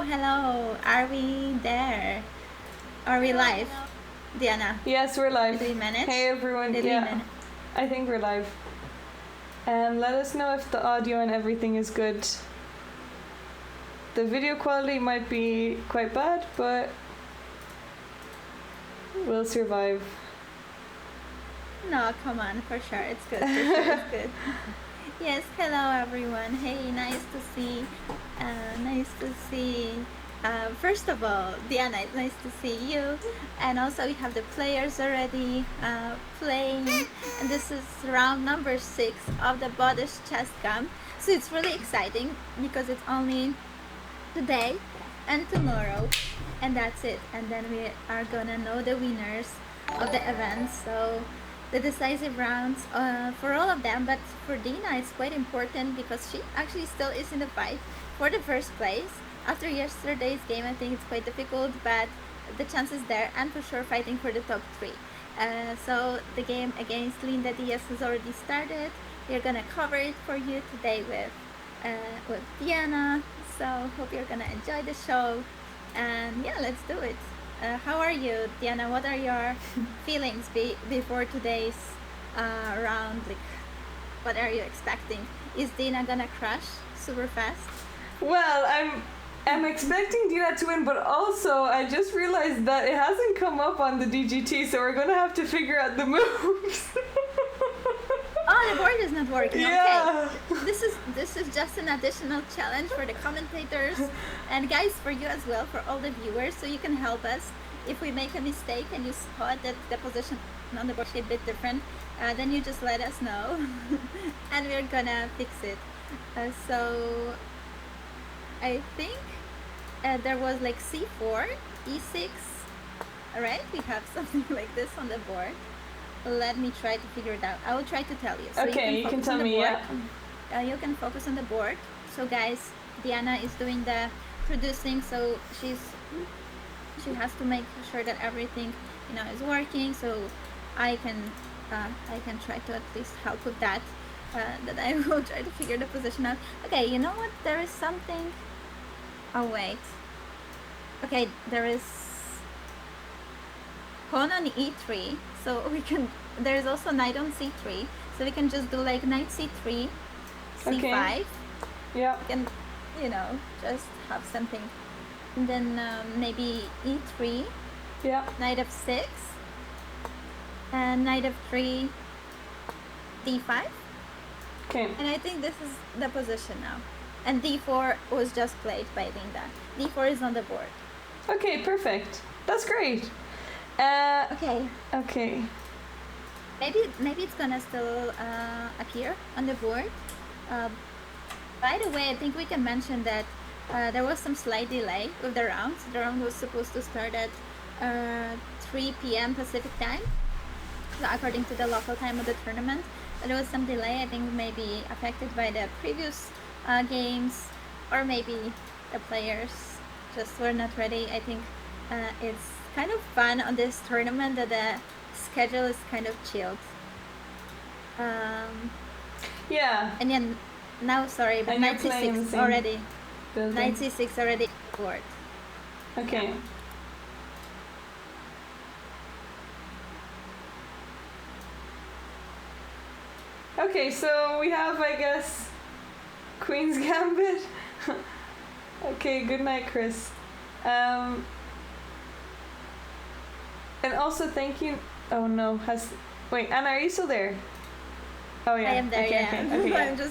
Hello. Are we there? Are we live? Diana, Yes, we're live. did we manage? Hey everyone, Did we yeah, manage? I think we're live. Let us know if the audio and everything is good. The video quality might be quite bad, but we'll survive. No, come on, for sure. It's good. For sure, it's good. Yes, hello everyone. Hey, nice to see. Nice to see. First of all, Diana, it's nice to see you. And also, we have the players already playing. And this is round number 6 of the BOTEZ chess camp. So it's really exciting because it's only today and tomorrow, and that's it. And then we are gonna know the winners of the event. So the decisive rounds for all of them, but for Dina it's quite important because she actually still is in the fight for the first place. After yesterday's game, I think it's quite difficult, but the chance is there, and for sure fighting for the top 3. So the game against Linda DIAZ has already started. We're gonna cover it for you today with Diana. So hope you're gonna enjoy the show, and yeah, let's do it. How are you, Diana? What are your feelings before today's round? Like, what are you expecting? Is Dina gonna crush super fast? Well, I'm expecting Dina to win, but also I just realized that it hasn't come up on the DGT, so we're gonna have to figure out the moves. Oh, the board is not working. Yeah. Okay. This is just an additional challenge for the commentators and guys, for you as well, for all the viewers, so you can help us. If we make a mistake and you spot that the position on the board is a bit different, then you just let us know and we're gonna fix it. So I think there was like c4, e6, alright? We have something like this on the board. Let me try to figure it out. I will try to tell you. So okay, you can tell me, yeah. You can focus on the board. So guys, Diana is doing the producing, so she has to make sure that everything is working. So I can try to at least help with that. That I will try to figure the position out. Okay, you know what? There is something. Oh wait. Okay, there is pawn on e3, so we can. There is also knight on c3, so we can just do like knight c3, c5. Okay. Yeah. And just have something. And then maybe e3. Yeah. Knight f6. And knight f3, d5. Okay. And I think this is the position now. And d4 was just played by Linda. d4 is on the board. Okay, perfect. That's great. Okay. Okay. Maybe it's gonna still appear on the board. By the way, I think we can mention that there was some slight delay with the rounds. The round was supposed to start at 3 p.m. Pacific time, so according to the local time of the tournament. But there was some delay, I think maybe affected by the previous games, or maybe the players just were not ready. I think it's kind of fun on this tournament that the schedule is kind of chilled. Yeah. And then now, sorry, but And you're knight playing the c6 same already. building. Knight c6 already board. Okay. Yeah. Okay, so we have, I guess, Queen's Gambit. Okay, good night, Chris. And also thank you. Oh no, wait, Anna, are you still there? Oh yeah. I am there. Okay, Yeah. okay, yeah.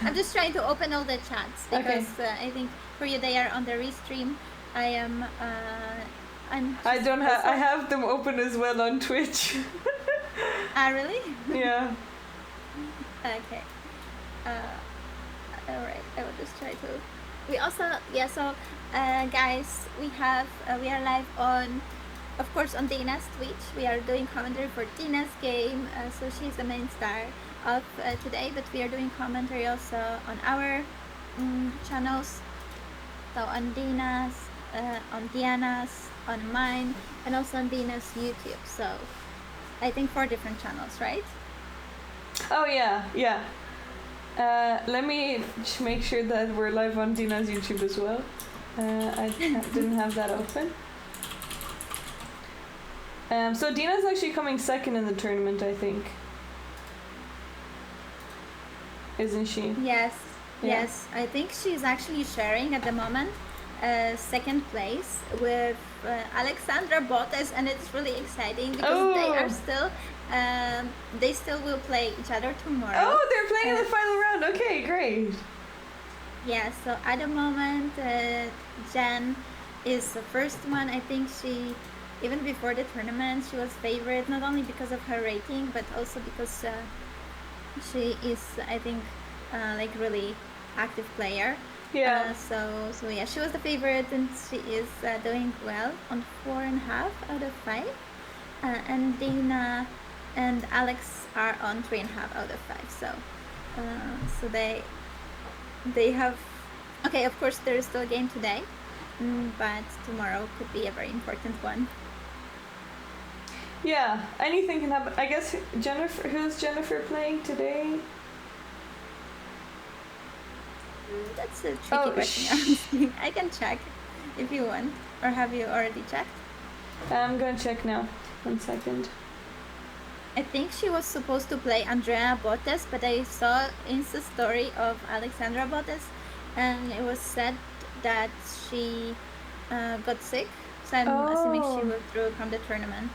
I'm just trying to open all the chats because I think for you they are on the restream. I am. I don't have. I have them open as well on Twitch. Ah, really? Yeah. Okay. All right. I will just try to. We also So guys, we are live on, of course, on Dina's Twitch. We are doing commentary for Dina's game, so she's the main star of today. But we are doing commentary also on our channels. So on Dina's, on Diana's, on mine, and also on Dina's YouTube. So I think 4 different channels, right? Oh yeah, yeah. Let me make sure that we're live on Dina's YouTube as well. didn't have that open. So Dina's actually coming second in the tournament, I think. Isn't she? Yes, Yeah. yes. I think she's actually sharing at the moment second place with Alexandra BOTEZ, and it's really exciting because they still will play each other tomorrow. Oh, they're playing in the final round. Okay, great. Yeah, so at the moment, Jen is the first one. I think she, even before the tournament, she was favorite, not only because of her rating, but also because she is, I think, like really active player. Yeah. So yeah, she was the favorite, and she is doing well on 4.5 out of 5. And Dina and Alex are on 3.5 out of 5. So they have. Okay, of course there is still a game today, but tomorrow could be a very important one. Yeah, anything can happen. I guess Jennifer. Who's Jennifer playing today? That's a tricky question. I can check if you want, or have you already checked? I'm gonna check now. 1 second. I think she was supposed to play Andrea BOTEZ, but I saw Insta story of Alexandra BOTEZ, and it was said that she got sick. So I'm assuming she withdrew from the tournament.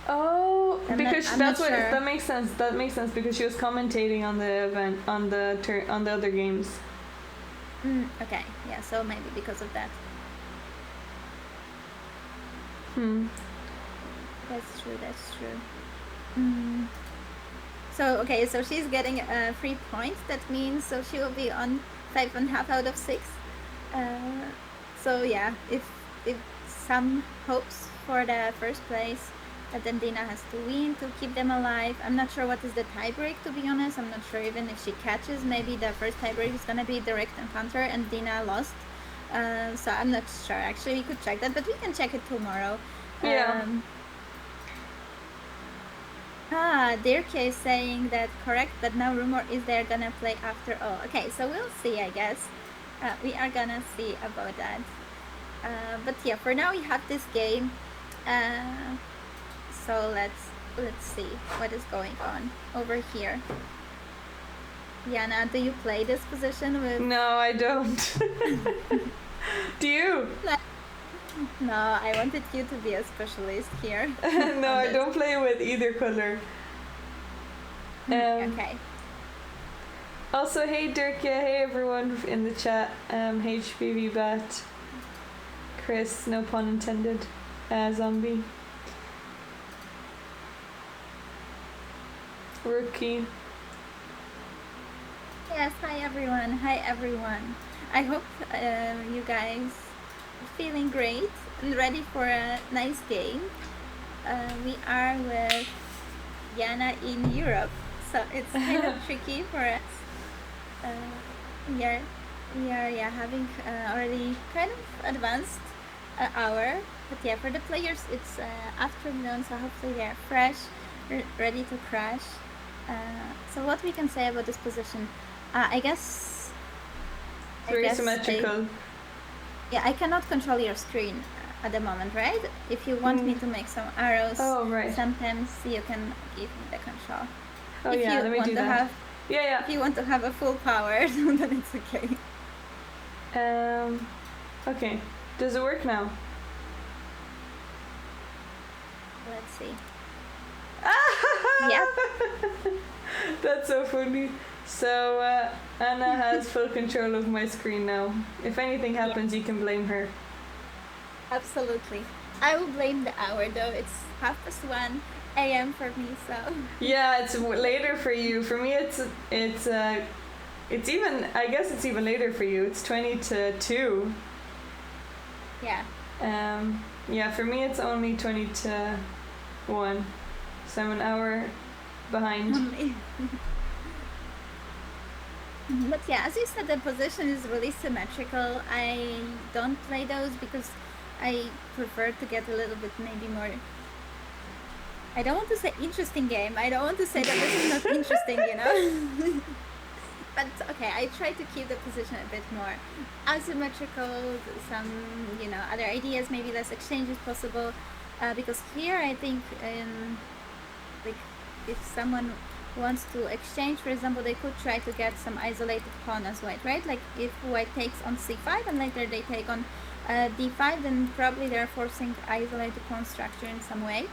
Oh, because that's what sure. That makes sense. That makes sense because she was commentating on the event on the other games. Okay, yeah. So maybe because of that. That's true. That's true. So okay, so she's getting 3 points. That means so she will be on 5.5 out of 6. So yeah, if some hopes for the first place, but then Dina has to win to keep them alive. I'm not sure what is the tiebreak, to be honest. I'm not sure even if she catches. Maybe the first tiebreak is gonna be direct encounter, and Dina lost. So I'm not sure. Actually, we could check that, but we can check it tomorrow. Yeah. Dirk is saying that correct, but now rumor is they're gonna play after all. Okay, so we'll see, I guess. We are gonna see about that. But yeah, for now we have this game. So let's see what is going on over here. Yana, do you play this position with? No, I don't. Do you? No, I wanted you to be a specialist here. No, I don't play with either color. Okay. Also, hey Dirkia, hey everyone in the chat. HBV Bat, Chris, no pun intended, Zombie, Rookie. Yes, hi everyone. Hi everyone. I hope you guys feeling great and ready for a nice game. We are with Yana in Europe, so it's kind of tricky for us. We are having already kind of advanced hour, but yeah, for the players it's afternoon, so hopefully they are fresh, ready to crash. So what we can say about this position, I guess very symmetrical. Yeah, I cannot control your screen at the moment, right? If you want me to make some arrows, sometimes you can give me the control. Oh, yeah, let me do that. If you want to have a full power, then it's okay. Okay. Does it work now? Let's see. Yep. That's so funny. So Anna has full control of my screen now. If anything happens, you can blame her. Absolutely. I will blame the hour though. It's 1:30 a.m. for me, so. Yeah, it's later for you. For me, it's even. I guess it's even later for you. It's 20 to 2. Yeah. Yeah, for me it's only 20 to 1, so I'm an hour behind. But yeah, as you said, the position is really symmetrical. I don't play those because I prefer to get a little bit maybe more. I don't want to say interesting game. I don't want to say that this is not interesting, you know. but okay, I try to keep the position a bit more asymmetrical, some, other ideas, maybe less exchanges possible, because here I think, like, if someone wants to exchange, for example, they could try to get some isolated pawn as white, right? Like if white takes on c5 and later they take on d5, then probably they're forcing isolated pawn structure in some way.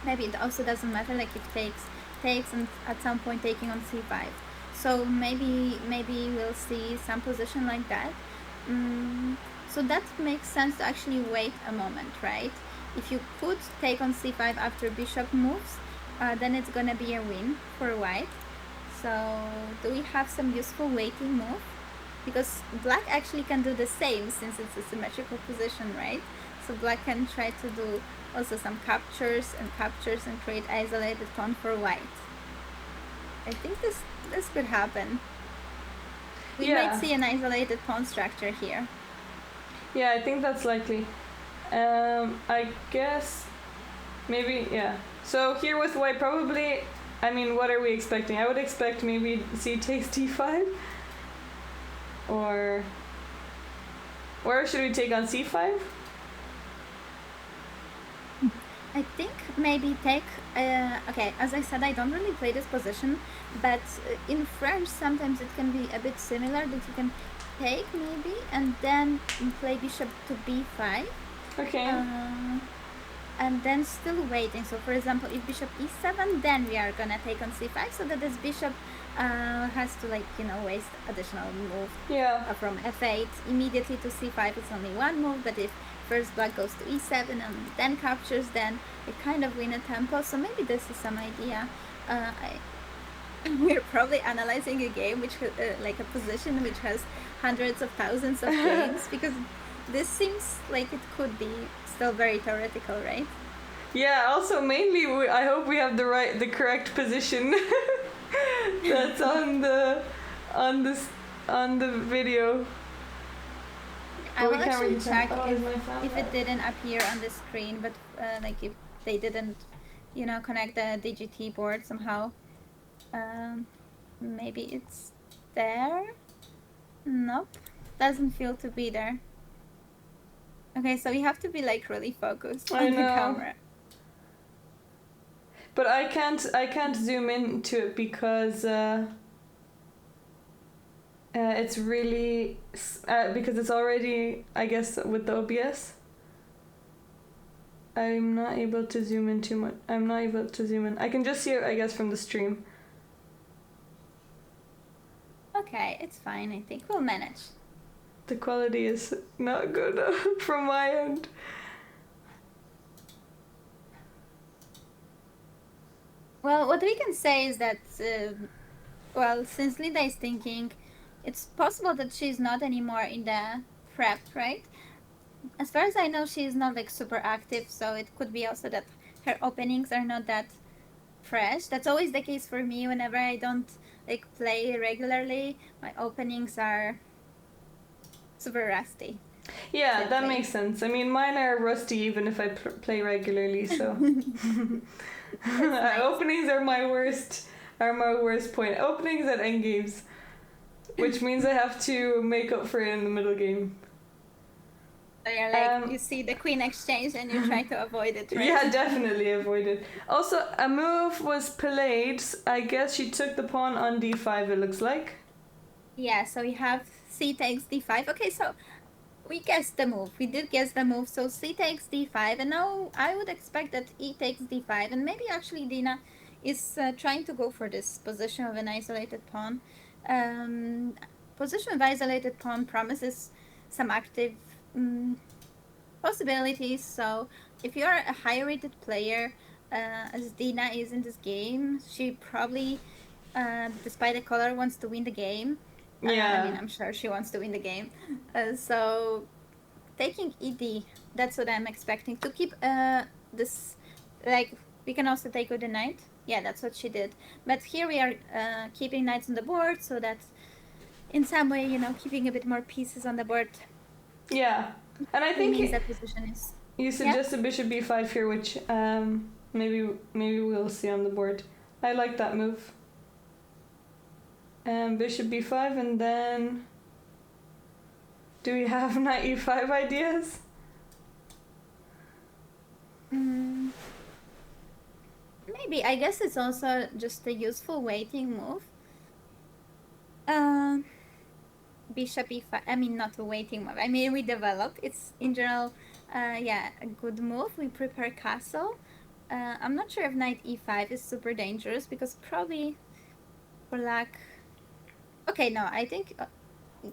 Maybe it also doesn't matter, like if takes and at some point taking on c5. So maybe we'll see some position like that. So that makes sense to actually wait a moment, right? If you could take on c5 after bishop moves, then it's gonna be a win for white. So do we have some useful waiting move? Because black actually can do the same since it's a symmetrical position, right? So black can try to do also some captures and create isolated pawn for white. I think this could happen. We might see an isolated pawn structure here. Yeah, I think that's likely. I guess maybe, yeah. So here with white, probably, I mean, what are we expecting? I would expect maybe c takes d5. Or should we take on c5? I think maybe take, okay, as I said, I don't really play this position, but in French sometimes it can be a bit similar, that you can take maybe and then play bishop to b5. Okay. And then still waiting. So for example, if bishop e7, then we are gonna take on c5, so that this bishop has to, like, waste additional move. Yeah. From f8 immediately to c5, it's only one move, but if first black goes to e7 and then captures, then it kind of win a tempo. So maybe this is some idea. We're probably analyzing a game which like a position which has hundreds of thousands of games, because this seems like it could be still very theoretical, right? Yeah, also mainly I hope we have the correct position that's on the video. I will actually check if it didn't appear on the screen, but like if they didn't, connect the DGT board somehow. Maybe it's there. Nope, doesn't feel to be there. Okay, so we have to be like really focused on the camera. But I can't zoom into it because it's really because it's already, I guess, with the OBS. I'm not able to zoom in too much. I'm not able to zoom in. I can just see it, I guess, from the stream. Okay, it's fine. I think we'll manage. The quality is not good from my end. Well, what we can say is that, since Linda is thinking, it's possible that she's not anymore in the prep, right? As far as I know, she is not like super active, so it could be also that her openings are not that fresh. That's always the case for me whenever I don't like play regularly. My openings are super rusty. Yeah, that makes sense. I mean, mine are rusty even if I play regularly, so nice. Openings are my worst point. Openings at endgames, which means I have to make up for it in the middle game. So you're like, you see the queen exchange and you try to avoid it, right? Yeah, definitely avoid it. Also, a move was played. I guess she took the pawn on d5, it looks like. Yeah, so we have c takes d5. Okay, so we guessed the move. We did guess the move. So c takes d5, and now I would expect that e takes d5, and maybe actually Dina is trying to go for this position of an isolated pawn. Position of isolated pawn promises some active possibilities. So if you're a high rated player, as Dina is in this game, she probably, despite the color, wants to win the game. Yeah. I mean, I'm sure she wants to win the game. So taking ED, that's what I'm expecting. To keep this, like, we can also take with the knight. Yeah, that's what she did. But here we are keeping knights on the board, so that in some way, keeping a bit more pieces on the board. Yeah, and I think that position is. You suggested bishop b5 here, which maybe we'll see on the board. I like that move. Bishop b5, and then do we have knight e5 ideas? Maybe. I guess it's also just a useful waiting move. Bishop e5. I mean, not a waiting move. I mean, we develop. It's in general, yeah, a good move. We prepare castle. I'm not sure if knight e5 is super dangerous because probably black. Okay, no, I think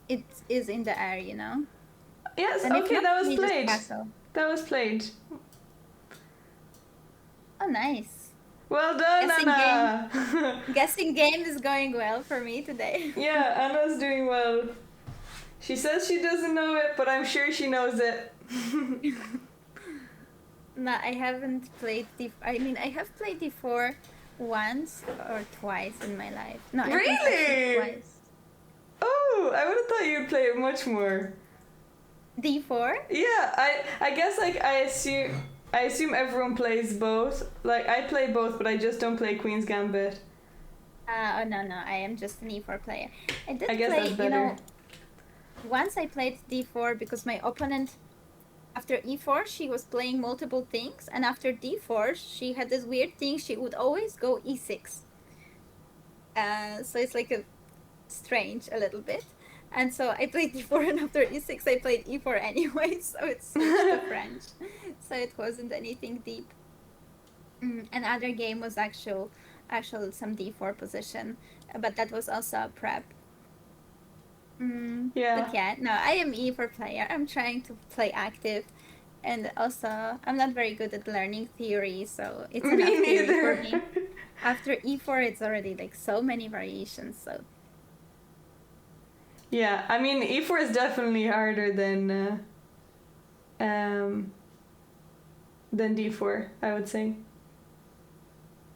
it is in the air, you know. Yes. And if Okay, not, that was we just played. castle. That was played. Oh, nice. Well done, Guessing Anna. Guessing game is going well for me today. Yeah, Anna's doing well. She says she doesn't know it, but I'm sure she knows it. No, I haven't played I mean, I have played d4 once or twice in my life. No, I think actually Really? twice. Oh, I would have thought you'd play it much more. d4? Yeah, I guess like I assume everyone plays both. Like I play both, but I just don't play Queen's Gambit. Oh no, I am just an e4 player. I did I guess play, that's better. you know, once I played d4 because my opponent, after e4, she was playing multiple things, and after d4, she had this weird thing. She would always go e6. So it's like a strange a little bit. And so I played d4, and after e6, I played e4 anyway. So it's switched to French. So it wasn't anything deep. Another game was actual some d4 position, but that was also a prep. Yeah. But yeah, no, I am e4 player. I'm trying to play active, and also I'm not very good at learning theory, so it's enough theory for me. After e4, it's already like so many variations. So yeah, I mean e4 is definitely harder than d4. I would say.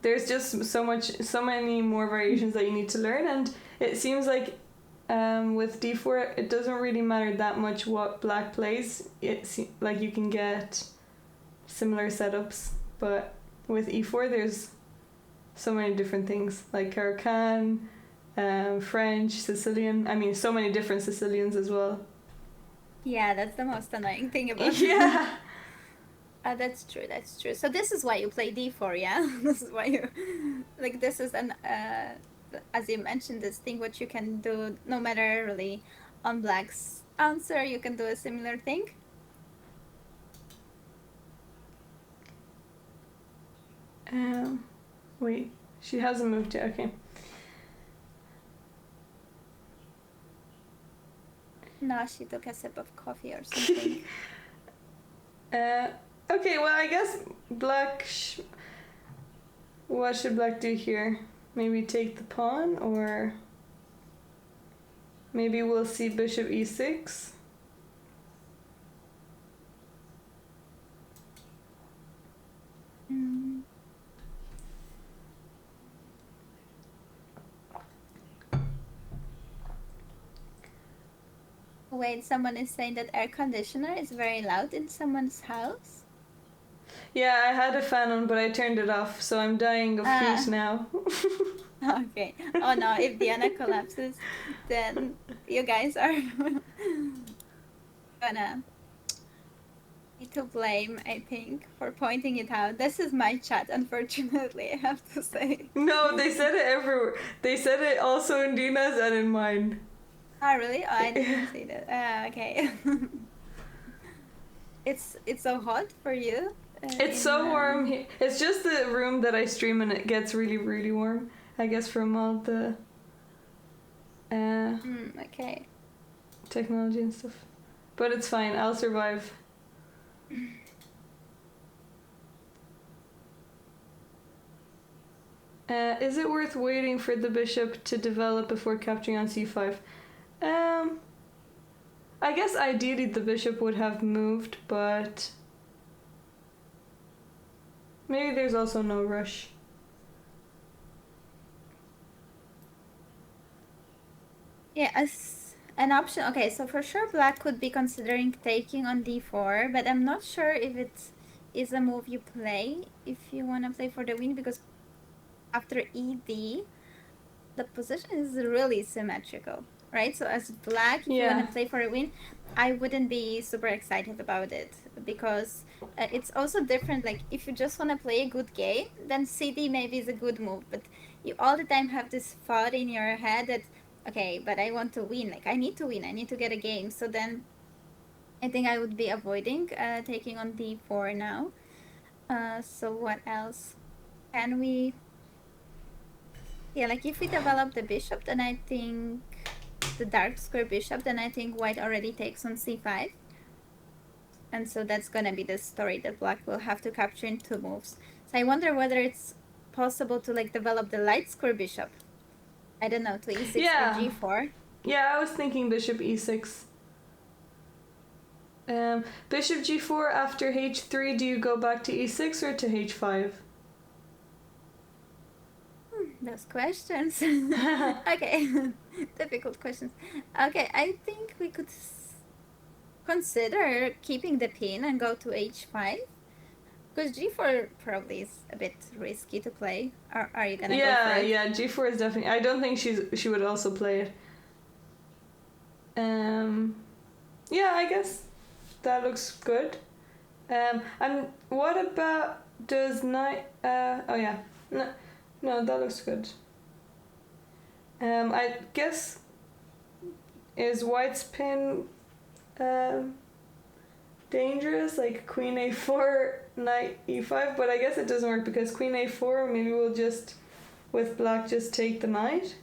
There's just so many more variations that you need to learn, and it seems like with d4 it doesn't really matter that much what black plays. Like you can get similar setups, but with e4 there's so many different things like Caro-Kann, French, Sicilian. I mean, so many different Sicilians as well. yeah, that's the most annoying thing about it. Yeah. That's true. So this is why you play d4, yeah? This is why you like. This is an as you mentioned, this thing what you can do no matter really on black's answer. You can do a similar thing. Wait, she hasn't moved yet. Okay. No, she took a sip of coffee or something. Okay, well, I guess black. What should black do here? Maybe take the pawn, or maybe we'll see bishop e6. Wait, someone is saying that air conditioner is very loud in someone's house? Yeah, I had a fan on, but I turned it off, so I'm dying of heat now. Okay. Oh no, if DIANA collapses, then you guys are gonna be to blame, I think, for pointing it out. This is my chat, unfortunately, I have to say. No, they said it everywhere. They said it also in DINA's and in mine. Oh, really? Oh, I didn't see that. Okay. It's so hot for you? It's so warm here. It's just the room that I stream in. It gets really, really warm. I guess from all the okay. technology and stuff. But it's fine. I'll survive. Is it worth waiting for the bishop to develop before capturing on c5? I guess ideally the bishop would have moved, but maybe there's also no rush. Yeah, as an option. Okay, so for sure black could be considering taking on d4, but I'm not sure if it is a move you play if you want to play for the win, because after ed, the position is really symmetrical, right? So as black, if you want Yeah. to play for a win, I wouldn't be super excited about it because it's also different. Like if you just want to play a good game, then CD maybe is a good move. But you all the time have this thought in your head that, okay, but I want to win. Like I need to win. I need to get a game. So then I think I would be avoiding taking on D4 now. So what else? Can we? Yeah, like if we develop the bishop, then I think the dark square bishop, then I think white already takes on c5. And so that's gonna be the story that black will have to capture in 2 moves. So I wonder whether it's possible to like develop the light square bishop. I don't know, to e6 or Yeah. g4. Yeah, I was thinking bishop e6. Bishop g4 after h3, do you go back to e6 or to h5? Those questions. Okay, difficult questions. Okay, I think we could consider keeping the pin and go to h5. Because g4 probably is a bit risky to play. Are you gonna go for it? Yeah, g4 is definitely... I don't think she would also play it. Yeah, I guess that looks good. And what about... Does knight... oh yeah. No, that looks good. I guess... Is white's pin... dangerous, like queen a4, knight e5, but I guess it doesn't work because queen a4, maybe we'll just, with black, just take the knight.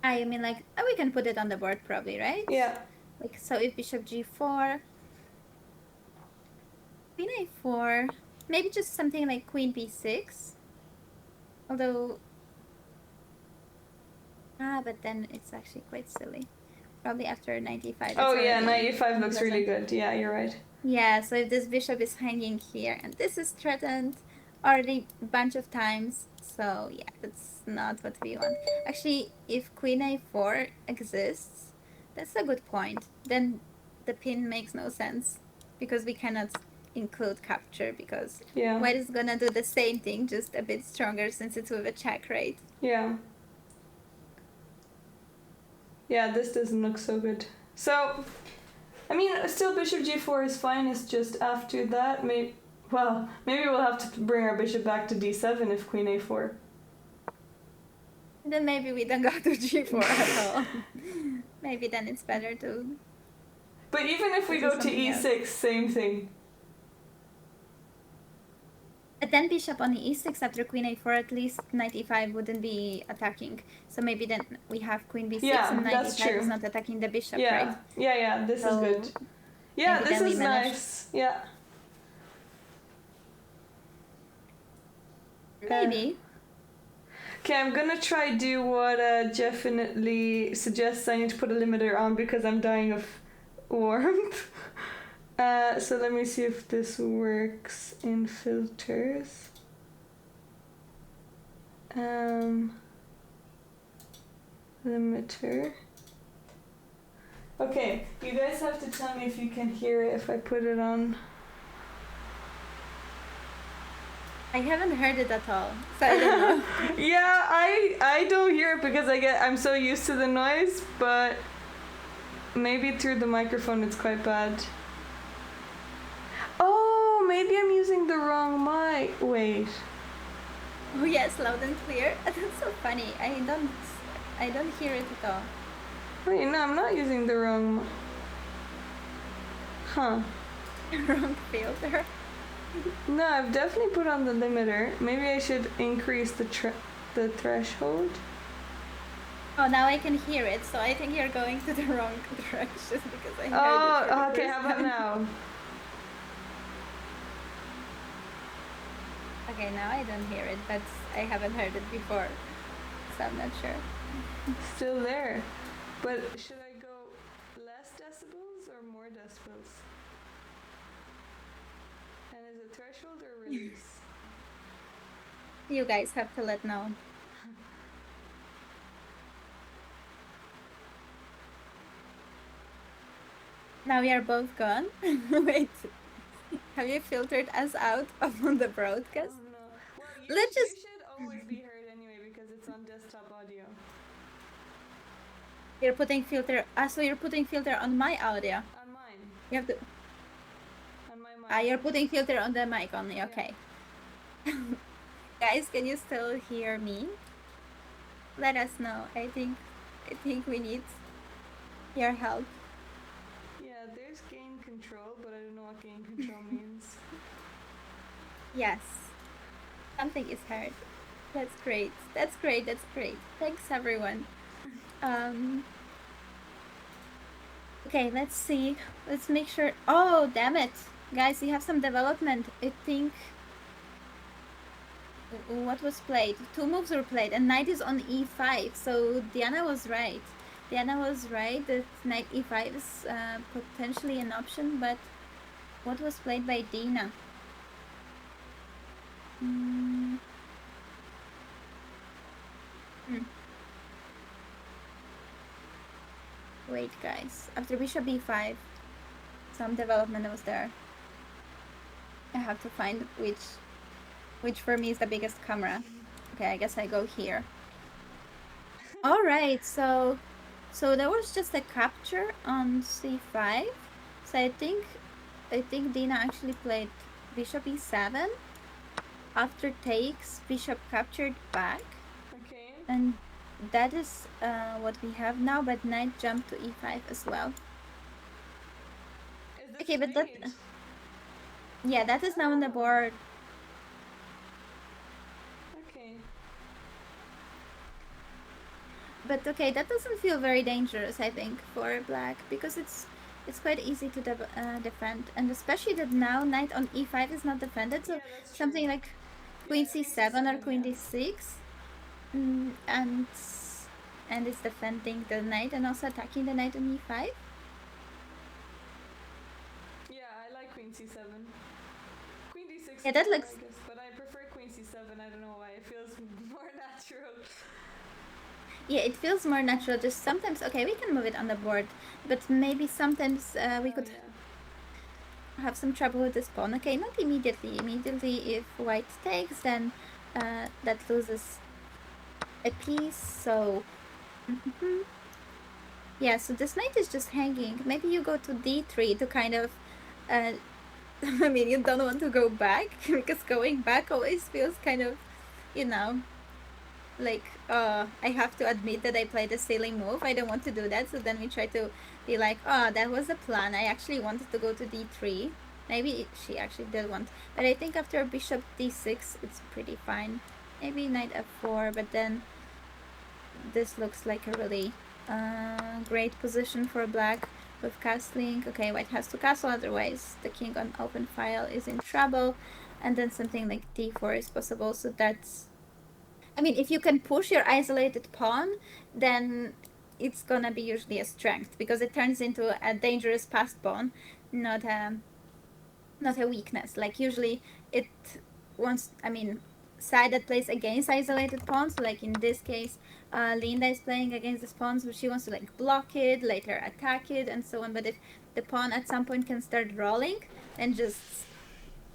I mean, like, we can put it on the board probably, right? Yeah. Like, so if bishop g4, queen a4, maybe just something like queen b6. Although, but then it's actually quite silly. Probably after 95. Oh yeah, knight e5 looks really good. Yeah, you're right. Yeah, so if this bishop is hanging here and this is threatened already a bunch of times, so yeah, that's not what we want. Actually, if queen a4 exists, that's a good point. Then the pin makes no sense because we cannot include capture because white is gonna do the same thing, just a bit stronger since it's with a check, right? Yeah. Yeah, this doesn't look so good. So, I mean, still bishop g4 is fine, it's just after that, maybe we'll have to bring our bishop back to d7 if queen a4. Then maybe we don't go to g4 at all. Maybe then it's better to... But even if we go to e6, same thing. But then bishop on e6 after queen a4, at least knight e5 wouldn't be attacking. So maybe then we have queen b6 and knight e5 is not attacking the bishop, right? Yeah, this is good. Yeah, this is nice. Yeah. Maybe. Okay, I'm gonna try do what definitely suggests I need to put a limiter on because I'm dying of warmth. So let me see if this works in filters. Limiter. Okay, you guys have to tell me if you can hear it if I put it on. I haven't heard it at all, so I don't know. Yeah, I don't hear it because I'm so used to the noise, but maybe through the microphone it's quite bad. Oh, maybe I'm using the wrong mic. Wait. Oh yes, loud and clear. That's so funny. I don't hear it at all. Wait, no, I'm not using the wrong. Huh. Wrong filter. No, I've definitely put on the limiter. Maybe I should increase the threshold. Oh, now I can hear it. So I think you're going to the wrong direction because I heard it. Oh, okay. How about now? Okay, now I don't hear it, but I haven't heard it before, so I'm not sure. Still there. But should I go less decibels or more decibels? And is it threshold or release? You guys have to let know. Now we are both gone. Wait. Have you filtered us out of the broadcast? Oh, no. Well, you should always be heard anyway because it's on desktop audio. You're putting filter. So you're putting filter on my audio. On mine. You have to. On my mic. You're putting filter on the mic only. Okay. Yeah. Guys, can you still hear me? Let us know. I think we need your help. Yeah, there's gain control, but I don't know what gain control means. Yes. Something is heard. That's great. That's great. That's great. Thanks, everyone. Okay, let's see. Let's make sure. Oh, damn it. Guys, you have some development. I think. What was played? 2 moves were played, and knight is on e5. So Diana was right. Diana was right that knight e5 is potentially an option, but what was played by DINA? Wait, guys. After bishop b5, some development was there. I have to find which for me is the biggest camera. Okay, I guess I go here. All right, so there was just a capture on c5. So I think DINA actually played bishop e7. After takes, bishop captured back. Okay. And that is what we have now, but knight jumped to e5 as well. Is this Okay, but that mate? yeah, that is now on the board. Okay. But okay, that doesn't feel very dangerous, I think, for black, because it's quite easy to defend, and especially that now knight on e5 is not defended, so Yeah, that's something true. like queen Yeah, c7 or queen yeah. d6, and it's defending the knight and also attacking the knight on e5. Yeah, I like queen c7. Queen d6 Yeah, that more, looks. I guess, but I prefer queen c7. I don't know why. It feels more natural. Yeah, it feels more natural. Just sometimes, okay, we can move it on the board, but maybe sometimes we could have some trouble with this pawn. Okay, not immediately. Immediately, if white takes, then that loses a piece. So, yeah. So this knight is just hanging. Maybe you go to d3 to kind of. I mean, you don't want to go back because going back always feels kind of, you know, like I have to admit that I played a silly move. I don't want to do that. So then we try to be like, oh, that was the plan. I actually wanted to go to d3. Maybe she actually did want, but I think after bishop d6, it's pretty fine. Maybe knight f4, but then this looks like a really great position for black with castling. Okay, white has to castle, otherwise the king on open file is in trouble, and then something like d4 is possible. So that's, I mean, if you can push your isolated pawn, then it's gonna be usually a strength because it turns into a dangerous passed pawn, not a weakness. Like usually it wants, I mean, side that plays against isolated pawns, like in this case, Linda is playing against this pawn, so she wants to like block it, later attack it, and so on. But if the pawn at some point can start rolling, then just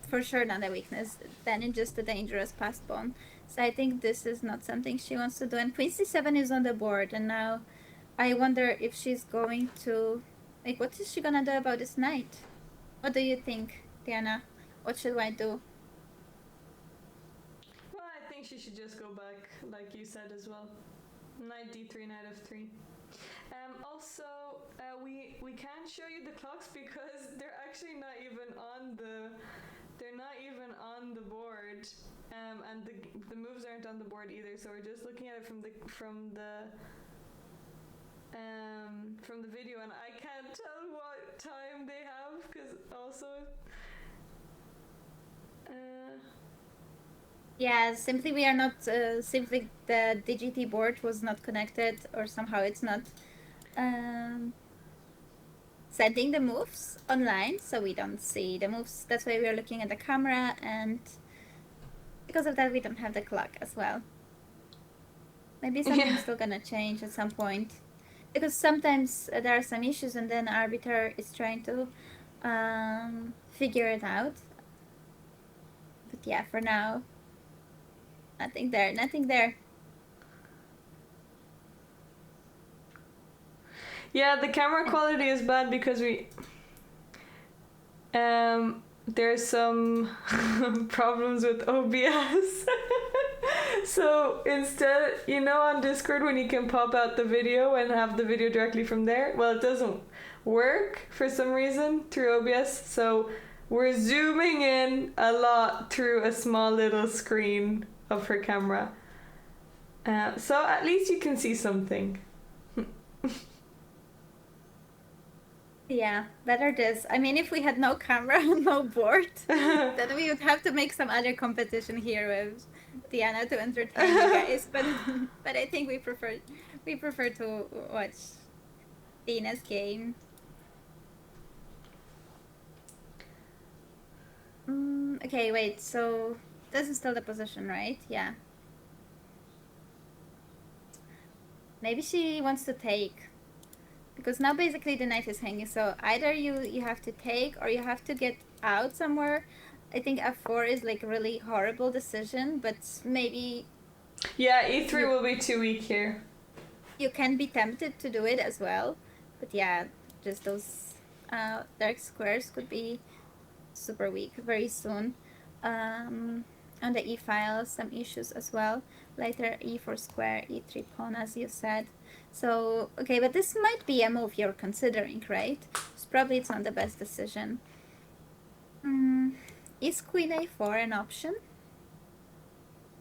for sure not a weakness, then it's just a dangerous passed pawn. So I think this is not something she wants to do. And queen c7 is on the board, and now I wonder if she's going to, like, what is she gonna do about this knight? What do you think, Diana? What should I do? Well, I think she should just go back, like you said as well. Knight d3, knight f3. Also, we can't show you the clocks because they're actually not even on the board, and the moves aren't on the board either. So we're just looking at it from the video, and I can't tell what time they have because also. Yeah, simply we are not, simply the DGT board was not connected, or somehow it's not sending the moves online, so we don't see the moves. That's why we are looking at the camera, and because of that we don't have the clock as well. Maybe something's still gonna change at some point, because sometimes there are some issues and then arbiter is trying to figure it out. But yeah, for now, nothing there. Yeah, the camera quality is bad because there's some problems with OBS. So instead, you know, on Discord when you can pop out the video and have the video directly from there, well, it doesn't work for some reason through OBS. So we're zooming in a lot through a small little screen of her camera. So at least you can see something. Yeah, better this. I mean, if we had no camera and no board, then we would have to make some other competition here with Diana to entertain you guys. But I think we prefer to watch Dina's game. Okay, wait. So this is still the position, right? Yeah. Maybe she wants to take. Because now basically the knight is hanging, so either you have to take or you have to get out somewhere. I think f4 is like a really horrible decision, but maybe... Yeah, e3 will be too weak here. You can be tempted to do it as well, but yeah, just those dark squares could be super weak very soon. On the e file, some issues as well. Later e4 square, e3 pawn, as you said. So, okay, but this might be a move you're considering, right? So probably it's not the best decision. Is queen a4 an option?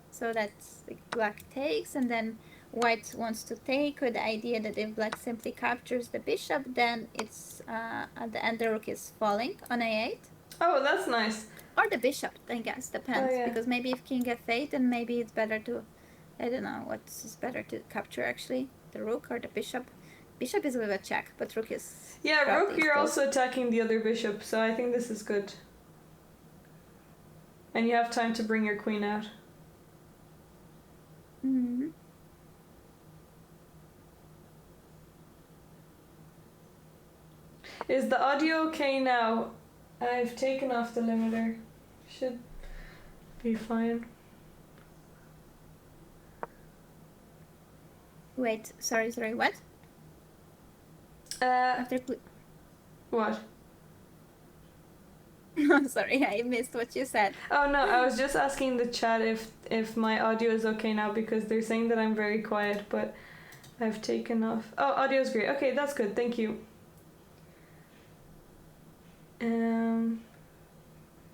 So that's like black takes, and then white wants to take with the idea that if black simply captures the bishop, then it's at the end the rook is falling on a8. Oh, that's nice. Or the bishop, I guess, depends. Oh, yeah. Because maybe if king f8, then maybe it's better to... I don't know what's better to capture, actually. The rook or the bishop. Bishop is with a check, but rook is... Yeah, rook, you're also attacking the other bishop, so I think this is good. And you have time to bring your queen out. Mm-hmm. Is the audio okay now? I've taken off the limiter. Should be fine. Wait, sorry, what? After what? Sorry, I missed what you said. Oh no, I was just asking the chat if my audio is okay now, because they're saying that I'm very quiet, but I've taken off. Oh, audio is great. Okay, that's good. Thank you.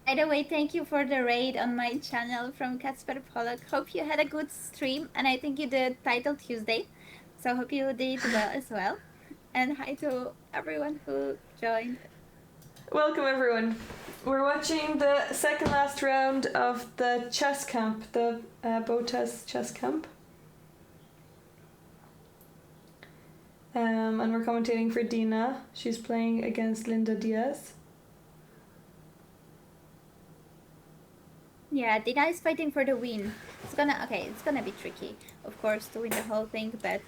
By the way, thank you for the raid on my channel from Kasper Pollock. Hope you had a good stream, and I think you did Title Tuesday, so hope you did well as well. And hi to everyone who joined. Welcome everyone. We're watching the second last round of the chess camp, the BOTEZ chess camp. And we're commentating for DINA. She's playing against DIAZ. Yeah, DINA is fighting for the win. It's gonna be tricky, of course, to win the whole thing, but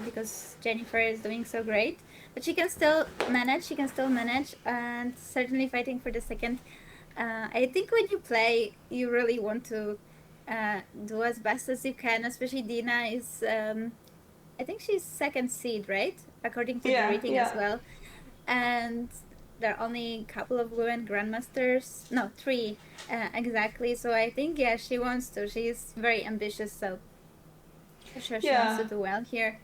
because Jennifer is doing so great. But she can still manage, and certainly fighting for the second. I think when you play, you really want to do as best as you can, especially DINA is, I think she's second seed, right? According to the rating as well. And there are only a couple of women grandmasters. No, 3 exactly. So I think, yeah, she wants to. She's very ambitious, so for sure she wants to do well here.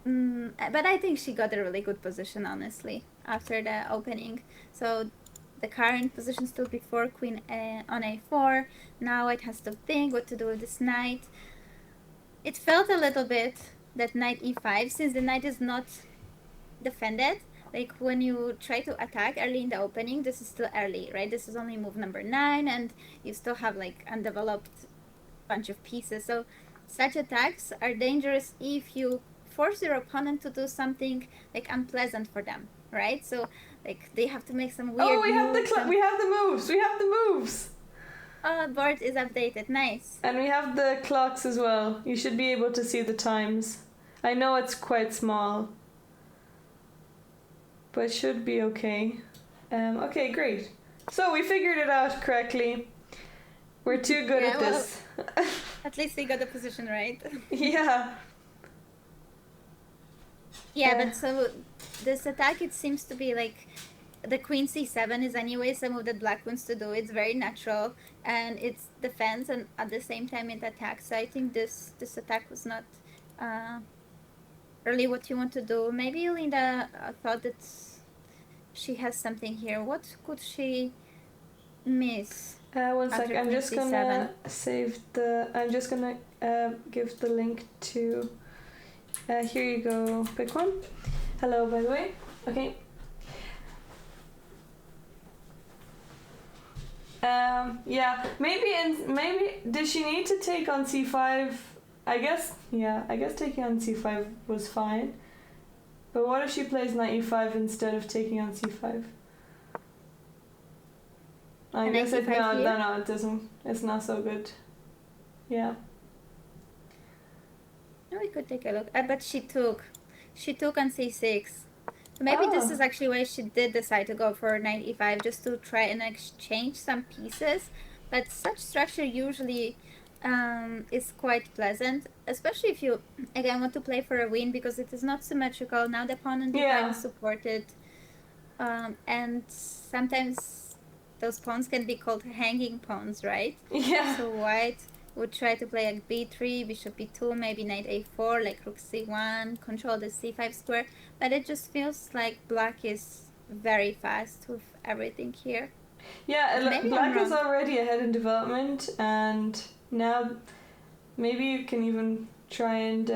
But I think she got a really good position, honestly, after the opening. So the current position still before queen on a4. Now it has to think what to do with this knight. It felt a little bit that knight e5, since the knight is not defended. Like when you try to attack early in the opening, this is still early, right? This is only move number 9, and you still have like undeveloped bunch of pieces. So such attacks are dangerous if you force your opponent to do something like unpleasant for them, right? So like they have to make some weird moves. We have the moves. Oh, board is updated. Nice. And we have the clocks as well. You should be able to see the times. I know it's quite small, but it should be okay. Okay, great. So we figured it out correctly. We're too good at this. At least we got the position right. Yeah. Yeah, but so this attack, it seems to be like the queen c7 is anyways a move that black wants to do. It's very natural, and it's defense and at the same time it attacks. So I think this attack was not really what you want to do. Maybe Linda thought that she has something here. What could she miss? One After sec. I'm queen just c7. gonna save the. I'm just gonna give the link to. Here you go. Pick one. Hello, by the way. Okay. Yeah. Maybe did she need to take on c5? I guess. Yeah. I guess taking on c5 was fine. But what if she plays knight e5 instead of taking on c5? I guess it no, it doesn't. It's not so good. Yeah. No, we could take a look. But she took on c6. So maybe this is actually why she did decide to go for knight e5, just to try and exchange some pieces. But such structure usually is quite pleasant, especially if you again want to play for a win, because it is not symmetrical. Now the pawn on d5 is supported, and sometimes those pawns can be called hanging pawns, right? Yeah. So white would try to play like b3, bishop b2, maybe knight a4, like rook c1, control the c5 square. But it just feels like black is very fast with everything here. Yeah, black is already ahead in development, and now maybe you can even try and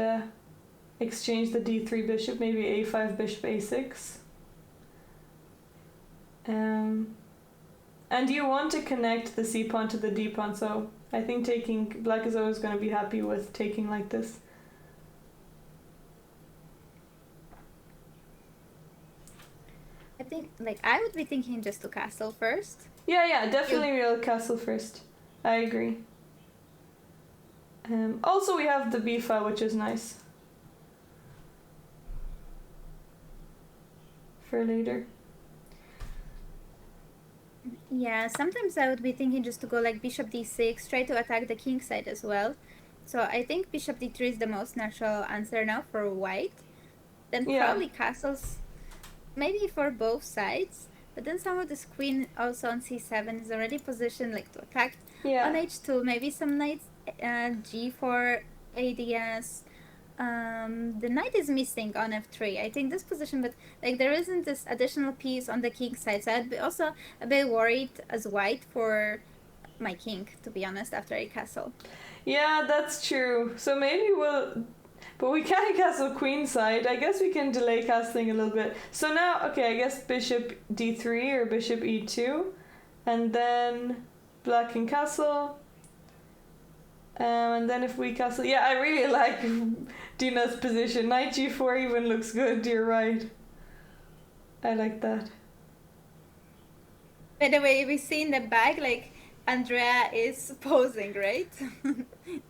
exchange the d3 bishop, maybe a5 bishop a6. And you want to connect the c pawn to the d pawn, so I think black is always going to be happy with taking like this. I think, like, I would be thinking just to castle first. Yeah, definitely real castle first. I agree. Also, we have the b file, which is nice for later. Yeah, sometimes I would be thinking just to go like bishop d6, try to attack the king side as well. So I think bishop d3 is the most natural answer now for white. Then probably castles, maybe for both sides. But then somehow this queen also on c7 is already positioned like to attack on h2. Maybe some knights g4 ADS. The knight is missing on f3. I think this position, but like there isn't this additional piece on the king side. So I'd be also a bit worried as white for my king, to be honest, after I castle. Yeah, that's true. So maybe but we can't castle queen side. I guess we can delay castling a little bit. So now, okay, I guess bishop d3 or bishop e2, and then black can castle. And then if we castle, yeah, I really like Dina's position. Knight g4 even looks good. You're right. I like that. By the way, we see in the back like Andrea is posing, right?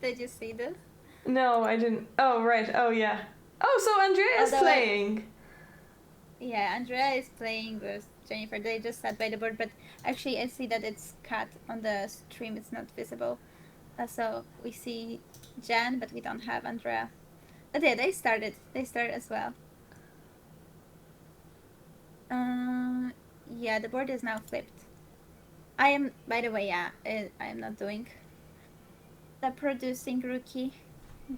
Did you see this? No, I didn't. Oh, right. Oh, yeah. Oh, so Andrea is playing. Yeah, Andrea is playing with Jennifer. They just sat by the board, but actually I see that it's cut on the stream. It's not visible. So we see Jan, but we don't have Andrea. But yeah, they started as well. Yeah, the board is now flipped. I am, by the way, I am not doing the producing rookie,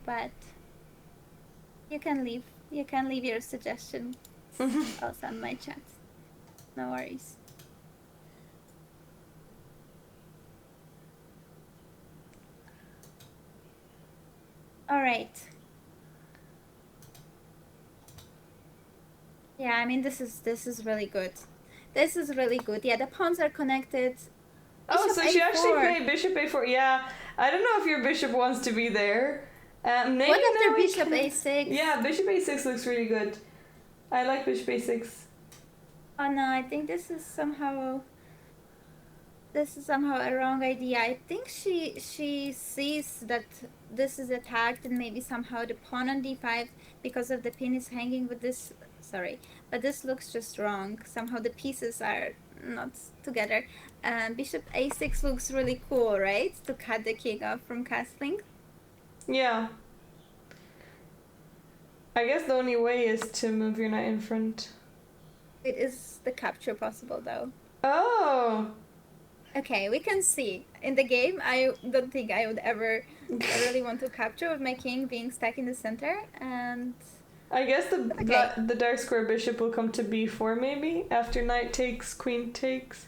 but you can leave your suggestion also on my chat. No worries. All right. Yeah, I mean this is really good. This is really good. Yeah, the pawns are connected. Oh, so she actually played bishop a4. Yeah, I don't know if your bishop wants to be there. Maybe what after bishop a6? Yeah, bishop a6 looks really good. I like bishop a6. Oh no, I think this is somehow a wrong idea. I think she sees that this is attacked, and maybe somehow the pawn on d5, because of the pin, is hanging with this. Sorry, but this looks just wrong. Somehow the pieces are not together. Bishop a6 looks really cool, right? To cut the king off from castling. Yeah. I guess the only way is to move your knight in front. It is the capture possible though. Oh! Okay, we can see. In the game, I don't think I would ever really want to capture with my king being stuck in the center, and I guess okay. the dark square bishop will come to b4 maybe, after knight takes, queen takes.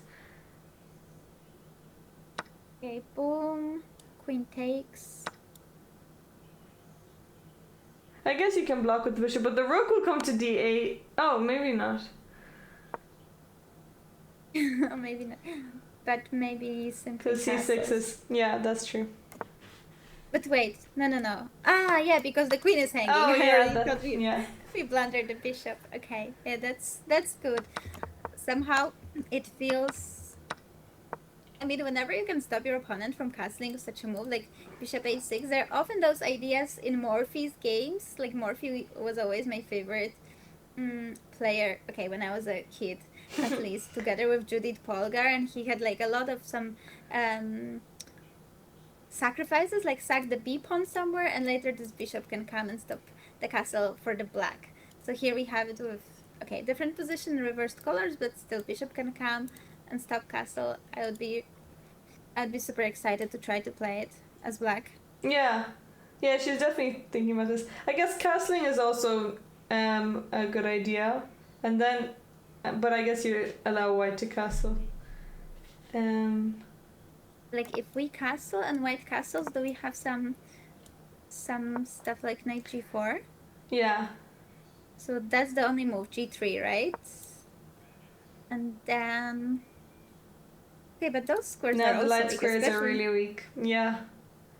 Okay, boom. Queen takes. I guess you can block with the bishop, but the rook will come to d8. Oh, maybe not. Maybe not. But maybe simply Because c6 is... Yeah, that's true. But wait, no. Ah, yeah, because the queen is hanging. Oh, yeah, yeah. We blundered the bishop. Okay, yeah, that's good. Somehow it feels... I mean, whenever you can stop your opponent from castling such a move, like bishop a6, there are often those ideas in Morphy's games. Like, Morphy was always my favorite player, okay, when I was a kid, at least, together with Judith Polgar, and he had, like, a lot of some sacrifices, like sack the b pawn somewhere, and later this bishop can come and stop the castle for the black. So here we have it with, okay, different position, reversed colors, but still bishop can come and stop castle. I'd be super excited to try to play it as black. Yeah, she's definitely thinking about this. I guess castling is also a good idea, and then, but I guess you allow white to castle. Like, if we castle and white castles, do we have some stuff like knight g4? Yeah. So that's the only move, g3, right? And then... Okay, but those squares are also the light weak, squares are really weak. Yeah.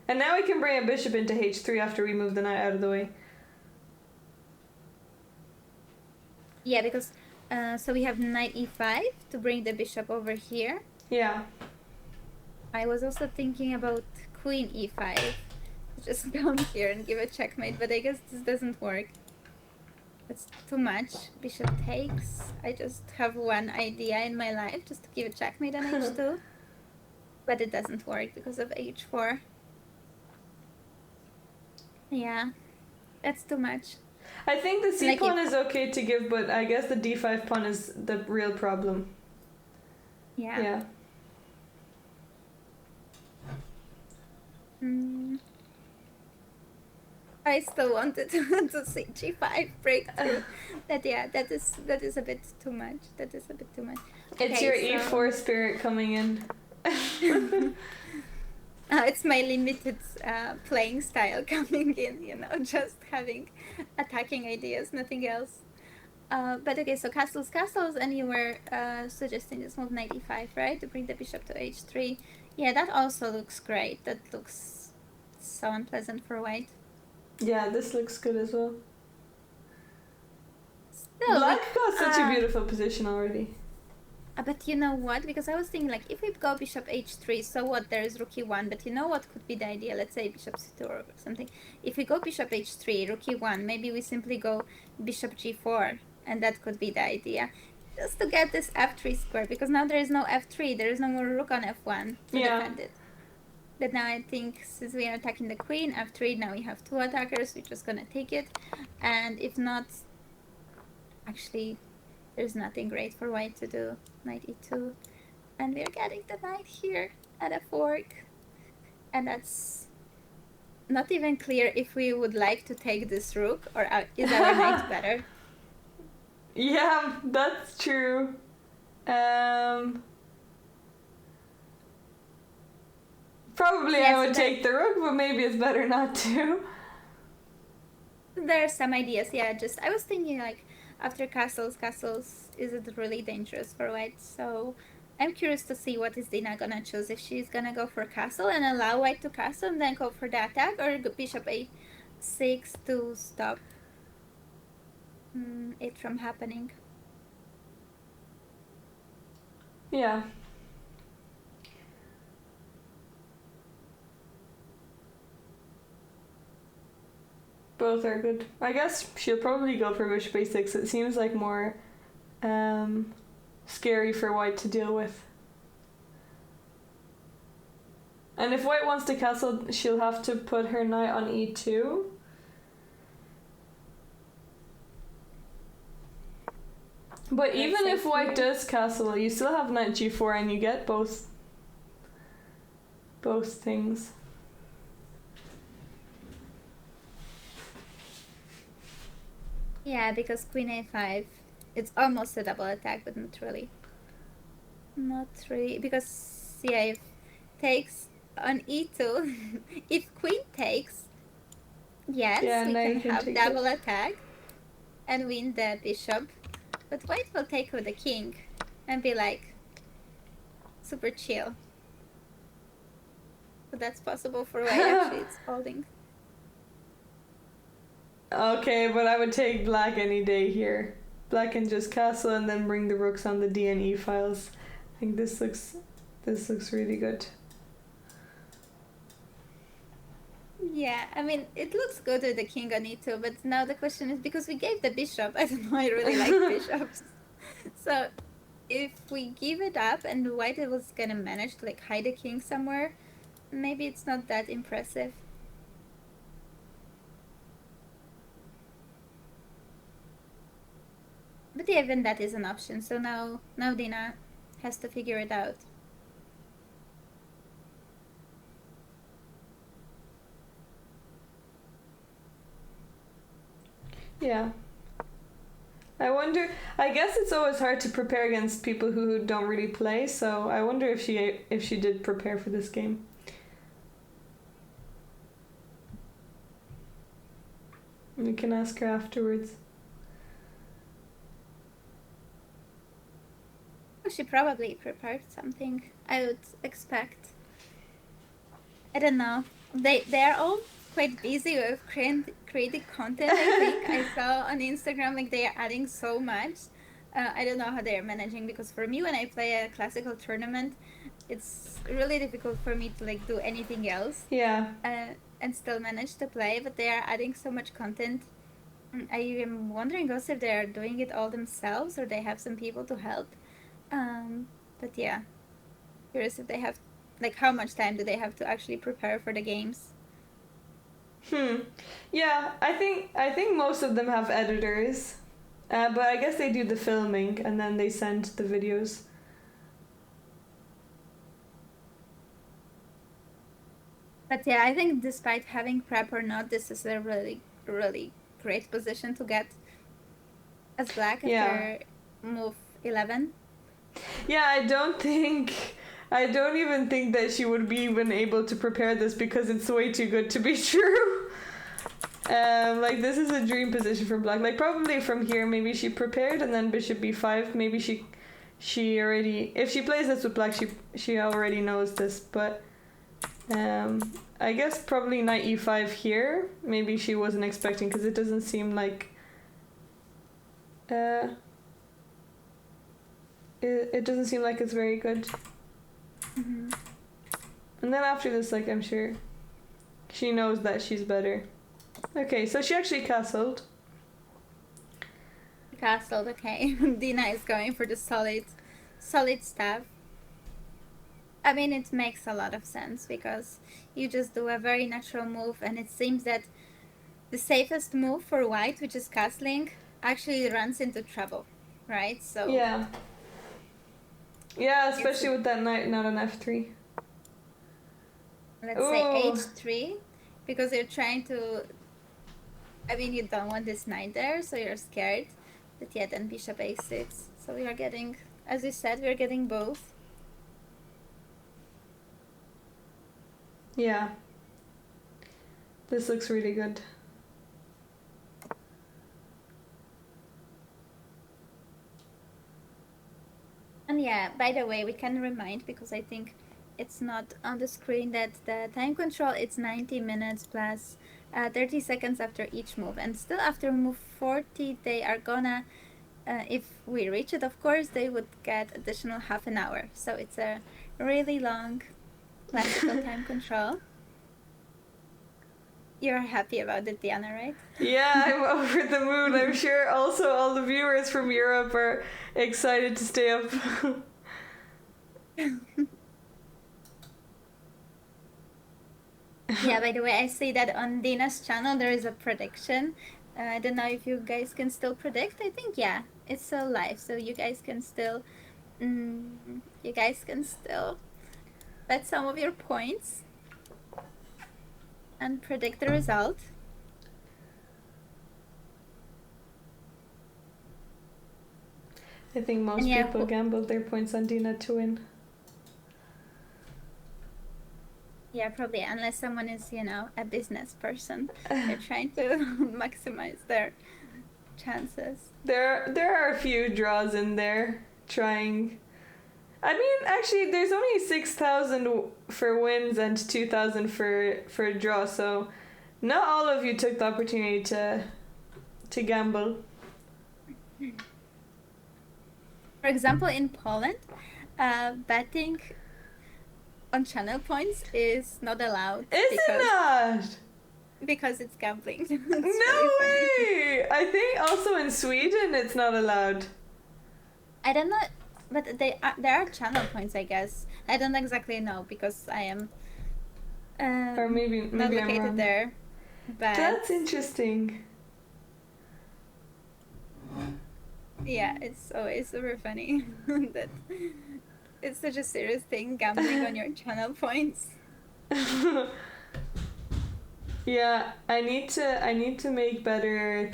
And now we can bring a bishop into h3 after we move the knight out of the way. Yeah, because... so we have knight e5 to bring the bishop over here. Yeah. I was also thinking about queen e5. Just come here and give a checkmate, but I guess this doesn't work. It's too much. Bishop takes. I just have one idea in my life, just to give a checkmate on h2. But it doesn't work because of h4. Yeah, that's too much. I think the c pawn is okay to give, but I guess the d5 pawn is the real problem. Yeah. Yeah. I still wanted to see g5 breakthrough. That is a bit too much. That is a bit too much. It's your e4 spirit coming in. It's my limited playing style coming in, you know, just having attacking ideas, nothing else. But okay, so castles, and you were suggesting this move knight e5, right? To bring the bishop to h3. Yeah, that also looks great. That looks so unpleasant for white. Yeah, this looks good as well. Still, Black got such a beautiful position already. But you know what? Because I was thinking, like, if we go bishop h3, so what? There is rook e1, but you know what could be the idea? Let's say bishop c2 or something. If we go bishop h3, rook e1, maybe we simply go bishop g4, and that could be the idea. Just to get this f3 square, because now there is no f3, there is no more rook on f1 to defend it. But now I think, since we are attacking the queen, f3, now we have two attackers, we're just gonna take it. And if not, actually, there's nothing great for white to do. Knight e2. And we're getting the knight here at a fork. And that's not even clear if we would like to take this rook, or is our knight better? Yeah, that's true. Probably I would take the rook, but maybe it's better not to. There are some ideas, yeah, just I was thinking, like, after castles, is it really dangerous for white? So I'm curious to see what is DINA gonna choose, if she's gonna go for castle and allow white to castle and then go for the attack, or bishop a6 to stop it from happening. Yeah. Both are good. I guess she'll probably go for bishop a6. It seems like more scary for white to deal with. And if white wants to castle, she'll have to put her knight on e2. But Let's even say if white here. does castle, you still have knight g4 and you get both things. Yeah, because queen a5, it's almost a double attack, but not really. Not really, because c8 takes on e2. If queen takes, yes, Yeah, we now can you can have take double it. attack and win the bishop. But white will take with the king and be like super chill. So that's possible for white. Actually, it's folding. Okay, but I would take black any day here. Black can just castle and then bring the rooks on the D and E files. I think this looks really good. Yeah, I mean, it looks good with the king on e2, but now the question is, because we gave the bishop, I don't know, I really like bishops. So if we give it up and white was gonna manage to like hide the king somewhere, maybe it's not that impressive. But yeah, even that is an option. So now DINA has to figure it out. Yeah. I guess it's always hard to prepare against people who don't really play, so I wonder if she did prepare for this game. We can ask her afterwards. She probably prepared something, I would expect. I don't know. They're all quite busy with creating content. I think I saw on Instagram like they are adding so much. I don't know how they are managing, because for me, when I play a classical tournament, it's really difficult for me to like do anything else. Yeah. And still manage to play. But they are adding so much content. I am wondering also if they are doing it all themselves or they have some people to help. But yeah, curious if they have, like, how much time do they have to actually prepare for the games? Yeah, I think most of them have editors, but I guess they do the filming and then they send the videos. But yeah, I think despite having prep or not, this is a really, really great position to get as black after move 11. Yeah, I don't even think that she would be even able to prepare this because it's way too good to be true. Like, this is a dream position for black. Like, probably from here, maybe she prepared and then bishop b5. Maybe she already, if she plays this with black, she already knows this. But I guess probably knight e5 here. Maybe she wasn't expecting, because it doesn't seem like it doesn't seem like it's very good. Mm-hmm. And then after this, like, I'm sure she knows that she's better. Okay, so she actually castled. Castled, okay. DINA is going for the solid staff. I mean, it makes a lot of sense, because you just do a very natural move, and it seems that the safest move for white, which is castling, actually runs into trouble, right? So Yeah, especially with that knight not on f3. Let's say h3, because you're trying to, I mean, you don't want this knight there, so you're scared. But yeah, then bishop a6. So we are getting, as you said, we're getting both. Yeah, this looks really good. And yeah, by the way, we can remind, because I think it's not on the screen, that the time control, it's 90 minutes plus 30 seconds after each move. And still after move 40, they are gonna, if we reach it, of course, they would get additional half an hour. So it's a really long classical time control. You're happy about the DIANA, right? Yeah, I'm over the moon. I'm sure also all the viewers from Europe are excited to stay up. Yeah, by the way, I see that on DINA's channel there is a prediction. I don't know if you guys can still predict. I think, yeah. it's still live, so you guys can still bet some of your points and predict the result. I think most people gambled their points on DINA to win. Yeah, probably, unless someone is, a business person. They're trying to maximize their chances. There are a few draws in there trying. I mean, actually, there's only 6,000 for wins and 2,000 for a draw, so not all of you took the opportunity to gamble. For example, in Poland, betting on channel points is not allowed. Is it not? Because it's gambling. No way! I think also in Sweden it's not allowed. I don't know, but there are channel points, I guess. I don't exactly know because I am or maybe not I'm located wrong. there. But that's interesting. Yeah, it's always super funny that it's such a serious thing, gambling on your channel points. Yeah, I need to make better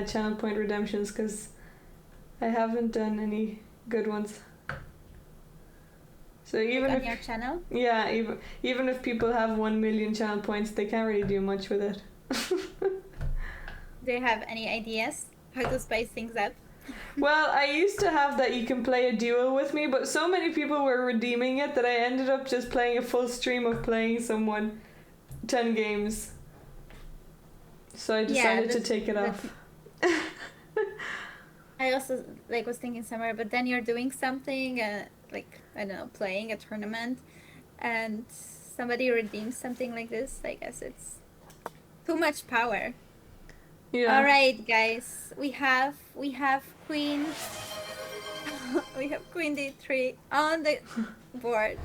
channel point redemptions because I haven't done any good ones. So even on if your channel? Yeah, even if people have 1 million channel points, they can't really do much with it. Do you have any ideas how to spice things up? Well, I used to have that you can play a duel with me, but so many people were redeeming it that I ended up just playing a full stream of playing someone 10 games. So I decided to take it off. I also was thinking somewhere, but then you're doing something, I don't know, playing a tournament, and somebody redeems something like this. I guess it's too much power. Yeah. All right, guys, we have queen. We have queen d3 on the board,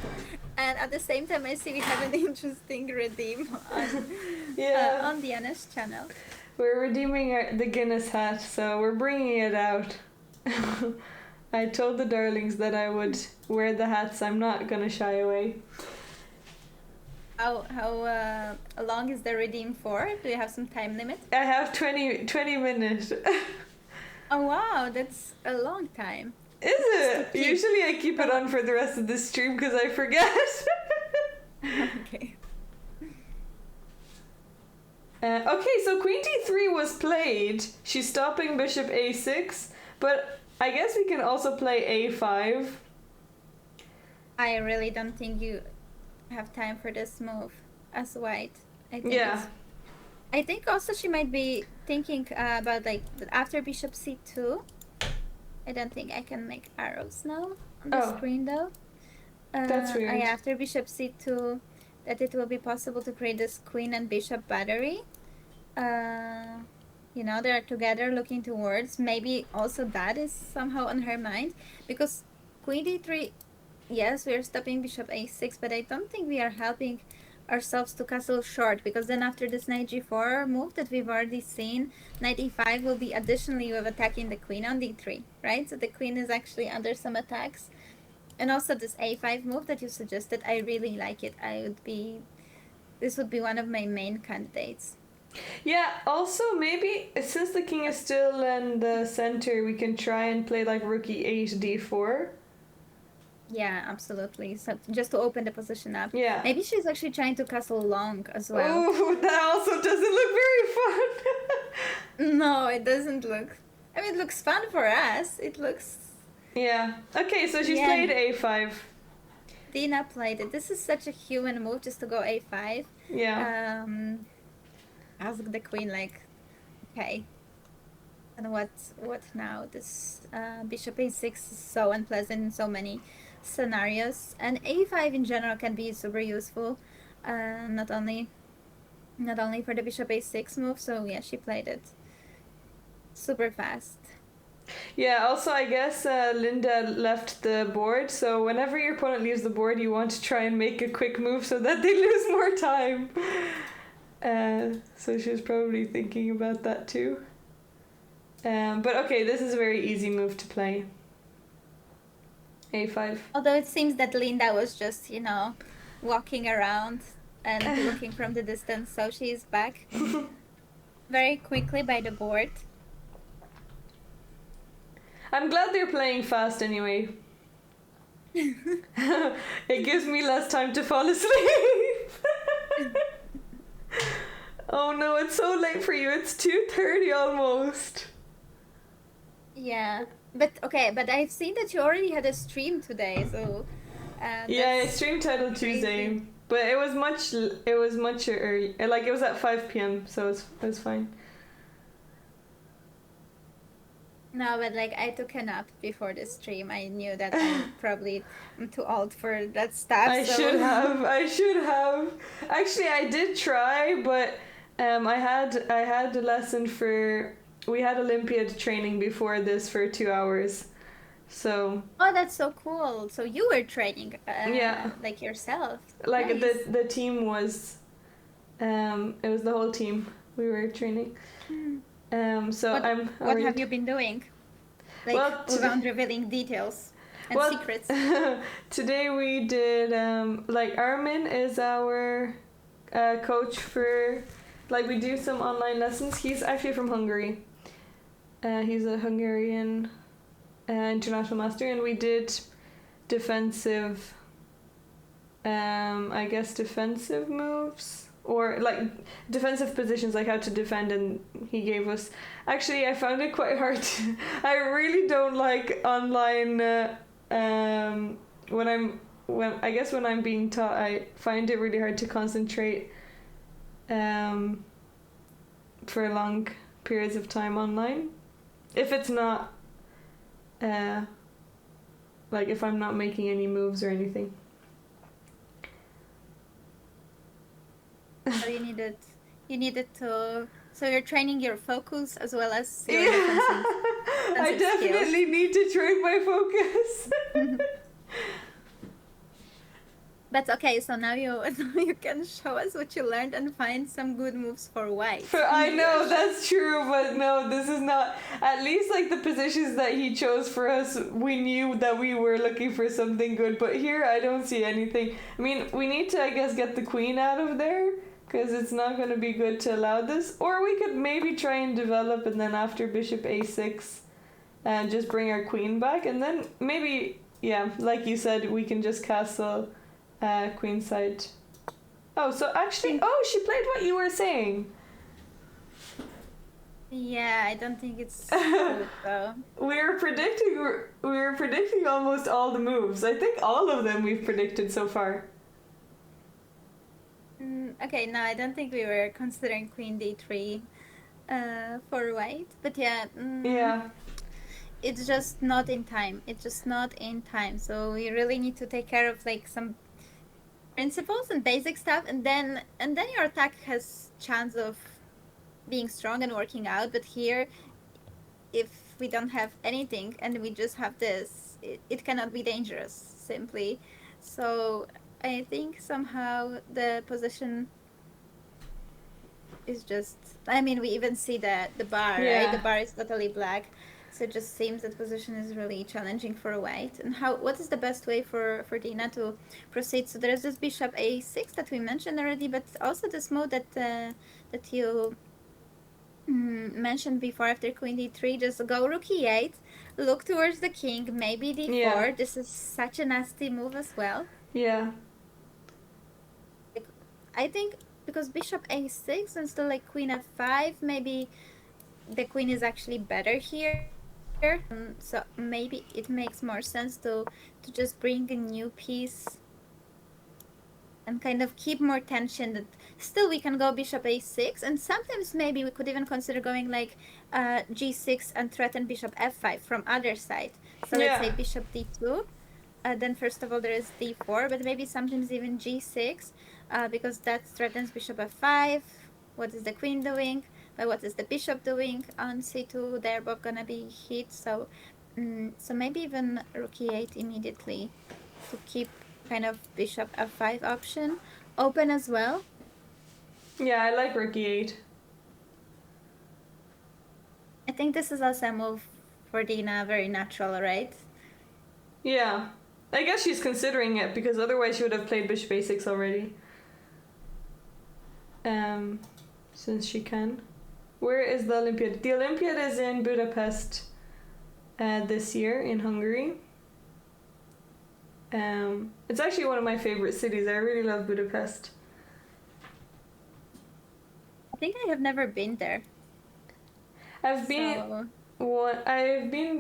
and at the same time, I see we have an interesting redeem on Diana's channel. We're redeeming the Guinness hat, so we're bringing it out. I told the darlings that I would wear the hats. I'm not gonna shy away. How long is the redeem for? Do you have some time limit? I have 20 minutes. Oh wow, that's a long time. Is it? Usually I keep it on for the rest of the stream because I forget. Okay. Okay, so queen d3 was played. She's stopping bishop a6, but I guess we can also play a5. I really don't think you have time for this move as white. I think also she might be thinking about after bishop c2. I don't think I can make arrows now on the screen though. That's weird. After bishop c2, that it will be possible to create this queen and bishop battery. They're together looking towards. Maybe also that is somehow on her mind, because queen d3, yes, we are stopping bishop a6, but I don't think we are helping ourselves to castle short, because then after this knight g4 move that we've already seen, knight e5 will be additionally with attacking the queen on d3, right? So the queen is actually under some attacks. And also this a5 move that you suggested, I really like it. This would be one of my main candidates. Yeah, also maybe since the king is still in the center, we can try and play rook e8 d4. Yeah, absolutely. So just to open the position up. Yeah. Maybe she's actually trying to castle long as well. Oh, that also doesn't look very fun. No, it doesn't look. I mean, it looks fun for us. It looks. Yeah. Okay, so she's played a5. DINA played it. This is such a human move, just to go a5. Yeah. Ask the queen okay. And what now? This bishop a6 is so unpleasant in so many scenarios, and a5 in general can be super useful, not only for the bishop a6 move. So yeah, she played it super fast. Yeah, also I guess Linda left the board, so whenever your opponent leaves the board, you want to try and make a quick move so that they lose more time. So she was probably thinking about that too. But okay, this is a very easy move to play. A5. Although it seems that Linda was just, walking around and looking from the distance, so she's back very quickly by the board. I'm glad they're playing fast anyway. It gives me less time to fall asleep. Oh no, it's so late for you. It's 2:30 almost. Yeah. But I've seen that you already had a stream today, so yeah, I streamed Title Tuesday, but it was much early. Like it was at 5 p.m, so it was fine. No, but like I took a nap before the stream. I knew that I'm too old for that stuff. I should have. Actually, I did try, but I had a lesson for. We had Olympiad training before this for 2 hours, so. Oh, that's so cool! So you were training, yeah, like yourself. Like nice. the team was, it was the whole team. We were training. So What have you been doing? Like, well, without revealing details and secrets. Today we did like Armin is our coach for, like, we do some online lessons. He's actually from Hungary. He's a Hungarian international master, and we did defensive defensive moves, or like defensive positions, like how to defend, and he gave us. Actually, I found it quite hard. I really don't like online. When I'm being taught, I find it really hard to concentrate. For long periods of time online, if it's not, like if I'm not making any moves or anything. So you needed to. So you're training your focus as well as your defensive I definitely need to train my focus. But okay, so now you can show us what you learned and find some good moves for white. I know, that's true, but no, this is not. At least like the positions that he chose for us, we knew that we were looking for something good, but here I don't see anything. I mean, we need to, I guess, get the queen out of there, because it's not going to be good to allow this. Or we could maybe try and develop, and then after bishop a6, and just bring our queen back, and then maybe, yeah, like you said, we can just castle queenside. Oh, so actually, she played what you were saying. Yeah, I don't think it's good though. We were predicting almost all the moves. I think all of them we've predicted so far. Okay, no, I don't think we were considering queen d3 for white, but yeah. Yeah. It's just not in time. So we really need to take care of like some principles and basic stuff, and then your attack has chance of being strong and working out. But here, if we don't have anything and we just have this, it cannot be dangerous simply. So I think somehow the position is just, I mean, we even see the bar, yeah. Right? The bar is totally black. So it just seems that position is really challenging for white. And what is the best way for DINA to proceed? So there is this bishop a6 that we mentioned already, but also this move that you mentioned before after queen d3, just go rook e8, look towards the king, maybe d4. Yeah. This is such a nasty move as well. Yeah. I think because bishop a6 and still like queen f5, maybe the queen is actually better here. So maybe it makes more sense to just bring a new piece and kind of keep more tension. That still we can go bishop a6, and sometimes maybe we could even consider going like g6 and threaten bishop f5 from other side. So let's say bishop d2. Then first of all there is d4, but maybe sometimes even g6 because that threatens bishop f5. What is the queen doing? But what is the bishop doing on c2? They're both gonna be hit, so maybe even rook e8 immediately to keep kind of bishop f5 option open as well. Yeah, I like rook e8. I think this is also a move for Dina, very natural, right? Yeah. I guess she's considering it because otherwise she would have played bishop a6 already. Since she can. Where is the Olympiad? The Olympiad is in Budapest this year in Hungary. It's actually one of my favorite cities. I really love Budapest. I think I have never been there. I've been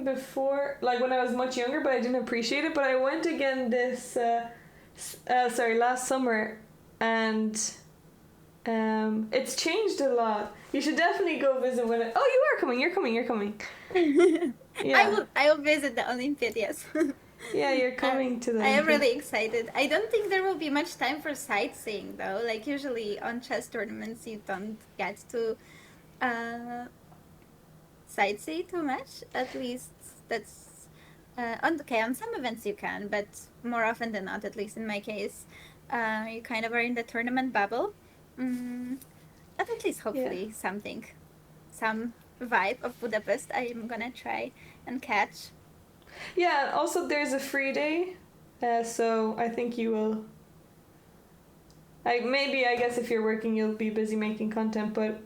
before, like when I was much younger, but I didn't appreciate it. But I went again last summer, and it's changed a lot. You should definitely go visit when it. Oh, you are coming. You're coming. Yeah. I will visit the Olympiad. Yes. Yeah, you're coming to the. I am really excited. I don't think there will be much time for sightseeing though. Like usually on chess tournaments, you don't get to sightsee too much. At least that's on some events you can, but more often than not, at least in my case, you kind of are in the tournament bubble. But at least hopefully some vibe of Budapest I'm gonna try and catch. Yeah, also there's a free day, so I think you will. I guess if you're working, you'll be busy making content, but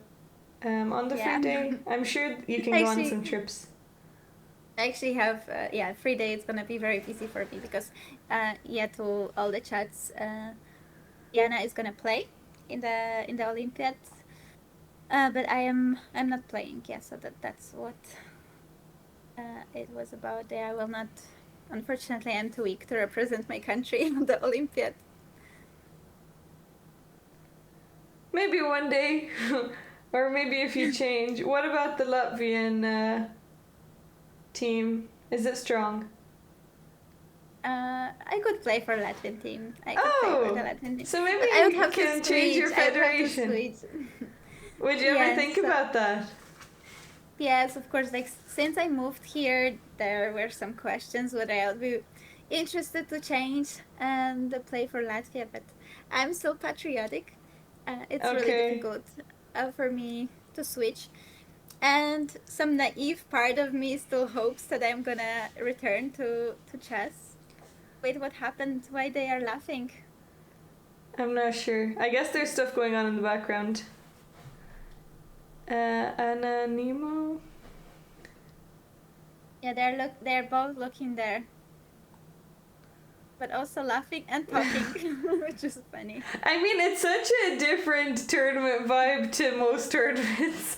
on the free day, I'm sure you can go on some trips. I actually have free day. It's gonna be very busy for me because to all the chats, Diana is gonna play in the Olympiad, but I'm not playing. Yeah, so that's what it was about. There, I will not. Unfortunately, I'm too weak to represent my country in the Olympiad. Maybe one day, or maybe if you change. What about the Latvian team? Is it strong? I could play for Latvian team. I could play for the Latvian team. So maybe you can change your federation. Would you ever think about that? Yes, of course. Like since I moved here, there were some questions whether I'll be interested to change and play for Latvia, but I'm so patriotic. It's really difficult for me to switch. And some naive part of me still hopes that I'm gonna return to chess. Wait, what happened? Why they are laughing? I'm not sure. I guess there's stuff going on in the background. Anna Nemo. Yeah, they're both looking there, but also laughing and talking, which is funny. I mean, it's such a different tournament vibe to most tournaments.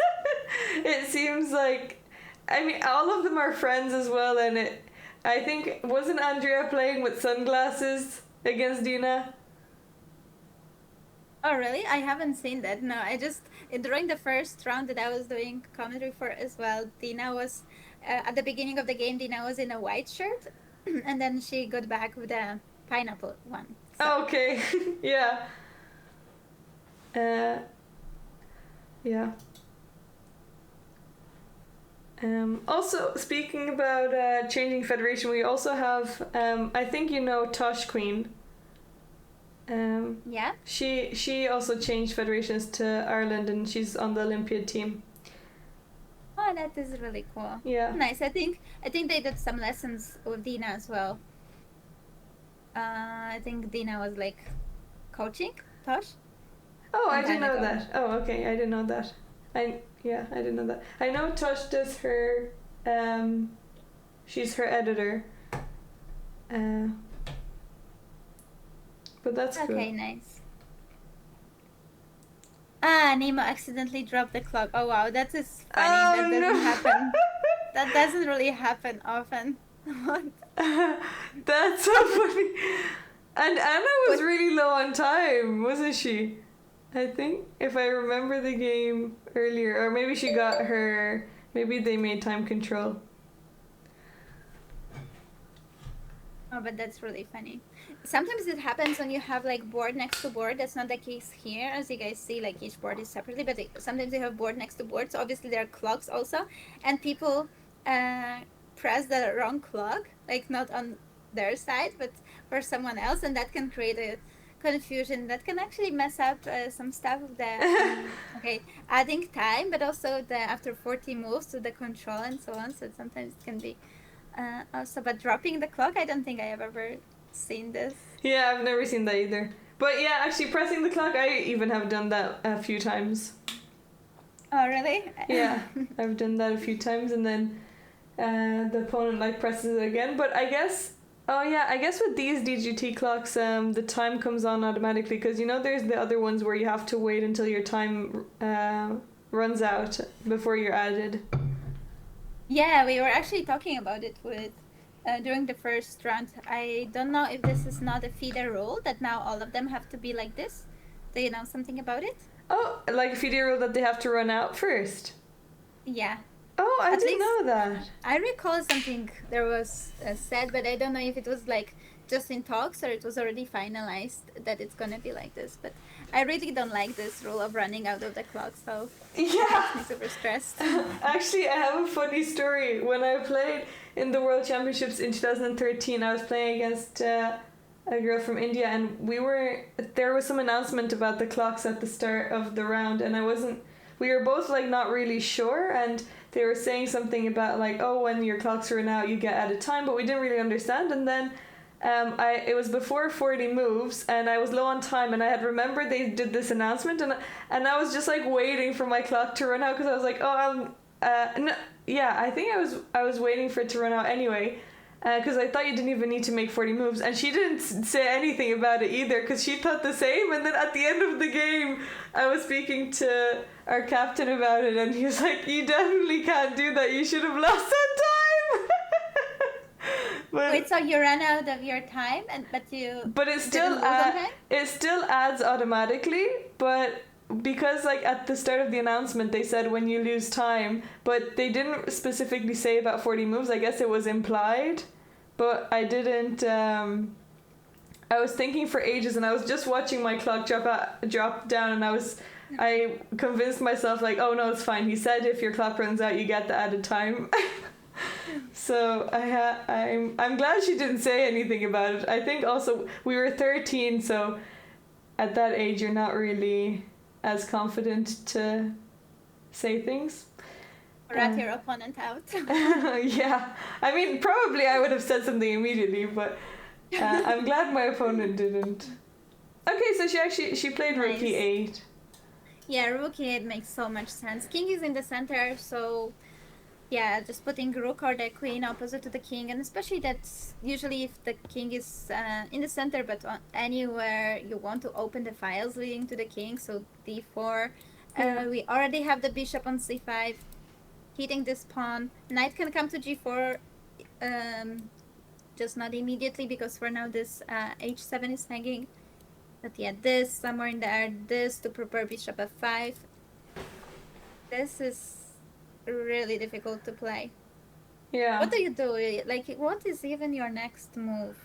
It seems like, I mean, all of them are friends as well, and I think, wasn't Andrea playing with sunglasses against Dina? Oh, really? I haven't seen that. No, I just, during the first round that I was doing commentary for as well, Dina was, at the beginning of the game, Dina was in a white shirt, and then she got back with a pineapple one. So. Oh, okay. Yeah. Yeah. Also, speaking about changing federation, we also have, I think you know Tosh Queen. Yeah. She also changed federations to Ireland, and she's on the Olympiad team. Oh, that is really cool. Yeah. Nice. I think they did some lessons with Dina as well. I think Dina was like coaching Tosh. Oh, I didn't know that. Oh, okay, I didn't know that. I didn't know that. I know Tosh does her. She's her editor. But that's cool. Okay, nice. Ah, Nemo accidentally dropped the clock. Oh wow, that is funny. Oh, that doesn't happen. That doesn't really happen often. That's so funny. And Anna was really low on time, wasn't she? I think, if I remember the game earlier, or maybe she got her. Maybe they made time control. Oh, but that's really funny. Sometimes it happens when you have like board next to board. That's not the case here, as you guys see. Like each board is separately, but sometimes you have board next to board. So obviously there are clocks also, and people press the wrong clock, like not on their side, but for someone else, and that can create a confusion that can actually mess up some stuff of the okay, adding time, but also the after 40 moves to the control and so on. So sometimes it can be also, but dropping the clock, I don't think I have ever seen this. Yeah, I've never seen that either. But yeah, actually pressing the clock, I even have done that a few times. Oh, really? Yeah, I've done that a few times, and then the opponent like presses it again. But I guess, oh yeah, I guess with these DGT clocks, the time comes on automatically, because you know there's the other ones where you have to wait until your time runs out before you're added. Yeah, we were actually talking about it with during the first round. I don't know if this is not a feeder rule that now all of them have to be like this. Do you know something about it? Oh, like a feeder rule that they have to run out first. Yeah. Oh, I At didn't least know that. I recall something there was said, but I don't know if it was like just in talks or it was already finalized that it's gonna be like this. But I really don't like this rule of running out of the clock, so it Yeah. makes me super stressed. Actually, I have a funny story. When I played in the World Championships in 2013, I was playing against a girl from India, and there was some announcement about the clocks at the start of the round, and we were both like not really sure, and they were saying something about like, oh, when your clocks run out, you get added time, but we didn't really understand. And then it was before 40 moves, and I was low on time, and I had remembered they did this announcement, and I was just like waiting for my clock to run out, because I was like, oh, no, yeah, I think I was waiting for it to run out anyway, because I thought you didn't even need to make 40 moves, and she didn't say anything about it either, because she thought the same. And then at the end of the game, I was speaking to our captain about it, and he was like, you definitely can't do that, you should have lost that time. But Wait, so you ran out of your time, but it still didn't lose on time? it still adds automatically, but because like at the start of the announcement they said when you lose time, but they didn't specifically say about 40 moves. I guess it was implied, but I didn't I was thinking for ages, and I was just watching my clock drop down, and I convinced myself like, oh no, it's fine, he said if your clock runs out you get the added time. So I'm glad she didn't say anything about it. I think also we were 13, so at that age you're not really as confident to say things. Rat your opponent out. Yeah, I mean probably I would have said something immediately, but I'm glad my opponent didn't. Okay, so she played Nice. Rook E8. Yeah, Rook E8 makes so much sense. King is in the center, so yeah, just putting Rook or the Queen opposite to the King, and especially that's usually if the King is in the center, but anywhere you want to open the files leading to the King, so D4. Yeah. We already have the Bishop on C5, hitting this pawn. Knight can come to G4, just not immediately, because for now this H7 is hanging. But yeah, this somewhere in there, this to prepare Bishop F5. This is really difficult to play. Yeah. What do you do? Like, what is even your next move?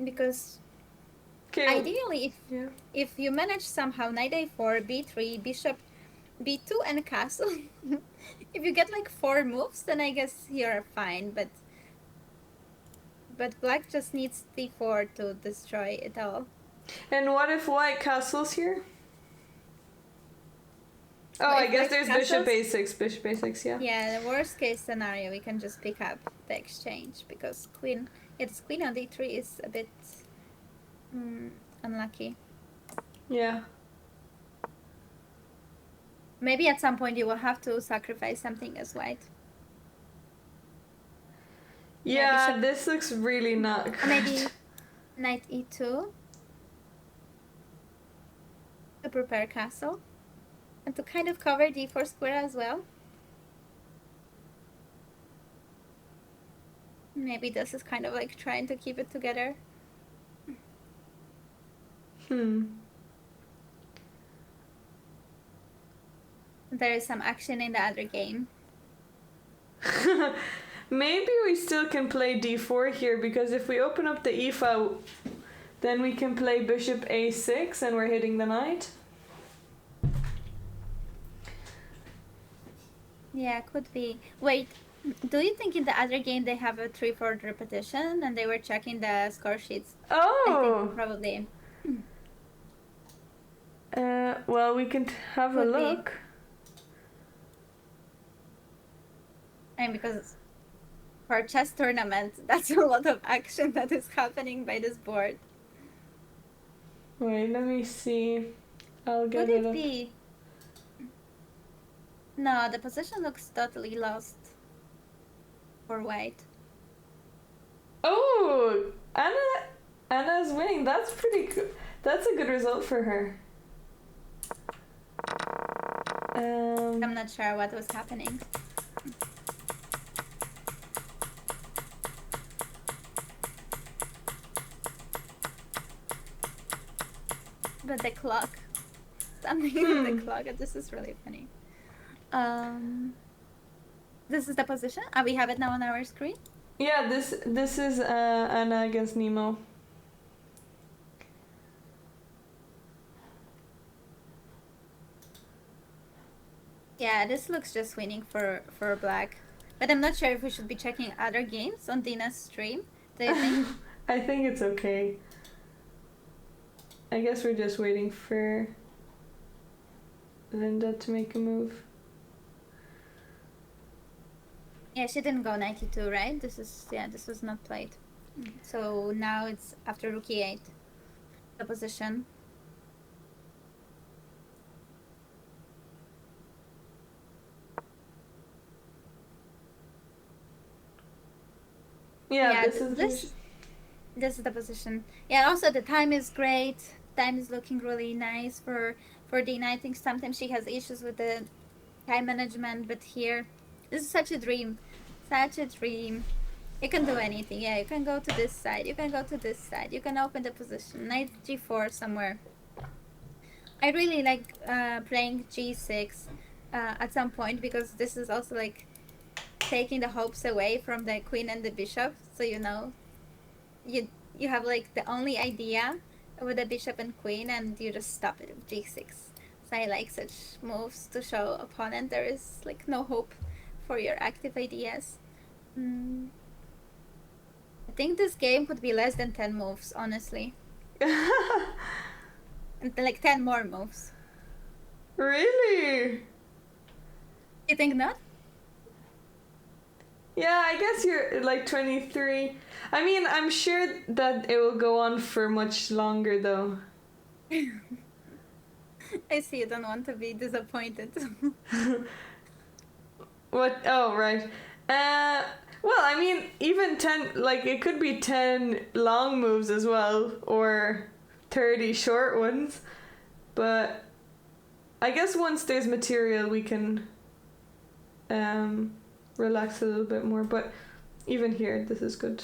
Because Okay. ideally, if you manage somehow Knight A4, B3, Bishop B2, and Castle, if you get like 4 moves, then I guess you're fine. But Black just needs D4 to destroy it all. And what if White castles here? Oh, What I if guess White there's castles? Bishop A6, yeah. Yeah, the worst case scenario, we can just pick up the exchange, because Queen on D3 is a bit unlucky. Yeah. Maybe at some point you will have to sacrifice something as White. Yeah, Bishop- this looks really not good. Or maybe Knight E2 to prepare castle. And to kind of cover D4 square as well. Maybe this is kind of like trying to keep it together. There is some action in the other game. Maybe we still can play D4 here, because if we open up the E file, then we can play Bishop A6 and we're hitting the knight. Yeah, could be. Wait, Do you think in the other game they have a 3-4 repetition and they were checking the score sheets? I think Oh! probably Well, we can have a could be. look. And because for a chess tournament, that's a lot of action that is happening by this board. Wait, let me see. I'll get Could it it up. be? No, the position looks totally lost for white. Oh! Anna's winning. That's pretty good. That's a good result for her. I'm not sure what was happening. But the clock. Something with the clock. This is really funny. This is the position. We have it now on our screen. Yeah, this is Anna against Nemo. Yeah, this looks just winning for black. But I'm not sure if we should be checking other games on Dina's stream. Do you think? I think it's okay. I guess we're just waiting for Linda to make a move. Yeah, she didn't go 92, right? This was not played. So now it's after rook e8. The position. Yeah, this is the position. Yeah, also the time is great. Time is looking really nice for Dina. I think sometimes she has issues with the time management, but here, this is such a dream. Such a dream. You can do anything. Yeah, you can go to this side. You can go to this side. You can open the position. Knight g4 somewhere. I really like playing g6 at some point because this is also like taking the hopes away from the queen and the bishop. So you have like the only idea with the bishop and queen, and you just stop it with g6. So I like such moves to show opponent there is like no hope for your active ideas. I think this game could be less than 10 moves, honestly. And like 10 more moves. Really? You think not? Yeah, I guess you're like 23. I mean, I'm sure that it will go on for much longer though. I see you don't want to be disappointed. What? Oh, right. Well, I mean, even 10, like, it could be 10 long moves as well, or 30 short ones. But I guess once there's material, we can relax a little bit more. But even here, this is good.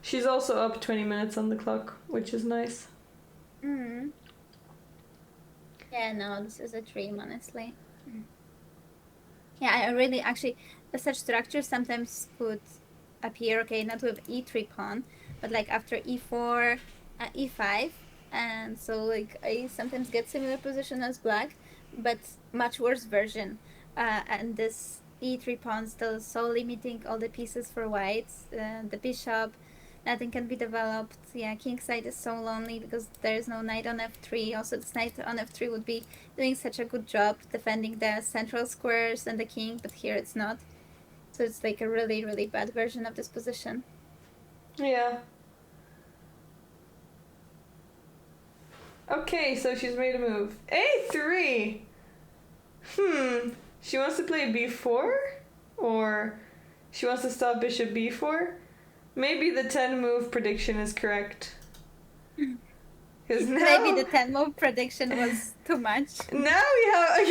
She's also up 20 minutes on the clock, which is nice. Yeah, no, this is a dream, honestly. Yeah, I really actually, such structures sometimes could appear, okay, not with e3 pawn, but like after e4, e5, and so like I sometimes get similar position as black, but much worse version. And this e3 pawn still so limiting all the pieces for whites, the bishop, nothing can be developed. Yeah, king side is so lonely because there is no knight on f3. Also, this knight on f3 would be doing such a good job defending the central squares and the king, but here it's not. So it's like a really, really bad version of this position. Yeah. Okay, so she's made a move. A3! She wants to play b4? Or she wants to stop bishop b4? Maybe the 10 move prediction is correct. Because now... Maybe the 10 move prediction was too much. Now we have...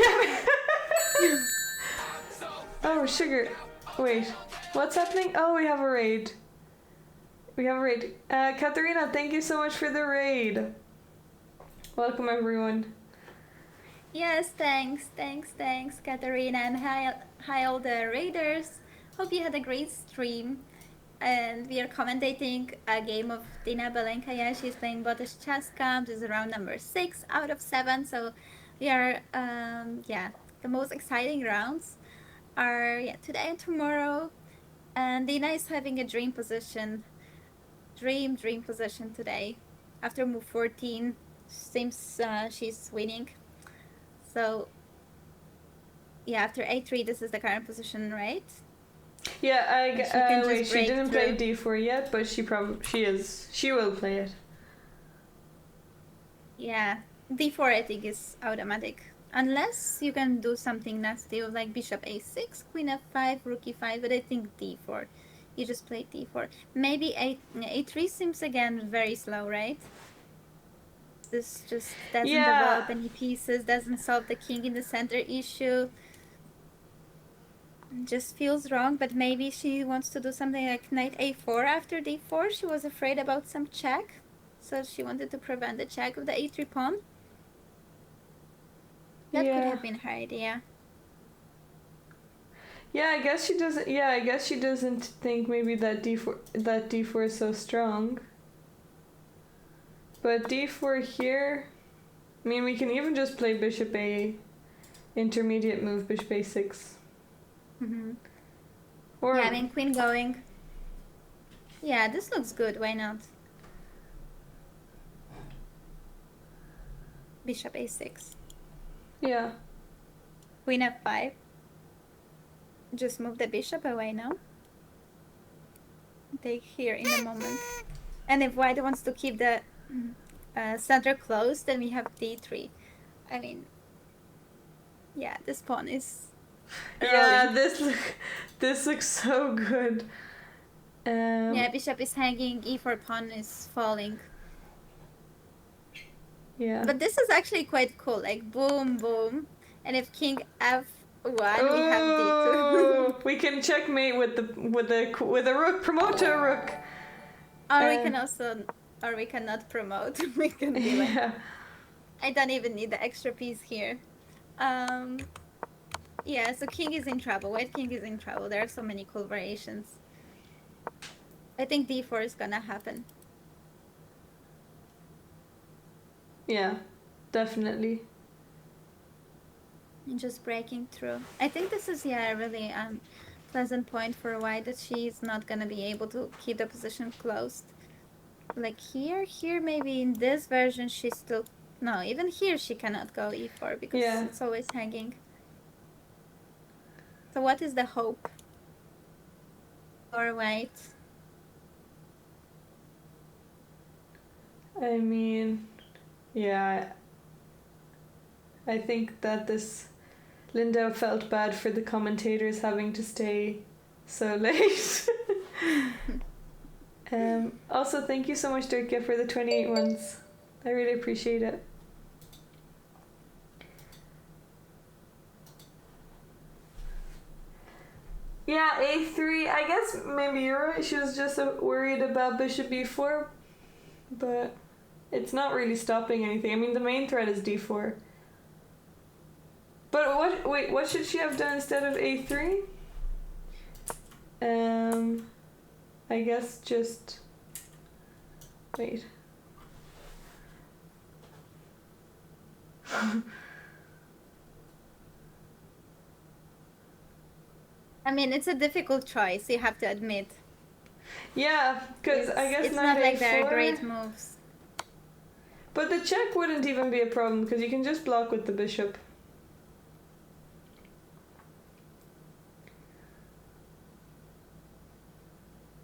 Oh, sugar. Wait, what's happening? Oh, we have a raid. Katarina, thank you so much for the raid. Welcome, everyone. Yes, thanks, Katarina, and hi all the raiders. Hope you had a great stream. and we are commentating a game of Dina Belenkaya. She's playing BOTEZ chess camp. This is round number 6 out of 7. So we are, the most exciting rounds are today and tomorrow. And Dina is having a dream position today. After move 14, seems she's winning. So yeah, after a3, this is the current position, right? Yeah, wait, she didn't play through. d4 yet, but she will play it. Yeah, d4 I think is automatic. Unless you can do something nasty with like bishop a6, queen f5, rook e5, but I think d4. You just play d4. Maybe a3 seems again very slow, right? This just doesn't develop any pieces, doesn't solve the king in the center issue. Just feels wrong, but maybe she wants to do something like knight a4 after d4. She was afraid about some check, so she wanted to prevent the check of the a3 pawn. That could have been her idea. Yeah, I guess she doesn't. Yeah, I guess she doesn't think maybe that d4 is so strong. But d4 here, I mean, we can even just play bishop a, intermediate move, bishop a6. Mm-hmm. Or yeah, I mean, queen going. Yeah, this looks good. Why not? Bishop a6. Yeah. Queen f5. Just move the bishop away now. Take here in a moment. And if white wants to keep the center closed, then we have d3. I mean, yeah, this pawn is yeah, this looks so good. Yeah, bishop is hanging, e4 pawn is falling. Yeah. But this is actually quite cool, like boom, boom. And if king f1, we have d2. We can checkmate with a rook, promote to a rook. Or we can also, or we cannot promote. We can be like, yeah. I don't even need the extra piece here. Yeah, so king is in trouble. White king is in trouble. There are so many cool variations. I think d4 is gonna happen. Yeah, definitely. And just breaking through. I think this is, a really pleasant point for white, that she's not gonna be able to keep the position closed. Like here maybe in this version she's still... No, even here she cannot go e4 because it's always hanging. So what is the hope for white? I mean, yeah, I think that Linda felt bad for the commentators having to stay so late. Also, thank you so much, Dirkia, for the 28 ones. I really appreciate it. Yeah, a3. I guess maybe you're right. She was just worried about bishop e4, but it's not really stopping anything. I mean, the main threat is d4. But what should she have done instead of a3? I guess just... Wait. I mean, it's a difficult choice, you have to admit. Yeah, because I guess it's not like there are great moves. But the check wouldn't even be a problem, because you can just block with the bishop.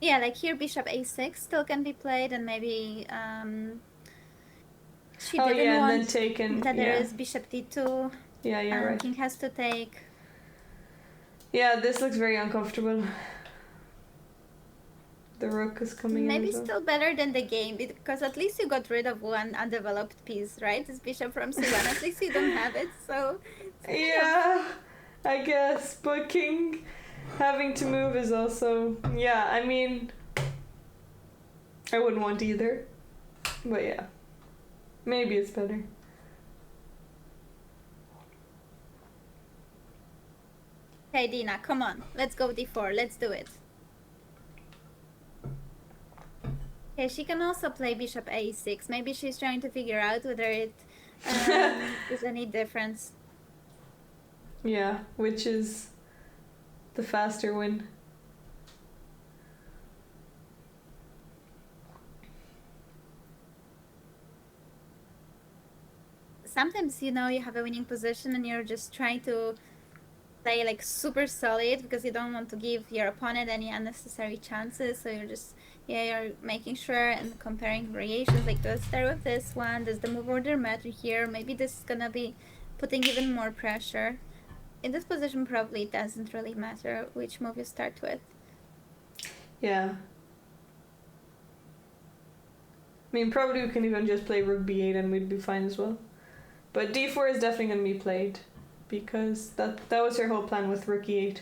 Yeah, like here bishop a6 still can be played, and maybe she didn't want and then taken, that there is bishop d2. Yeah, you're right. King has to take. Yeah, this looks very uncomfortable. The rook is coming Maybe in. Maybe still better than the game, because at least you got rid of one undeveloped piece, right? This bishop from c1, at least you don't have it, so... Yeah, I guess, but king having to move is also... Yeah, I mean... I wouldn't want either, but yeah. Maybe it's better. Okay, Dina, come on. Let's go d4. Let's do it. Yeah, she can also play bishop a6. Maybe she's trying to figure out whether it is any difference. Yeah, which is the faster win. Sometimes, you know, you have a winning position and you're just trying to play like super solid because you don't want to give your opponent any unnecessary chances. So you're just, yeah, you're making sure and comparing variations. Like, do I start with this one? Does the move order matter here? Maybe this is gonna be putting even more pressure. In this position, probably it doesn't really matter which move you start with. Yeah. I mean, probably we can even just play rook b8 and we'd be fine as well. But d4 is definitely going to be played because that was her whole plan with rook e8.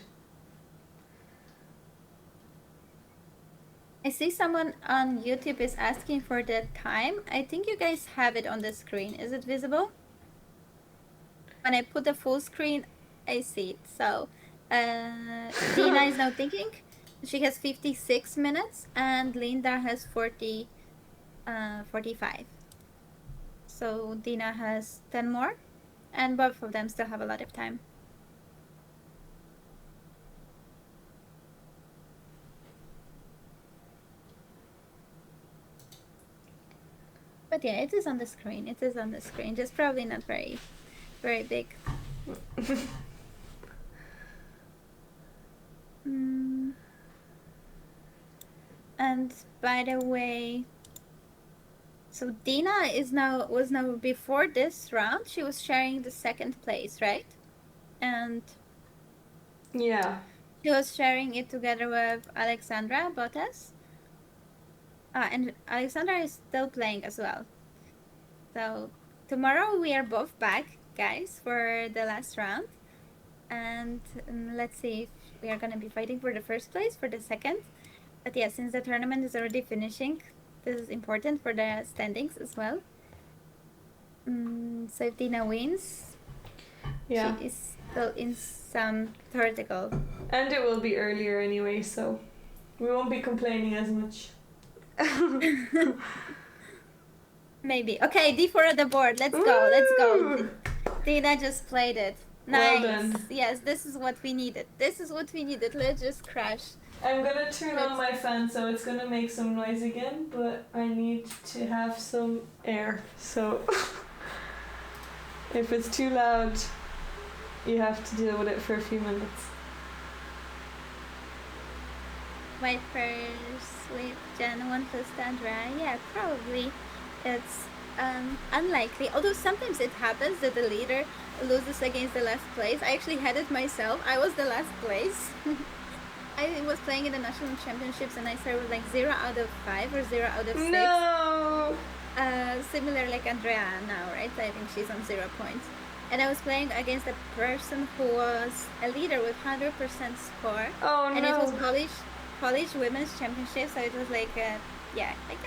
I see someone on YouTube is asking for the time. I think you guys have it on the screen. Is it visible? When I put the full screen, I see it. So Dina is now thinking. She has 56 minutes and Linda has 45. So Dina has 10 more and both of them still have a lot of time. But yeah, it is on the screen. It is on the screen. Just probably not very, very big. And by the way, so Dina was now before this round. She was sharing the second place, right? And yeah, she was sharing it together with Alexandra BOTEZ. And Alexandra is still playing as well. So tomorrow we are both back, guys, for the last round. And let's see if we are gonna be fighting for the first place, for the second. But yeah, since the tournament is already finishing, this is important for the standings as well. So if Dina wins, yeah, she is still in some theoretical. and it will be earlier anyway, so we won't be complaining as much. Maybe. Okay, d4 at the board. Let's go. Let's go. Dina just played it. Nice. Well done. Yes, this is what we needed. This is what we needed. Let's just crash. I'm gonna turn on my fan so it's gonna make some noise again, but I need to have some air, so if it's too loud, you have to deal with it for a few minutes. White first with Jen 1 plus Sandra. Yeah, probably. It's unlikely. Although sometimes it happens that the leader loses against the last place. I actually had it myself. I was the last place. I was playing in the national championships and I started with like 0 out of 5 or 0 out of 6. No! Similar like Andrea now, right? I think she's on 0 points. And I was playing against a person who was a leader with 100% score. Oh no! And it was Polish women's championship, so it was like a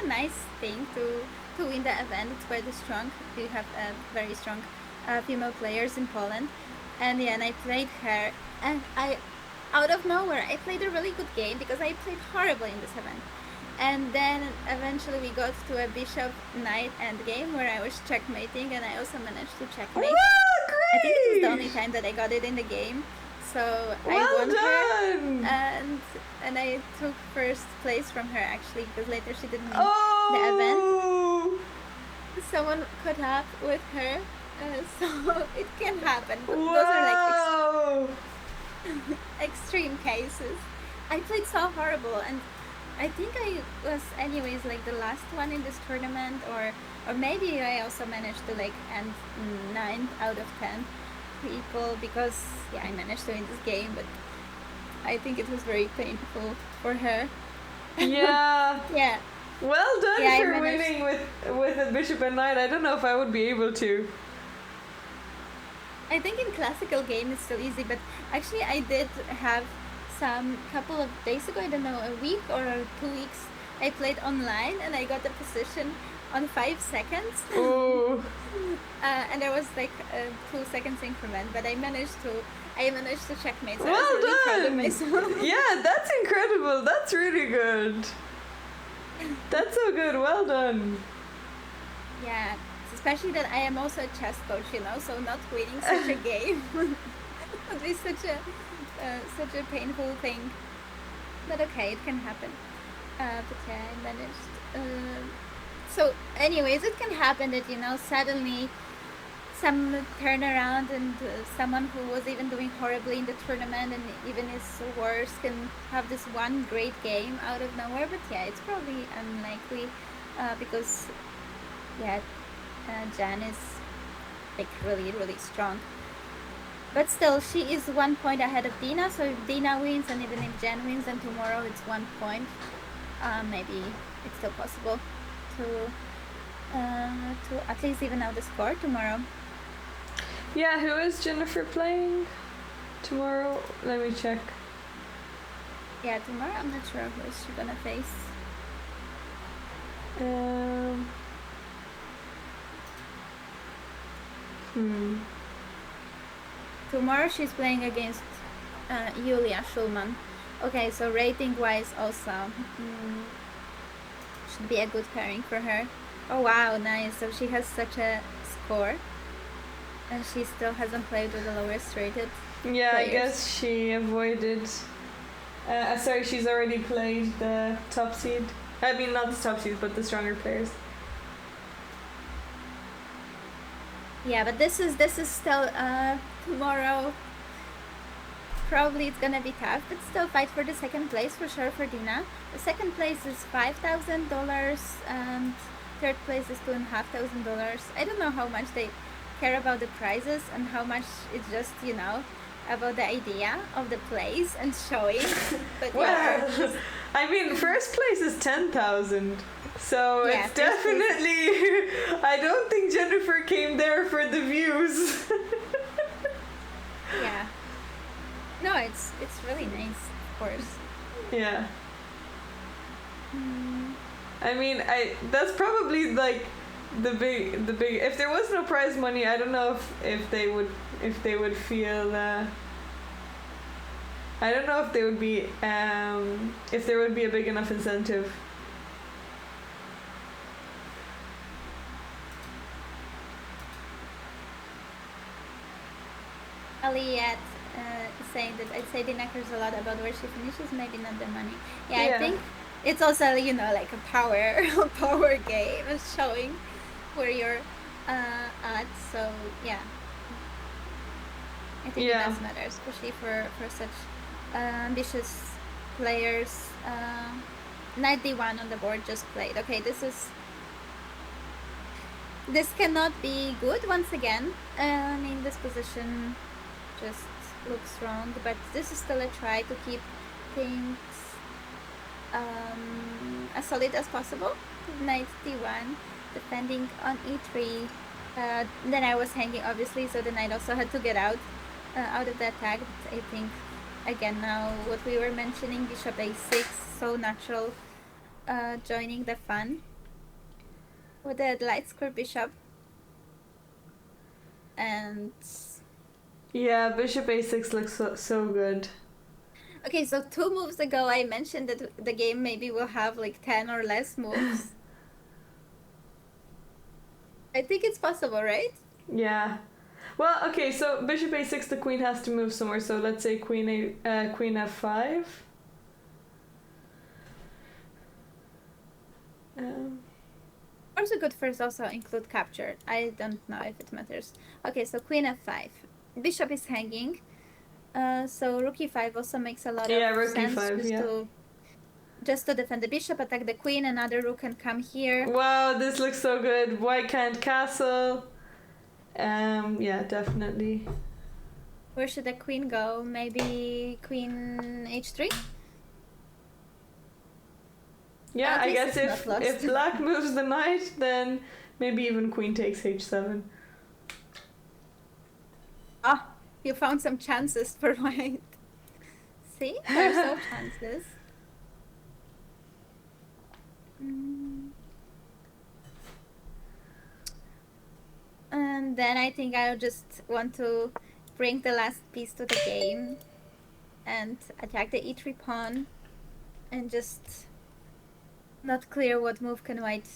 nice thing to win the event. It's quite strong. We have very strong female players in Poland. And yeah, and I played her, and out of nowhere, I played a really good game because I played horribly in this event. And then eventually we got to a bishop knight endgame where I was checkmating, and I also managed to checkmate. Great! I think it was the only time that I got it in the game. So I won her, and I took first place from her actually, because later she didn't win the event. Someone caught up with her, so it can happen. But those are like extreme cases. I played so horrible, and I think I was anyways like the last one in this tournament, or maybe I also managed to like end 9 out of 10 people, because yeah, I managed to win this game, but I think it was very painful for her. Yeah. Yeah. Well done for winning with a bishop and knight. I don't know if I would be able to. I think in classical game it's so easy, but actually I did have some couple of days ago, I don't know, a week or 2 weeks, I played online and I got the position on 5 seconds. Ooh. And there was like a 2 seconds increment, but I managed to checkmate. So Well I was really done. proud of myself. Yeah, that's incredible. That's really good. That's so good. Well done. Yeah, especially that I am also a chess coach, you know, so not winning such a game would be such a painful thing. But okay, it can happen. But yeah, I managed. So, anyways, it can happen that, you know, suddenly some turnaround and someone who was even doing horribly in the tournament and even is worse can have this one great game out of nowhere. But yeah, it's probably unlikely because yeah, Jan is like really, really strong. But still, she is 1 point ahead of Dina. So if Dina wins and even if Jan wins, then tomorrow it's 1 point. Maybe it's still possible to at least even out the score tomorrow. Yeah, who is Jennifer playing tomorrow? Let me check. Yeah, tomorrow I'm not sure who is she gonna face. Tomorrow she's playing against Julia Schulman. Okay, so rating-wise also should be a good pairing for her. Oh wow, nice. So she has such a score. And she still hasn't played with the lowest rated Yeah, players. I guess she avoided... sorry, she's already played the top seed. I mean, not the top seed, but the stronger players. Yeah, but this is still tomorrow. Probably it's gonna be tough, but still fight for the second place for sure for Dina. The second place is $5,000 and third place is $2,500. I don't know how much they care about the prizes and how much it's just, you know, about the idea of the place and showing. But well, yeah. I mean, first place is 10,000. So yeah, it's definitely... I don't think Jennifer came there for the views. Yeah. No, it's really nice, of course. Yeah. I mean, that's probably like the big if there was no prize money, I don't know if they would feel I don't know if they would be if there would be a big enough incentive. Aliette saying that I'd say Dina cares a lot about where she finishes, maybe not the money. Yeah, I think it's also, you know, like a power game and showing where you're at. So yeah, I think it does matter, especially for such ambitious players. Knight D1 on the board just played. Okay, this cannot be good once again. I mean, this position just looks wrong, but this is still a try to keep things as solid as possible. Knight D1 defending on E3. Then I was hanging, obviously, so the knight also had to get out of the attack. But I think again now what we were mentioning, bishop A6, so natural, joining the fun with the light square bishop. And yeah, bishop A6 looks so good. Okay, so 2 moves ago I mentioned that the game maybe will have like 10 or less moves. I think it's possible, right? Yeah. Well, okay, so bishop A6, the queen has to move somewhere, so let's say queen F5. Also good first also include capture. I don't know if it matters. Okay, so queen F5. Bishop is hanging. So rook E5 also makes a lot of sense E5, just to defend the bishop, attack the queen, another rook can come here. Wow, this looks so good. White can't castle. Yeah, definitely. Where should the queen go? Maybe queen H3? Yeah, I guess if black moves the knight, then maybe even queen takes H7. Ah, you found some chances for white. See? There are so chances. And then I think I'll just want to bring the last piece to the game and attack the E3 pawn and just Not clear what move can white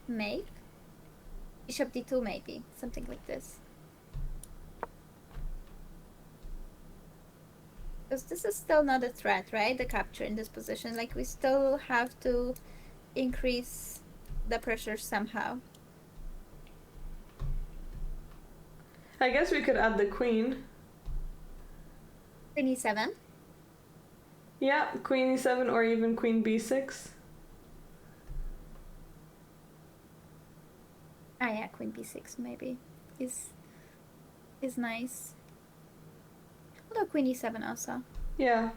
make. Bishop d2 maybe, something like this. Because this is still not a threat, right? The capture in this position. Like, we still have to increase the pressure somehow. I guess we could add the queen. Queen e7. Yeah, queen e7 or even queen b6. Ah, yeah, queen b6 maybe is nice. Although queen e7 also. Yeah.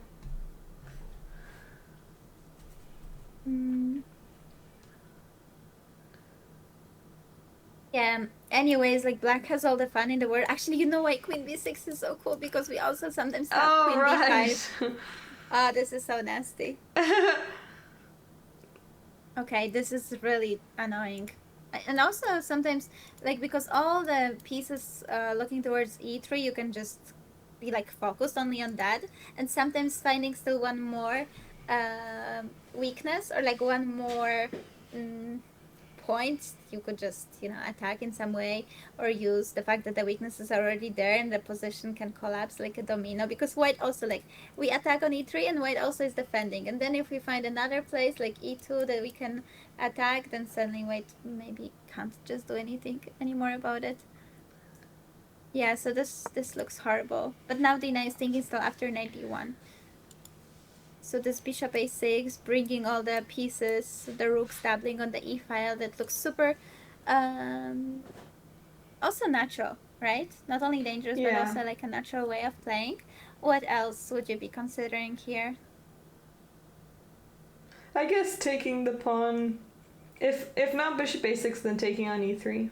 Yeah, anyways, like, black has all the fun in the world. Actually, you know why queen b6 is so cool? Because we also sometimes have queen b5. Ah, this is so nasty. Okay, this is really annoying. And also sometimes, like, because all the pieces looking towards e3, you can just be like focused only on that. And sometimes finding still one more weakness or like one more point, you could just, you know, attack in some way or use the fact that the weakness is already there and the position can collapse like a domino. Because white also, like, we attack on e3 and white also is defending. And then if we find another place like e2 that we can attack, then suddenly white maybe can't just do anything anymore about it. Yeah, so this looks horrible. But now DINA is thinking still after knight d1. So this bishop a6, bringing all the pieces, the rook dabbling on the e file, that looks super, also natural, right? Not only dangerous, but also like a natural way of playing. What else would you be considering here? I guess taking the pawn, if not bishop a6, then taking on e3.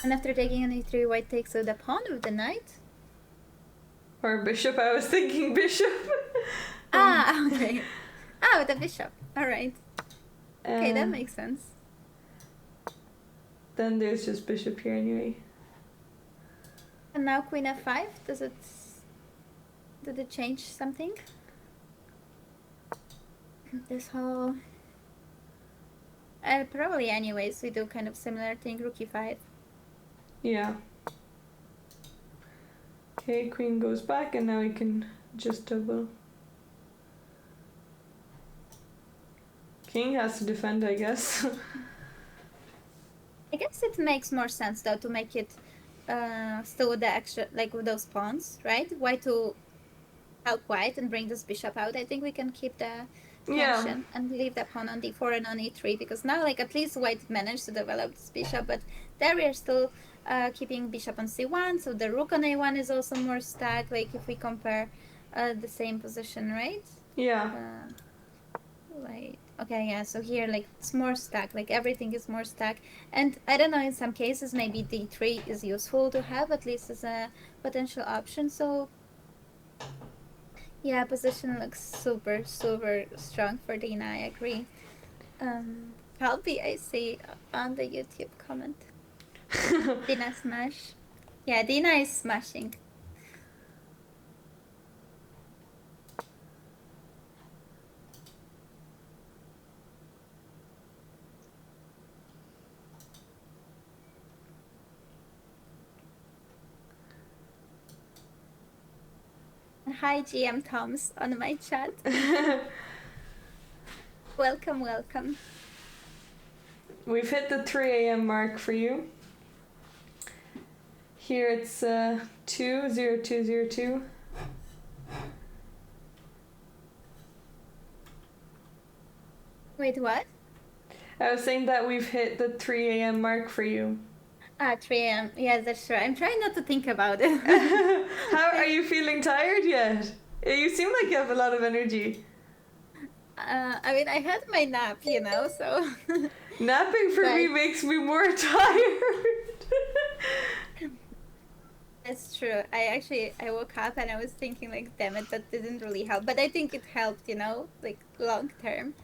And after taking on e3, white takes the pawn with the knight? Or bishop, I was thinking bishop. Ah, okay. Ah, with the bishop. Alright. Okay, that makes sense. Then there's just bishop here anyway. And now queen f5, did it change something? This whole... probably anyways, we do kind of similar thing, rook e5. Yeah. Okay, queen goes back and now we can just double. King has to defend, I guess. I guess it makes more sense though to make it still with the extra, like with those pawns, right? Why to help white and bring this bishop out? I think we can keep the tension and leave the pawn on d4 and on e3, because now, like, at least white managed to develop this bishop, but there we are still keeping bishop on c1, so the rook on a1 is also more stacked, like if we compare the same position, right? Yeah. Right. Okay, yeah, so here, like, it's more stacked, like everything is more stacked. And I don't know, in some cases maybe d3 is useful to have, at least as a potential option. So yeah, position looks super, super strong for DINA, I agree. Halby, I see on the YouTube comment. DINA smash. Yeah, DINA is smashing. Hi, GM Toms on my chat. Welcome, welcome. We've hit the 3 a.m. mark for you. Here it's 2:02:02. Wait, what? I was saying that we've hit the 3 a.m. mark for you. 3 a.m. Yeah, that's true. I'm trying not to think about it. How are you feeling tired yet? You seem like you have a lot of energy. I mean, I had my nap, you know, so... Napping for me makes me more tired. That's true. I woke up and I was thinking, like, damn it, that didn't really help. But I think it helped, you know, like, long term.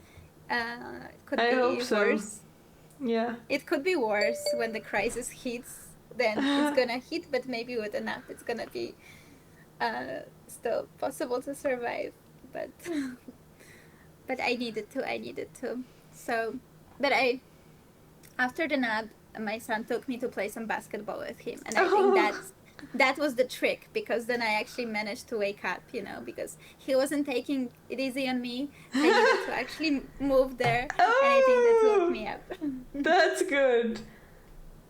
Could I be hope so. worse. Yeah. It could be worse when the crisis hits. then it's gonna hit, but maybe with enough it's gonna be still possible to survive. But but I needed to. So, but after the nap, my son took me to play some basketball with him, and I think that was the trick, because then I actually managed to wake up, because he wasn't taking it easy on me. I needed to actually move there, and I think that woke me up. That's good.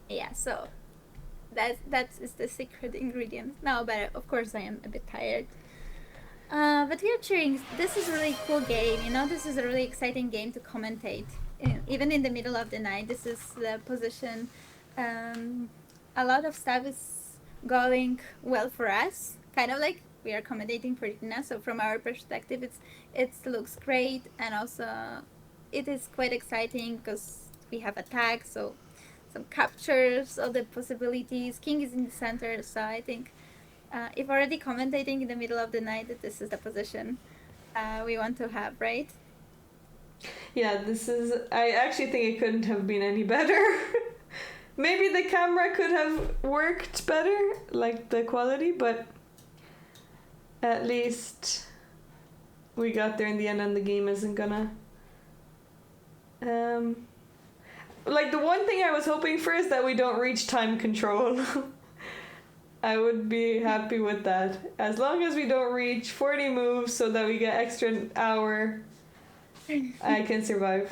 Yeah, so that is the secret ingredient. No, but of course I am a bit tired. But we are cheering. This is a really cool game. This is a really exciting game to commentate. Even in the middle of the night, this is the position. A lot of stuff is going well for us. Kind of like we are commentating for DINA. So from our perspective, it looks great, and also it is quite exciting because we have attack. So some captures, all the possibilities. King is in the center, so I think. If already commentating in the middle of the night, that this is the position we want to have, right? Yeah, I actually think it couldn't have been any better. Maybe the camera could have worked better, like the quality, but at least we got there in the end, and the game isn't gonna... Like, the one thing I was hoping for is that we don't reach time control. I would be happy with that. As long as we don't reach 40 moves so that we get extra hour, I can survive.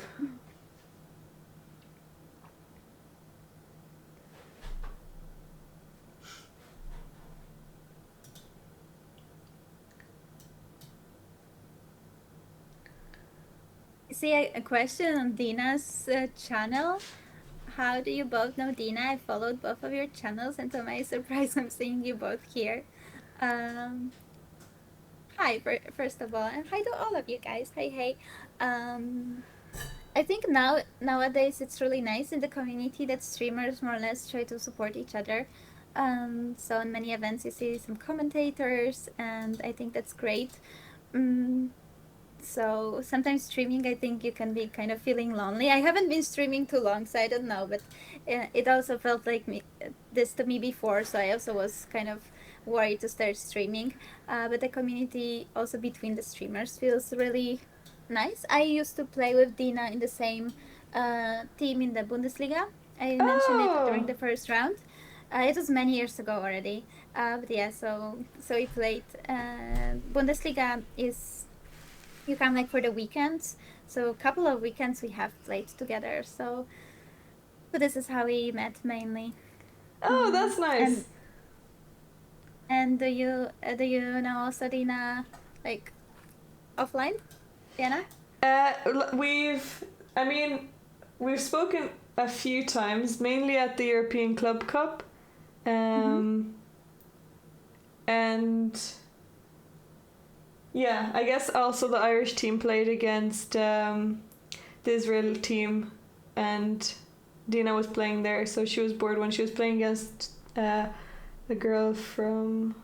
See, a question on Dina's channel. How do you both know Dina? I followed both of your channels, and to my surprise, I'm seeing you both here. Hi, first of all, and hi to all of you guys. Hey. I think nowadays it's really nice in the community that streamers more or less try to support each other. So in many events you see some commentators, and I think that's great. So sometimes streaming, I think you can be kind of feeling lonely. I haven't been streaming too long, so I don't know, but it also felt like this to me before, so I also was kind of worried to start streaming. But the community also between the streamers feels really nice. I used to play with Dina in the same team in the Bundesliga. I mentioned it during the first round. It was many years ago already. But yeah, so we played. Bundesliga is... you come like for the weekends, so a couple of weekends we have played together, so this is how we met mainly. Oh, that's nice. And do you know also Dina, like, offline, Diana? We've spoken a few times, mainly at the European Club Cup, and yeah, I guess also the Irish team played against the Israel team, and Dina was playing there, so she was bored when she was playing against the girl from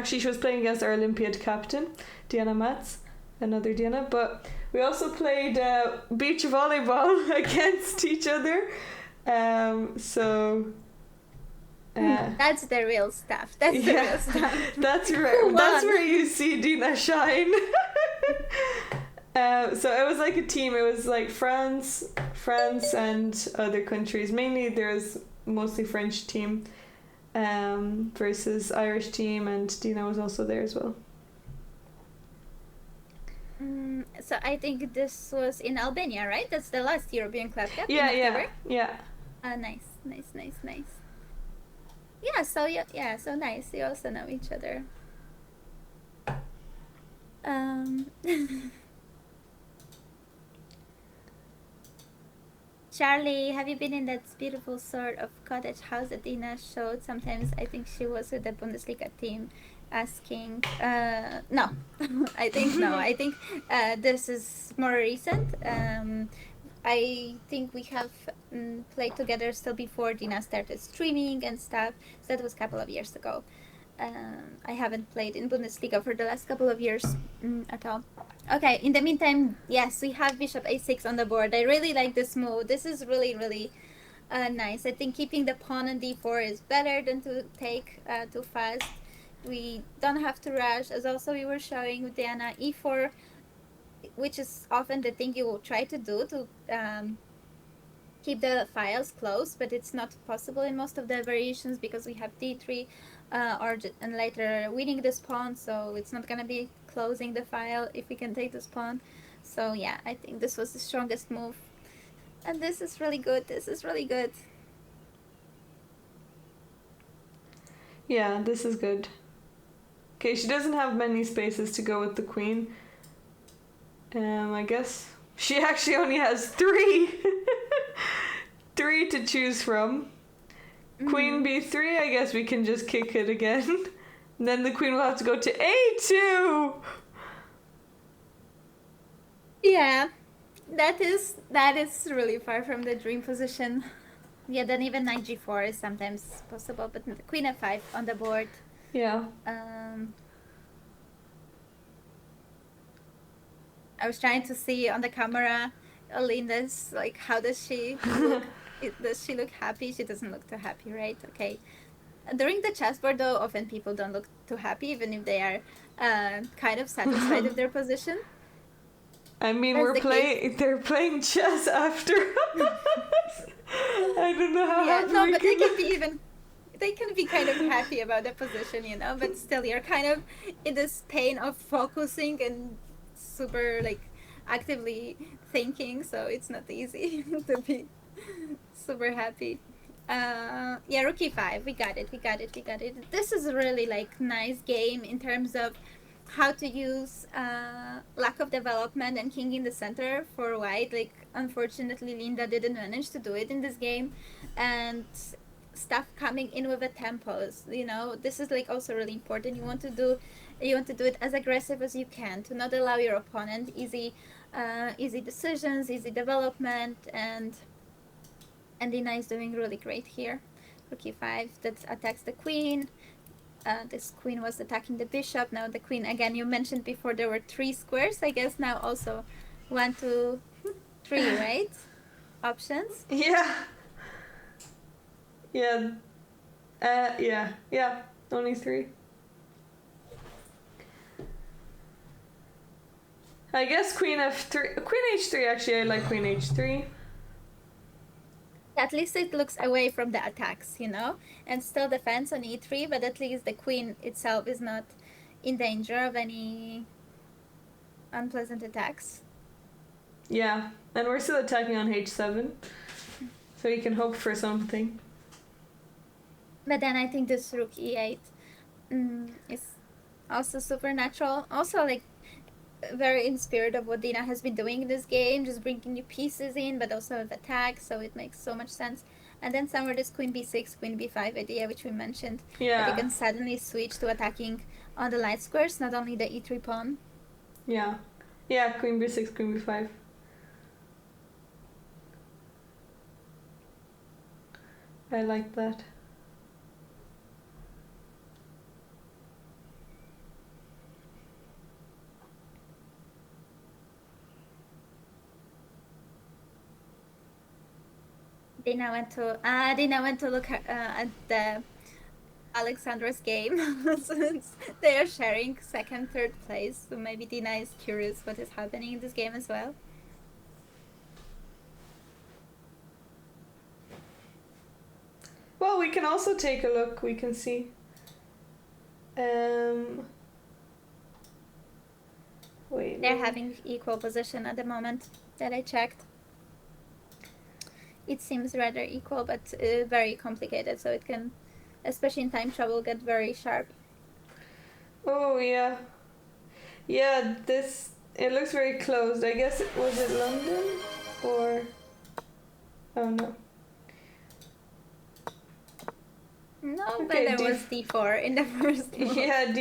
she was playing against our Olympiad captain, Diana Matz, another Diana, but we also played beach volleyball against each other, that's the real stuff. That's the real stuff. That's right. That's where you see Dina shine. So it was like a team. It was like France, and other countries. Mainly there was mostly French team versus Irish team, and Dina was also there as well. So I think this was in Albania, right? That's the last European Club Cup. Yeah. Nice. Yeah, so nice. You also know each other. Charlie, have you been in that beautiful sort of cottage house that Dina showed? Sometimes I think she was with the Bundesliga team asking... no, I think no. I think this is more recent. I think we have played together still before Dina started streaming and stuff. So that was a couple of years ago. I haven't played in Bundesliga for the last couple of years at all. Okay, in the meantime, yes, we have Bishop A6 on the board. I really like this move. This is really, really nice. I think keeping the pawn on d4 is better than to take too fast. We don't have to rush, as also we were showing with Diana, e4, which is often the thing you will try to do to keep the files close, but it's not possible in most of the variations because we have d3 and later winning this pawn, so it's not gonna be closing the file if we can take this pawn. So yeah, I think this was the strongest move. And this is really good. This is really good. Yeah, this is good. Okay, she doesn't have many spaces to go with the queen. I guess she actually only has 3. 3 to choose from. Queen b3, I guess we can just kick it again. Then the queen will have to go to a2. Yeah, that is really far from the dream position. Yeah, then even knight g4 is sometimes possible, but queen f5 on the board. Yeah. I was trying to see on the camera Linda's, like, how does she look? Does she look happy? She doesn't look too happy, right? Okay. During the chessboard, though, often people don't look too happy, even if they are kind of satisfied with their position. I mean, they're playing chess after us. I don't know how happy no, but they can be kind of happy about the position, you know, but still you're kind of in this pain of focusing and super, like, actively thinking, so it's not easy to be super happy. Yeah, rook e5, we got it. This is a really, like, nice game in terms of how to use lack of development and king in the center for white. Like, unfortunately, Linda didn't manage to do it in this game, and stuff coming in with the tempos, you know, this is, like, also really important. You want to do it as aggressive as you can to not allow your opponent easy decisions, easy development, and Dina is doing really great here. Rook e5, that attacks the queen. This queen was attacking the bishop. Now the queen, again, you mentioned before there were 3 squares. I guess now also 1, 2, 3, right? Options. Yeah. Yeah. Only 3. I guess queen f3, queen h3. Actually, I like queen h3. At least it looks away from the attacks, you know, and still defends on e3, but at least the queen itself is not in danger of any unpleasant attacks. Yeah, and we're still attacking on h7, so you can hope for something. But then I think this rook e8 is also supernatural. Also, like, very in spirit of what Dina has been doing in this game, just bringing new pieces in, but also with attacks, so it makes so much sense. And then somewhere this queen b6, queen b5 idea, which we mentioned, that you can suddenly switch to attacking on the light squares, not only the e3 pawn. Yeah, queen b6, queen b5. I like that. Dina went to look at the Alexandra's game since they are sharing second, third place. So maybe Dina is curious what is happening in this game as well. Well, we can also take a look. We can see. Wait. They're having equal position at the moment that I checked. It seems rather equal, but very complicated, so it can, especially in time trouble, get very sharp. Oh, yeah. Yeah, it looks very closed. I guess, was it London? Or... Oh, no. No, okay, but there was d4 in the first move. Yeah,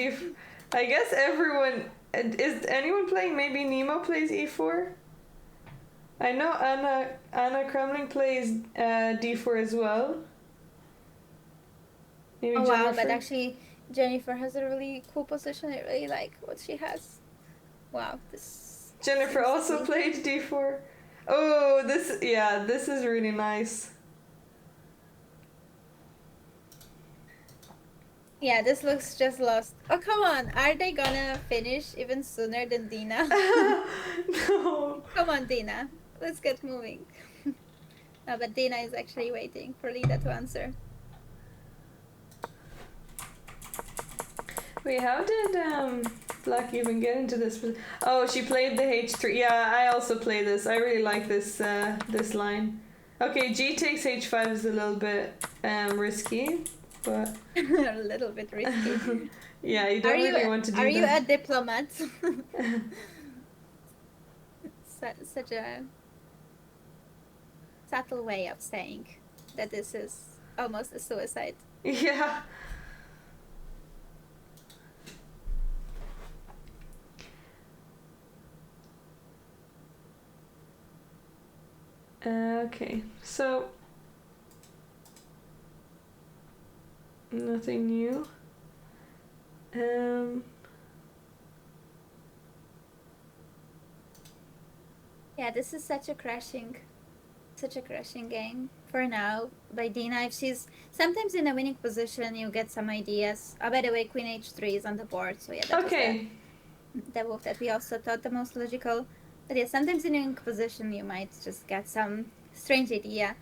I guess everyone... Is anyone playing? Maybe Nemo plays e4? I know Anna Kremling plays d4 as well. Maybe oh, Jennifer. Wow, but actually Jennifer has a really cool position. I really like what she has. Wow, this... Jennifer also played d4. Oh, this is really nice. Yeah, this looks just lost. Oh, come on. Are they gonna finish even sooner than Dina? No. Come on, Dina. Let's get moving. No, but Dina is actually waiting for Lida to answer. Wait, how did Black even get into this? Oh, she played the H3. Yeah, I also play this. I really like this line. Okay, G takes H5 is a little bit risky, but A little bit risky. yeah, you don't really want to do Are you that. a diplomat? Such a subtle way of saying that this is almost a suicide. Yeah. Okay, so nothing new. Yeah, this is such a crashing game for now by Dina. If she's sometimes in a winning position, you get some ideas. Oh, by the way, Queen H3 is on the board, so yeah, that Okay. was the move that we also thought the most logical. But yeah, sometimes in a winning position, you might just get some strange idea.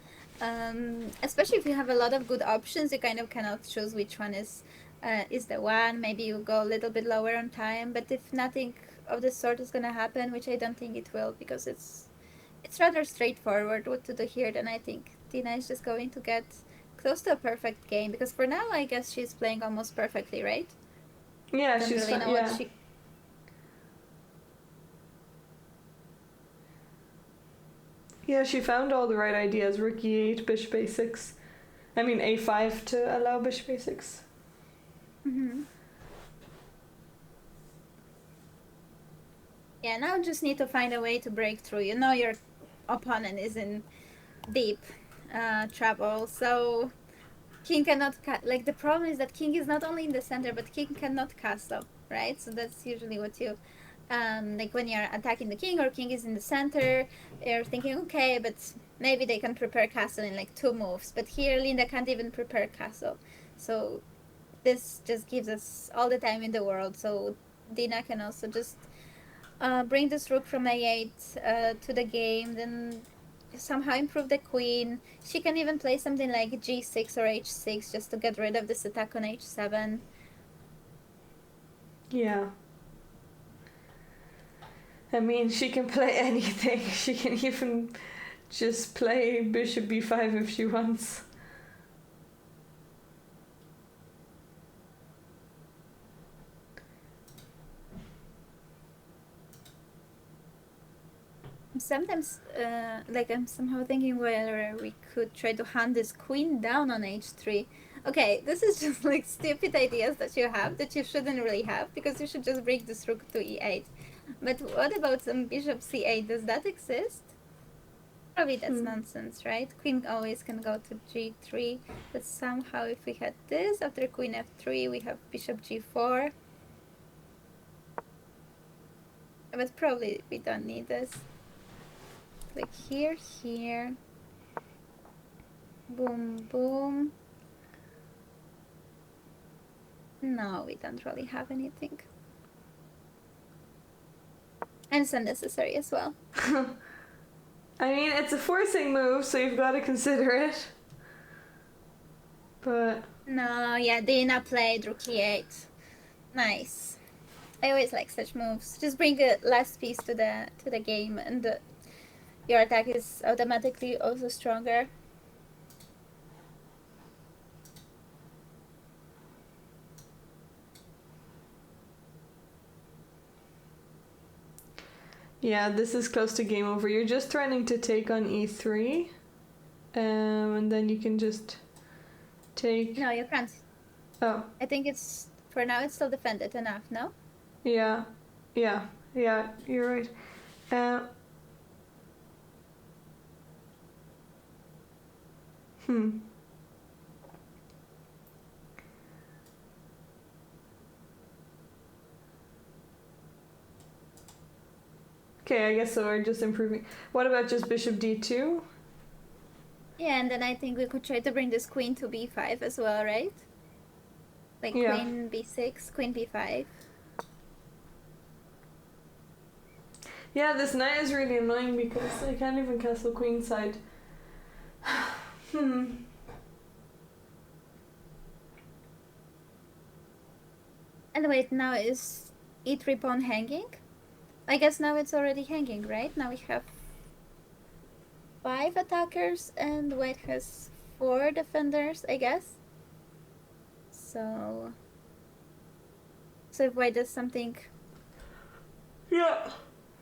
Especially if you have a lot of good options, you kind of cannot choose which one is the one. Maybe you go a little bit lower on time, but if nothing of this sort is gonna happen, which I don't think it will, because it's rather straightforward what to do here, then I think Dina is just going to get close to a perfect game, because for now I guess she's playing almost perfectly, right? Yeah, Don't she's really know yeah. what she. Yeah, she found all the right ideas. Rook e8, bishop a6. I mean a5 to allow bishop a6. Mm-hmm. Yeah, now just need to find a way to break through. You know your opponent is in deep trouble, so king cannot like the problem is that king is not only in the center, but king cannot castle, right? So that's usually what you like when you're attacking the king or king is in the center, you're thinking, okay, but maybe they can prepare castle in like 2 moves. But here Linda can't even prepare castle, so this just gives us all the time in the world. So Dina can also just bring this rook from a8 to the game, then somehow improve the queen. She can even play something like g6 or h6 just to get rid of this attack on h7. Yeah. I mean, she can play anything. She can even just play bishop b5 if she wants. Sometimes, like I'm somehow thinking whether we could try to hunt this queen down on h3. Okay, this is just like stupid ideas that you have that you shouldn't really have, because you should just bring this rook to e8. But what about some bishop c8? Does that exist? Probably that's nonsense, right? Queen always can go to g3, but somehow if we had this, after queen f3, we have bishop g4. But probably we don't need this. Like here. Boom, boom. No, we don't really have anything. And it's unnecessary as well. I mean, it's a forcing move, so you've got to consider it. But No, yeah, Dina played rook e8. Nice. I always like such moves. Just bring a last piece to the game, and your attack is automatically also stronger. yeah, this is close to game over. You're just threatening to take on e3, and then you can just take. No, you can't. Oh. I think it's for now. It's still defended enough. No. Yeah. You're right. Okay, I guess so. We're just improving. What about just bishop d2? Yeah, and then I think we could try to bring this queen to b5 as well, right? Like Yeah. queen b6, queen b5. Yeah, this knight is really annoying because I can't even castle queenside. Hmm. And wait, now is e3 pawn hanging? I guess now it's already hanging, right? Now we have 5 attackers and white has 4 defenders, I guess. So if white does something Yeah.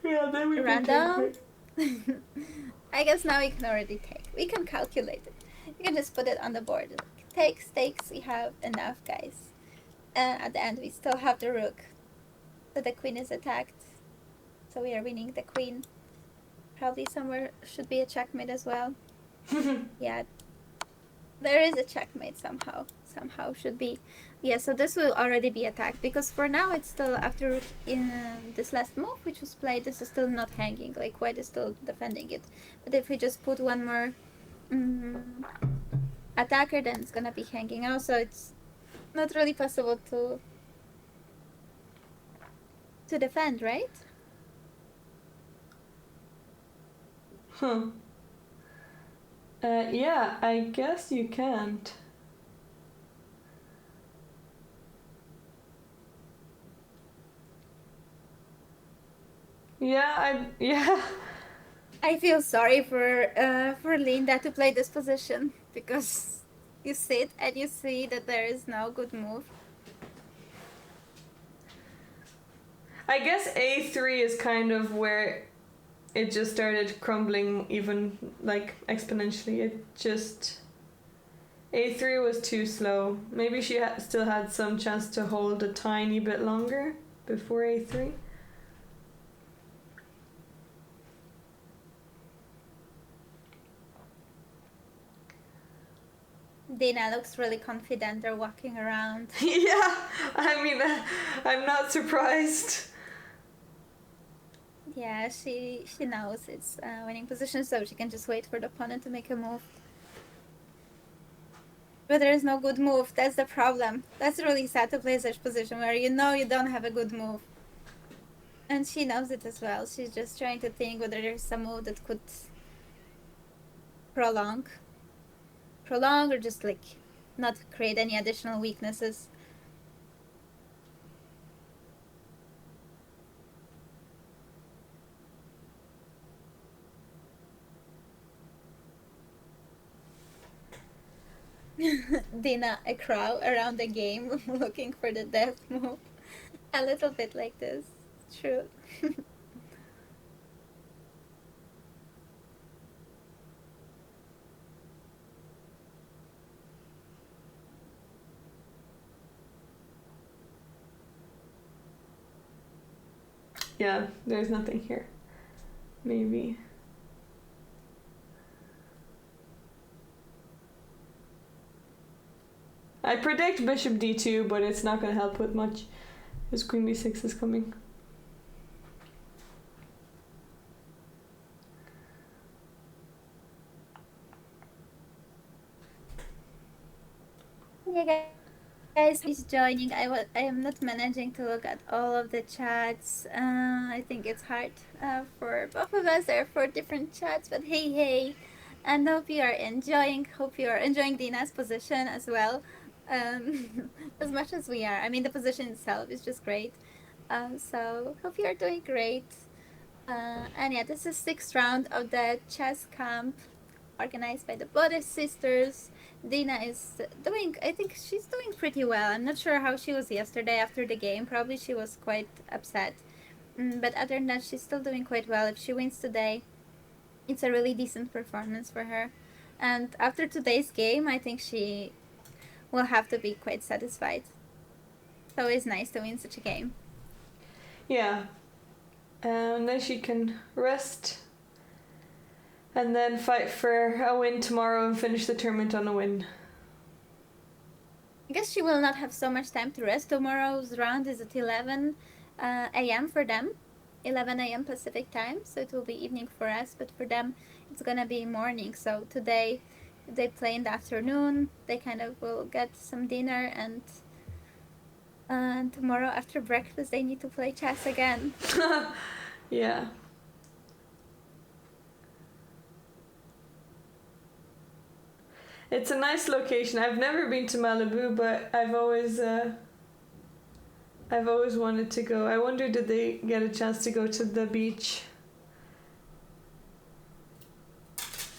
Yeah, then we can random, take it. I guess now we can already take. We can calculate it. You can just put it on the board. Like, takes, takes, we have enough, guys. And at the end, we still have the rook. So the queen is attacked. So we are winning the queen. Probably somewhere should be a checkmate as well. Yeah, there is a checkmate somehow. Somehow should be. Yeah, so this will already be attacked. Because for now, it's still after in this last move, which was played, this is still not hanging. Like, white is still defending it. But if we just put one more attacker, then it's gonna be hanging. Also, it's not really possible to defend, right? Huh. Yeah, I guess you can't. Yeah. I feel sorry for Linda to play this position because you sit and you see that there is no good move. I guess A3 is kind of where it just started crumbling even like exponentially. It just A3 was too slow. Maybe she still had some chance to hold a tiny bit longer before A3. Dina looks really confident. They're walking around. Yeah, I mean, I'm not surprised. Yeah, she knows it's a winning position, so she can just wait for the opponent to make a move. But there is no good move. That's the problem. That's really sad to play such position where you know you don't have a good move. And she knows it as well. She's just trying to think whether there's some move that could prolong or just like not create any additional weaknesses. Dina, a crow around the game looking for the death move. A little bit like this. True. Yeah, there's nothing here. Maybe. I predict bishop d2, but it's not going to help with much. Because queen b6 is coming. Yeah, guys, please joining. I am not managing to look at all of the chats. I think it's hard for both of us. There are 4 different chats, but hey, and hope you are enjoying. Hope you are enjoying Dina's position as well, as much as we are. I mean, the position itself is just great. So hope you are doing great. And yeah, this is 6th round of the chess camp organized by the BOTEZ sisters. Dina is doing, I think she's doing pretty well. I'm not sure how she was yesterday after the game. Probably she was quite upset. But other than that, she's still doing quite well. If she wins today, it's a really decent performance for her. And after today's game, I think she will have to be quite satisfied. It's always nice to win such a game. Yeah. And then she can rest and then fight for a win tomorrow and finish the tournament on a win. I guess she will not have so much time to rest. Tomorrow's round is at 11 a.m. for them, 11 a.m. Pacific time, so it will be evening for us, but for them it's gonna be morning. So today they play in the afternoon, they kind of will get some dinner and And tomorrow after breakfast, they need to play chess again. Yeah. It's a nice location. I've never been to Malibu, but I've always wanted to go. I wonder, did they get a chance to go to the beach?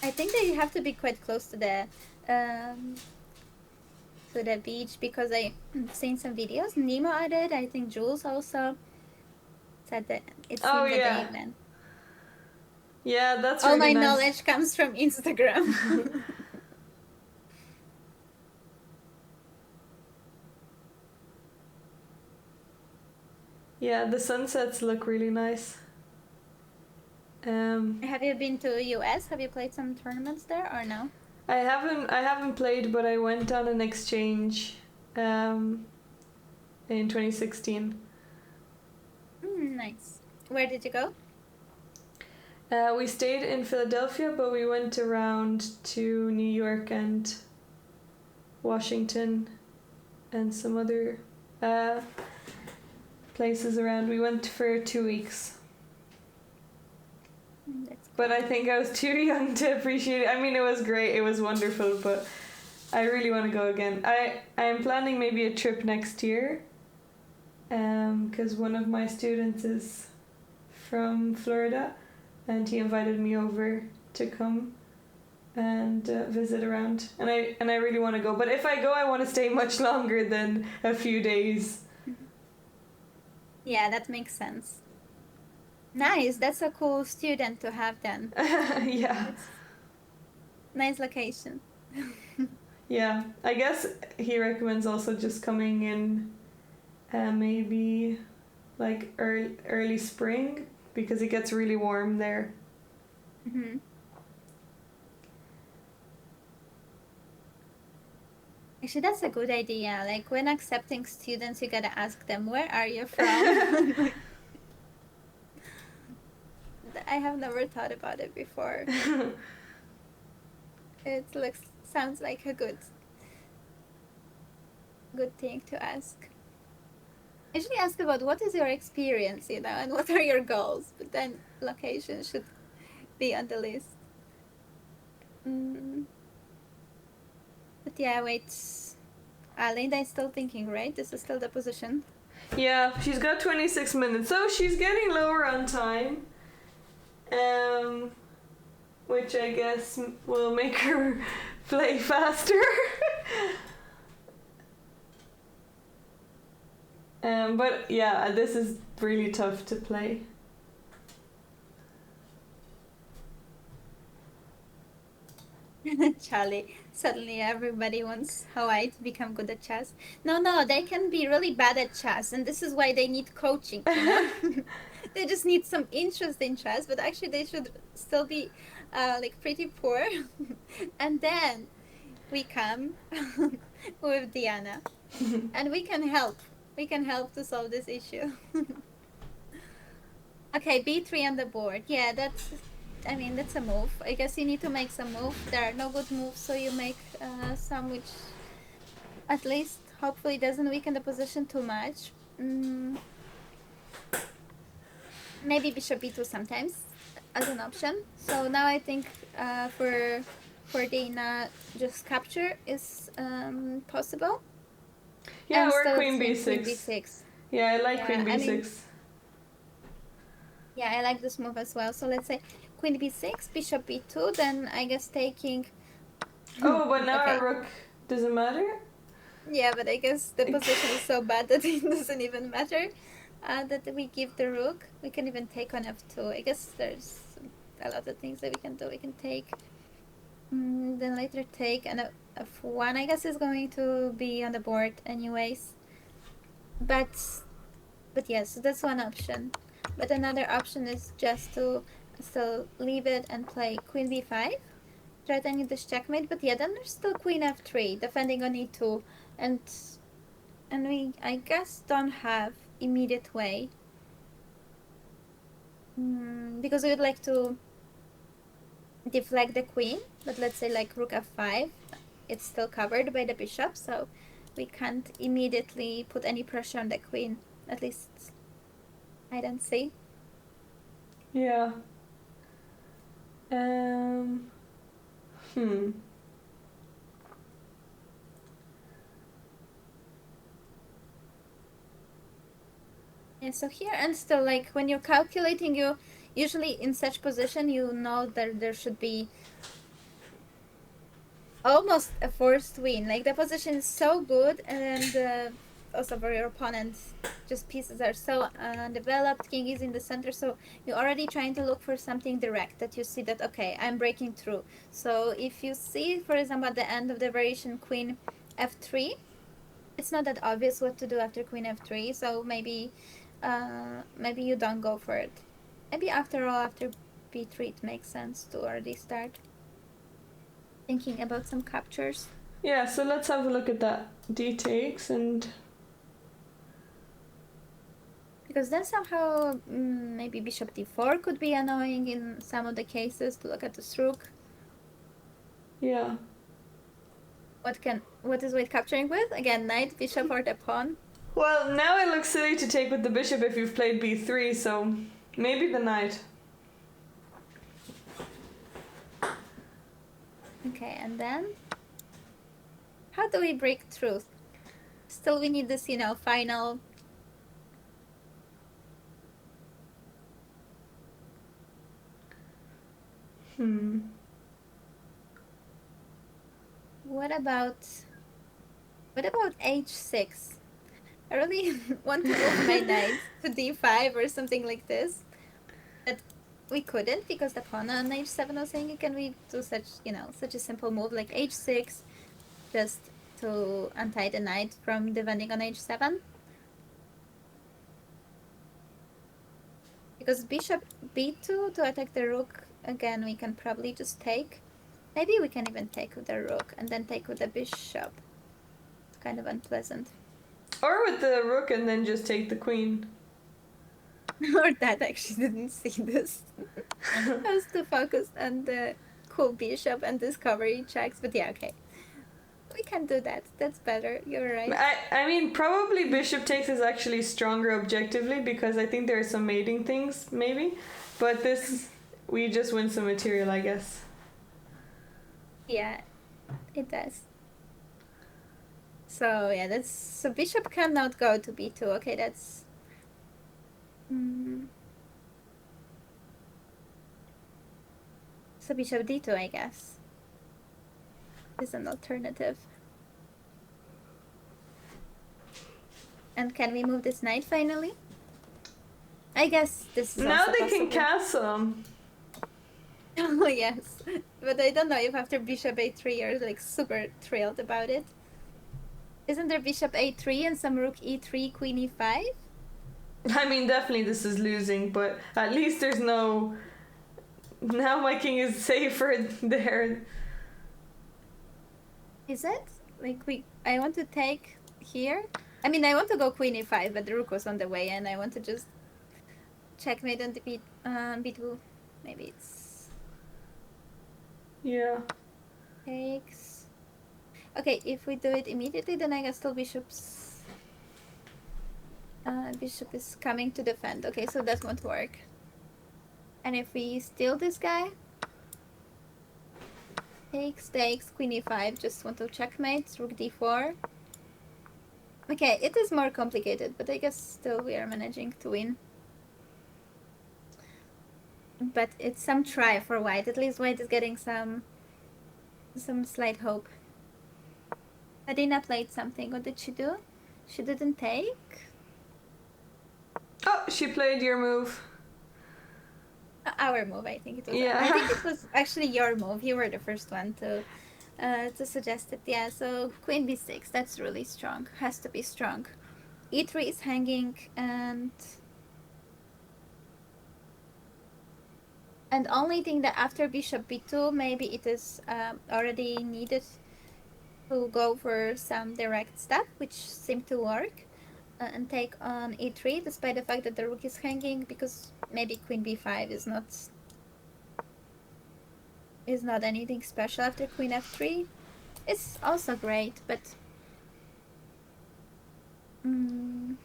I think they have to be quite close to the beach because I've seen some videos. Nemo added. I think Jules also said that it seemed that they went. Yeah, that's all really my nice. knowledge comes from Instagram. Yeah, the sunsets look really nice. Have you been to US? Have you played some tournaments there or no? I haven't played, but I went on an exchange in 2016. Nice. Where did you go? We stayed in Philadelphia, but we went around to New York and Washington and some other places around. We went for 2 weeks. But I think I was too young to appreciate it. I mean, it was great, it was wonderful, but I really want to go again. I am planning maybe a trip next year, because one of my students is from Florida, and he invited me over to come and visit around, and I really want to go. But if I go, I want to stay much longer than a few days. Yeah, that makes sense. Nice, that's a cool student to have then. Yeah. Nice location. Yeah, I guess he recommends also just coming in maybe like early spring, because it gets really warm there. Mm-hmm. Actually, that's a good idea. Like when accepting students, you gotta ask them, where are you from? I have never thought about it before. It sounds like a good thing to ask. I usually ask about what is your experience, and what are your goals, but then location should be on the list. But yeah, wait. Linda is still thinking, right? This is still the position. Yeah, she's got 26 minutes, so she's getting lower on time. Which I guess will make her play faster. But yeah, this is really tough to play. Charlie, suddenly everybody wants Hawaii to become good at chess. No, they can be really bad at chess, and this is why they need coaching, They just need some interest in chess, but actually they should still be like pretty poor. And then we come with Diana, and we can help. We can help to solve this issue. Okay, b3 on the board. Yeah, that's a move. I guess you need to make some move. There are no good moves, so you make some which at least hopefully doesn't weaken the position too much. Maybe bishop b2 sometimes as an option. So now I think for Dana, just capture is possible. Yeah, and or still queen think b6. queen b6. Yeah, I like Yeah, queen I b6. mean- Yeah, I like this move as well. So let's say queen b6, bishop b2, then I guess taking... Oh, but now Okay. our rook doesn't matter? Yeah, but I guess the position is so bad that it doesn't even matter. That we give the rook. We can even take on f2. I guess there's a lot of things that we can do. We can take, then later take, and f1 I guess is going to be on the board anyways. But yes, that's one option. But another option is just to still leave it and play queen b5, threatening this checkmate. But yeah, then there's still queen f3, defending on e2, and we, I guess, don't have immediate way, because we would like to deflect the queen, but let's say like rook f5, it's still covered by the bishop, so we can't immediately put any pressure on the queen. At least I don't see. Yeah. Hmm. Yeah, so here and still, like, when you're calculating, you usually in such position, you know that there should be almost a forced win. Like, the position is so good, and also for your opponent, just pieces are so developed. King is in the center, so you're already trying to look for something direct that you see that, okay, I'm breaking through. So if you see, for example, at the end of the variation queen f3, it's not that obvious what to do after queen f3, so maybe you don't go for it. Maybe after all, after b3, it makes sense to already start thinking about some captures. Yeah, so let's have a look at that d takes and... Because then somehow maybe bishop d4 could be annoying in some of the cases to look at this rook. Yeah. What is White capturing with? Again, knight, bishop, or the pawn? Well, now it looks silly to take with the bishop if you've played b3, so maybe the knight. Okay, and then how do we break through? Still, we need this, final. What about h6? I really want to move my knight to d5 or something like this, but we couldn't because the pawn on h7 was saying, can we do such a simple move like h6 just to untie the knight from defending on h7? Because bishop b2 to attack the rook, again, we can probably just take. Maybe we can even take with the rook and then take with the bishop. It's kind of unpleasant. Or with the rook and then just take the queen. Or that, actually didn't see this. I was too focused on the cool bishop and discovery checks, but yeah, okay. We can do that. That's better. You're right. I mean, probably bishop takes is actually stronger objectively because I think there are some mating things, maybe. But this, we just win some material, I guess. Yeah, it does. So yeah, so bishop cannot go to b2. Okay, that's so bishop d2, I guess, is an alternative. And can we move this knight finally? I guess this is now also they possible. can castle. Oh yes, but I don't know if after bishop a3 you're like super thrilled about it. Isn't there bishop a3 and some rook e3, queen e5? I mean, definitely this is losing, but at least there's no... Now my king is safer there. Is it? Like, I want to take here. I mean, I want to go queen e5, but the rook was on the way, and I want to just checkmate on the b2. Maybe it's... Yeah. Takes... Okay, if we do it immediately, then I guess still bishop's... bishop is coming to defend. Okay, so that won't work. And if we steal this guy... Takes, queen e5, just want to checkmate, rook d4. Okay, it is more complicated, but I guess still we are managing to win. But it's some try for white. At least white is getting some slight hope. DINA played something. What did she do? She didn't take? Oh, she played your move. Our move, I think it was. Yeah. I think it was actually your move. You were the first one to suggest it. Yeah, so queen b6. That's really strong. Has to be strong. e3 is hanging, and only thing that after bishop b2, maybe it is already needed to go for some direct stuff, which seemed to work, and take on e3, despite the fact that the rook is hanging, because maybe queen b5 is not anything special after queen f3. It's also great, but Mm.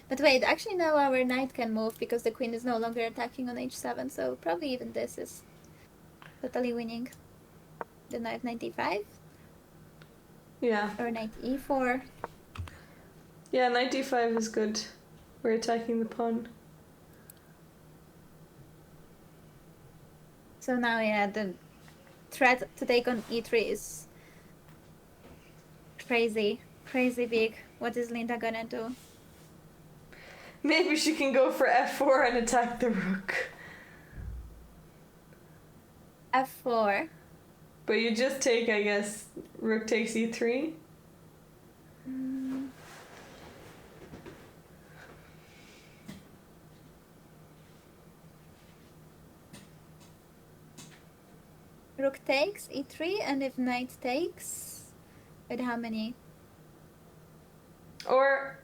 But wait, actually now our knight can move because the queen is no longer attacking on h7, so probably even this is totally winning. The knight 95? Yeah. Or knight e4. Yeah, knight d5 is good. We're attacking the pawn. So now, yeah, the threat to take on e3 is crazy. Crazy big. What is Linda gonna do? Maybe she can go for f4 and attack the rook. f4. But you just take, I guess, rook takes e3. Mm. Rook takes e3, and if knight takes, with how many? Or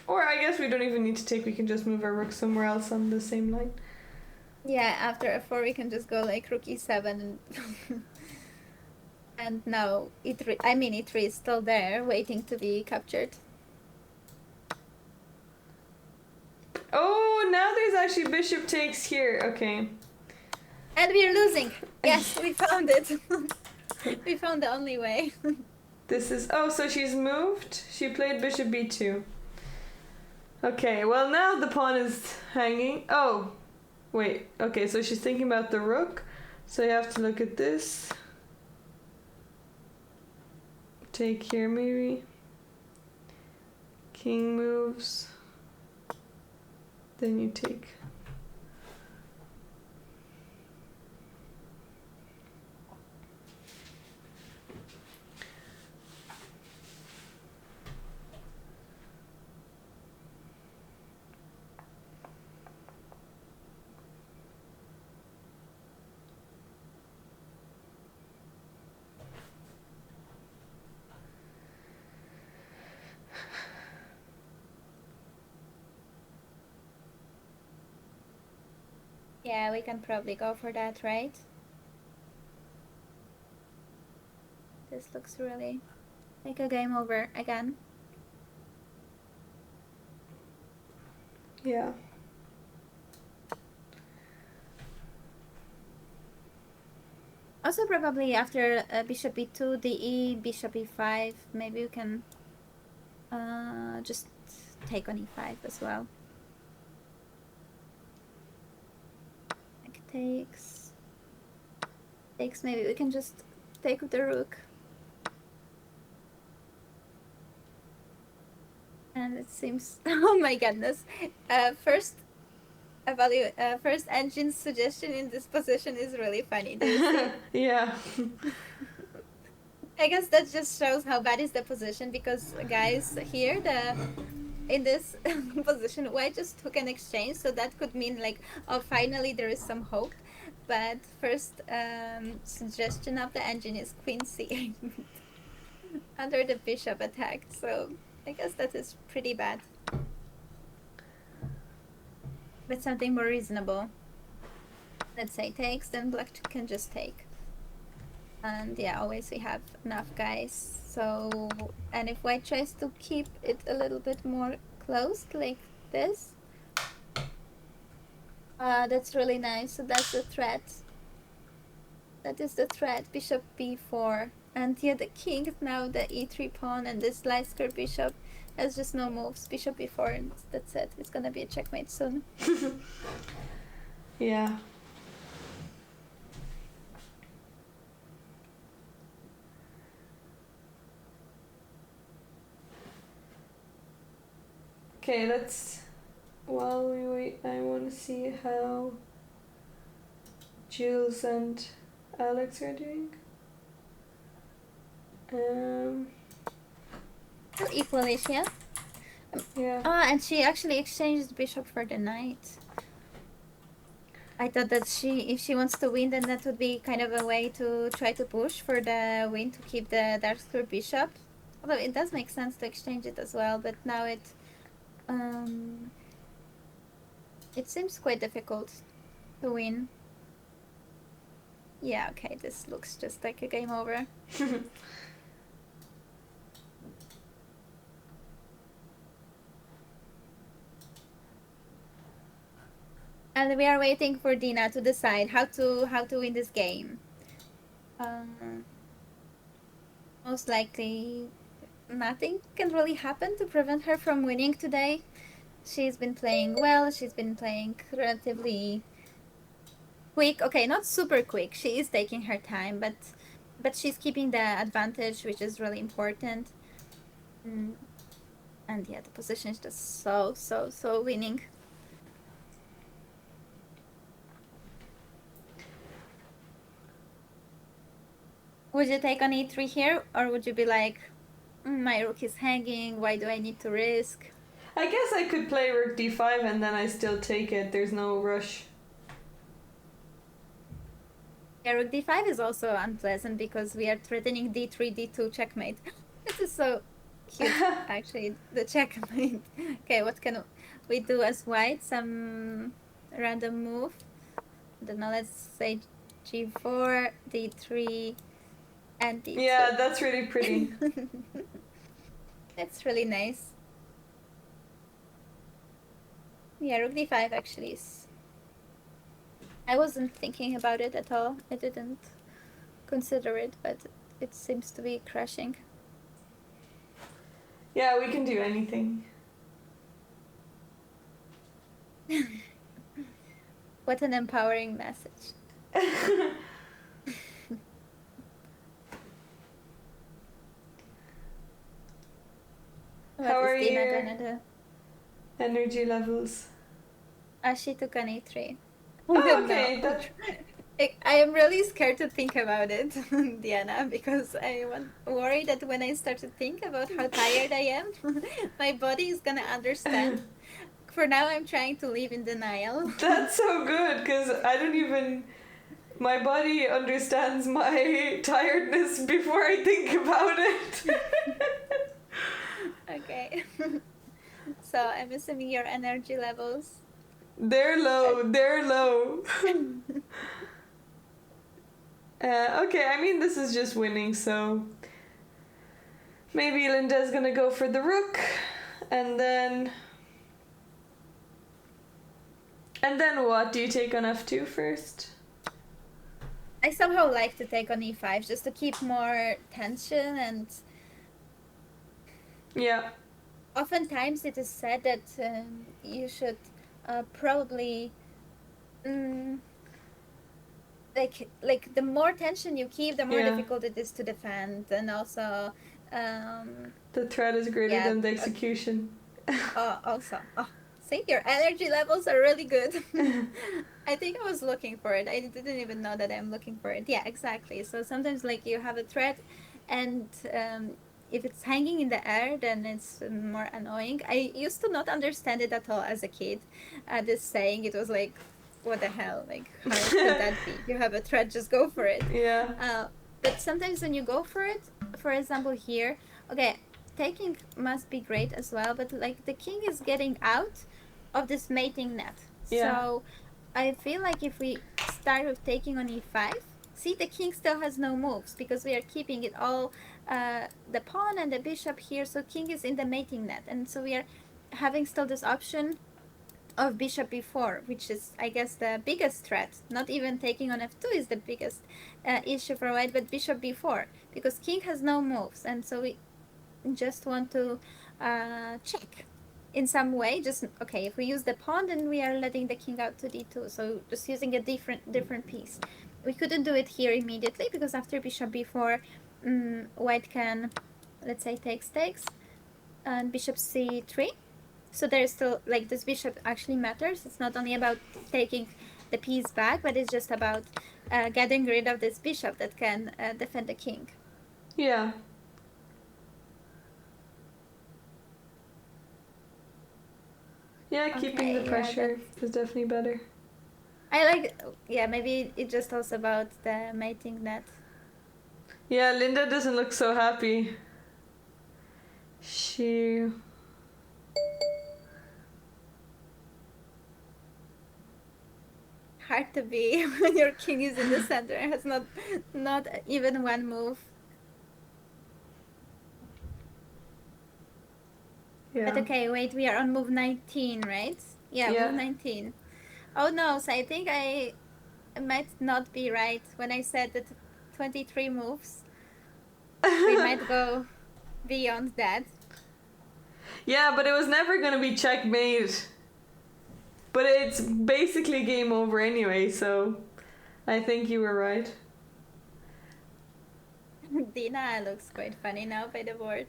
I guess we don't even need to take, we can just move our rook somewhere else on the same line. Yeah, after f4 we can just go like rook e7 and and now e3, I mean e3 is still there waiting to be captured. Oh, now there's actually bishop takes here. Okay. And we're losing. Yes, we found it. We found the only way. This is, oh, so she's moved. She played bishop b2. Okay, well now the pawn is hanging. Oh, wait. Okay, so she's thinking about the rook. So you have to look at this. Take here maybe. King moves. Then you take. Yeah, we can probably go for that, right? This looks really like a game over again. Yeah. Also probably after bishop e2, de, bishop e5, maybe we can just take on e5 as well. Like takes, maybe we can just take with the rook. And it seems, oh my goodness, first engine suggestion in this position is really funny. Do you see? Yeah. I guess that just shows how bad is the position, because guys here in this position white just took an exchange, so that could mean like, oh, finally there is some hope. But first suggestion of the engine is queen c8 under the bishop attack, so I guess that is pretty bad. But something more reasonable. Let's say takes, then black can just take. And yeah, always we have enough guys. So, and if white tries to keep it a little bit more closed like this, that's really nice. So that's the threat. That is the threat. Bishop b4. And yeah, the king, now the e3 pawn, and this light square bishop has just no moves. Bishop b4, and that's it. It's gonna be a checkmate soon. Yeah. Okay, let's, while we wait, I want to see how Jules and Alex are doing. Equalish, yeah? Yeah. And she actually exchanged bishop for the knight. I thought that if she wants to win, then that would be kind of a way to try to push for the win to keep the dark square bishop. Although it does make sense to exchange it as well, but now it seems quite difficult to win. Yeah, okay, this looks just like a game over. And we are waiting for Dina to decide how to win this game. Um, Most likely, nothing can really happen to prevent her from winning today. She's been playing well. She's been playing relatively quick. Okay, not super quick. She is taking her time, but she's keeping the advantage, which is really important. Mm, and yeah, the position is just so winning. Would you take on e3 here, or would you be like, my rook is hanging, why do I need to risk? I guess I could play rook d5 and then I still take it. There's no rush. Yeah, rook d5 is also unpleasant because we are threatening d3, d2 checkmate. This is so cute, actually, the checkmate. Okay, what can we do as white? Some random move. I don't know, let's say g4, d3, and d2. Yeah, that's really pretty. That's really nice. Yeah, rook d5 actually is... I wasn't thinking about it at all. I didn't consider it, but it seems to be crashing. Yeah, we can do anything. What an empowering message. How What are is Dina your gonna do? energy levels? She took an e3. Oh, okay. I am really scared to think about it, Diana, because worry that when I start to think about how tired I am, my body is gonna understand. For now, I'm trying to live in denial. That's so good because I don't even. My body understands my tiredness before I think about it. Okay. So I'm assuming your energy levels. They're low. Okay, I mean, this is just winning, so maybe Linda's gonna go for the rook, and then what? Do you take on f2 first? I somehow like to take on e5 just to keep more tension, and Yeah. oftentimes it is said that you should probably like the more tension you keep, the more difficult it is to defend, and also the threat is greater than the execution. Also, see, your energy levels are really good. I think I was looking for it. I didn't even know that I'm looking for it. Yeah, exactly. So sometimes like you have a threat, and if it's hanging in the air, then it's more annoying. I used to not understand it at all as a kid. This saying, it was like, what the hell? Like, how could that be? You have a threat, just go for it. Yeah. But sometimes when you go for it, for example here, okay, taking must be great as well, but like the king is getting out of this mating net. Yeah. So I feel like if we start with taking on e5, see, the king still has no moves because we are keeping it all, the pawn and the bishop here, so king is in the mating net, and so we are having still this option of bishop b4, which is, I guess, the biggest threat. Not even taking on f2 is the biggest issue for white, but bishop b4, because king has no moves, and so we just want to check in some way. Just, okay, if we use the pawn, then we are letting the king out to d2, so just using a different piece. We couldn't do it here immediately because after bishop b4, white can, let's say, takes, and bishop c3. So there's still, like, this bishop actually matters. It's not only about taking the piece back, but it's just about getting rid of this bishop that can defend the king. Yeah. Yeah, keeping the pressure is definitely better. I like, yeah, maybe it's just also about the mating net. Yeah, Linda doesn't look so happy. She... Hard to be when your king is in the center and has not even one move. Yeah. But okay, wait, we are on move 19, right? Yeah, move 19. Oh no, so I think I might not be right when I said that 23 moves. We might go beyond that. Yeah, but it was never gonna be checkmate. But it's basically game over anyway, so I think you were right. Dina looks quite funny now by the board.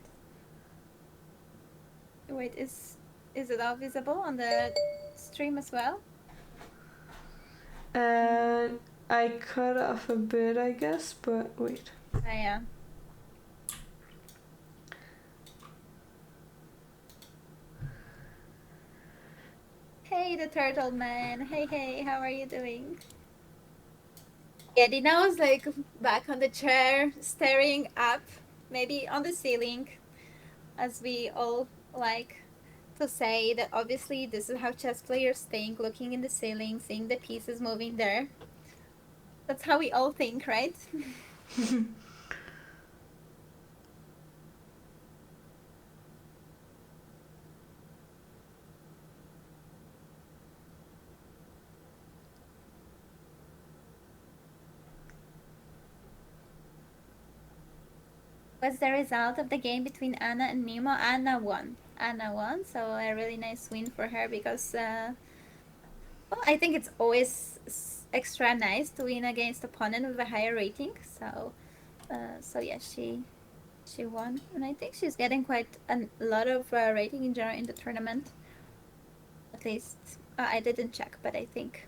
Wait, is it all visible on the stream as well? I cut off a bit, I guess, but wait. Oh, yeah. Hey, the turtle man. Hey, how are you doing? Yeah, Dina was like back on the chair, staring up, maybe on the ceiling, as we all like to say that obviously this is how chess players think, looking in the ceiling, seeing the pieces moving there. That's how we all think, right? What's the result of the game between Anna and Nemo? Anna won. Anna won, so a really nice win for her because, well, I think it's always extra nice to win against opponent with a higher rating. So yeah, she won, and I think she's getting quite a lot of rating in general in the tournament. At least I didn't check, but I think.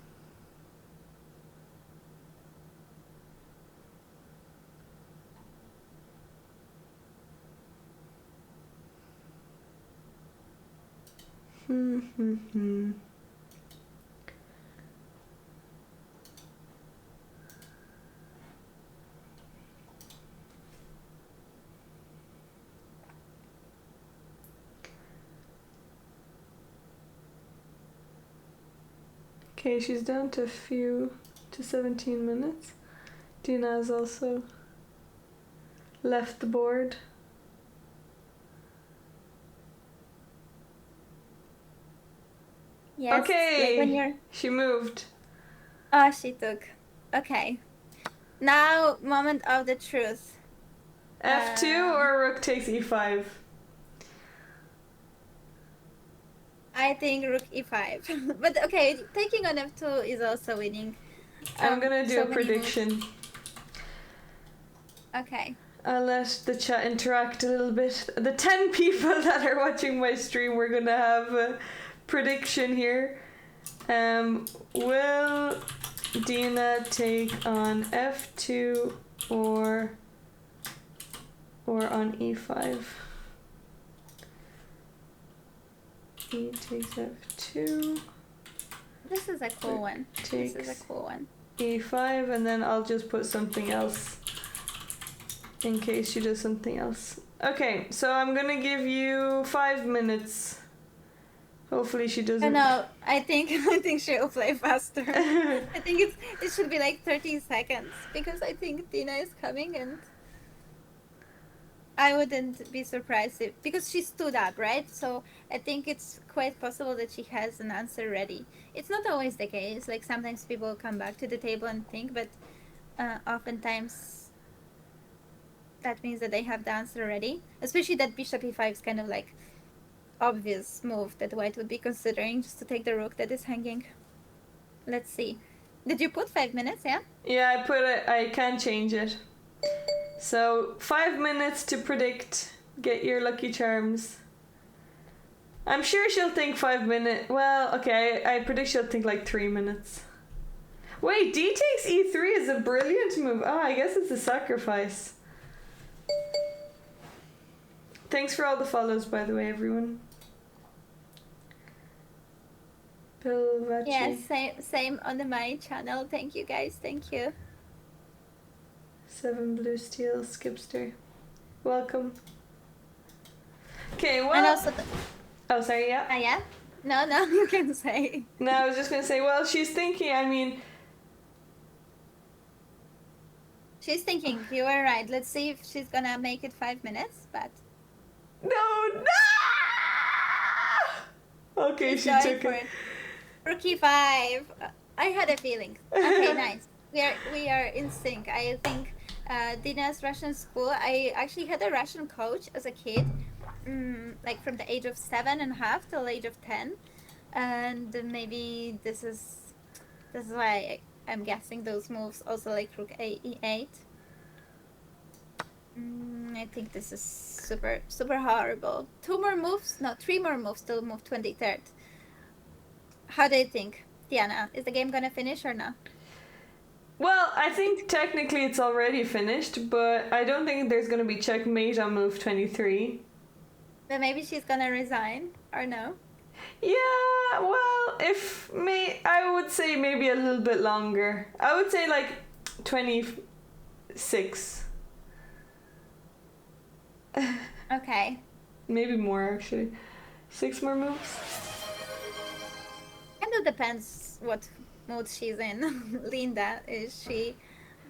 Okay, she's down to 17 minutes. Dina has also left the board. Yes. Okay. Like when you're... She moved. Oh, she took. Okay. Now, moment of the truth. F2 or rook takes e5? I think rook e5. But okay, taking on f2 is also winning. I'm gonna do so a prediction. Okay. I'll let the chat interact a little bit. The 10 people that are watching my stream, we're gonna have a prediction here. Will Dina take on f2 or on e5? E takes f2. This is a cool one. This is a cool one. E5, and then I'll just put something else in case she does something else. Okay, so I'm gonna give you 5 minutes. Hopefully she doesn't. No, I think she'll play faster. I think it should be like 30 seconds because I think Dina is coming and I wouldn't be surprised because she stood up, right? So I think it's quite possible that she has an answer ready. It's not always the case. Like sometimes people come back to the table and think, but oftentimes that means that they have the answer ready. Especially that bishop e5 is kind of like obvious move that white would be considering just to take the rook that is hanging. Let's see. Did you put 5 minutes? Yeah. Yeah, I put it. I can change it. So 5 minutes to predict. Get your lucky charms. I'm sure she'll think 5 minutes. Well, okay, I predict she'll think like 3 minutes. Wait, D takes e3 is a brilliant move. Oh, I guess it's a sacrifice. Thanks for all the follows, by the way, everyone. Pilvachi. Yeah, same on my channel. Thank you guys. Thank you. 7 blue steel skipster. Welcome. Okay, well. And also oh, sorry, yeah. yeah. No, you can say. No, I was just gonna say. Well, she's thinking. I mean. She's thinking. You were right. Let's see if she's gonna make it 5 minutes. But. No. Okay, she took it. Rook e5. I had a feeling. Okay, nice. We are in sync. I think Dina's Russian school. I actually had a Russian coach as a kid, like from the age of 7.5 till the age of 10, and maybe this is why I'm guessing those moves. Also like Rook e8. I think this is super super horrible. Two more moves? No, three more moves till move 23rd. How do you think, Diana? Is the game gonna finish or not? Well, I think technically it's already finished, but I don't think there's gonna be checkmate on move 23. But maybe she's gonna resign or no? Yeah, well, I would say maybe a little bit longer. I would say like 26. Okay. Maybe more actually. 6 more moves. Kind of depends what mood she's in. Linda, is she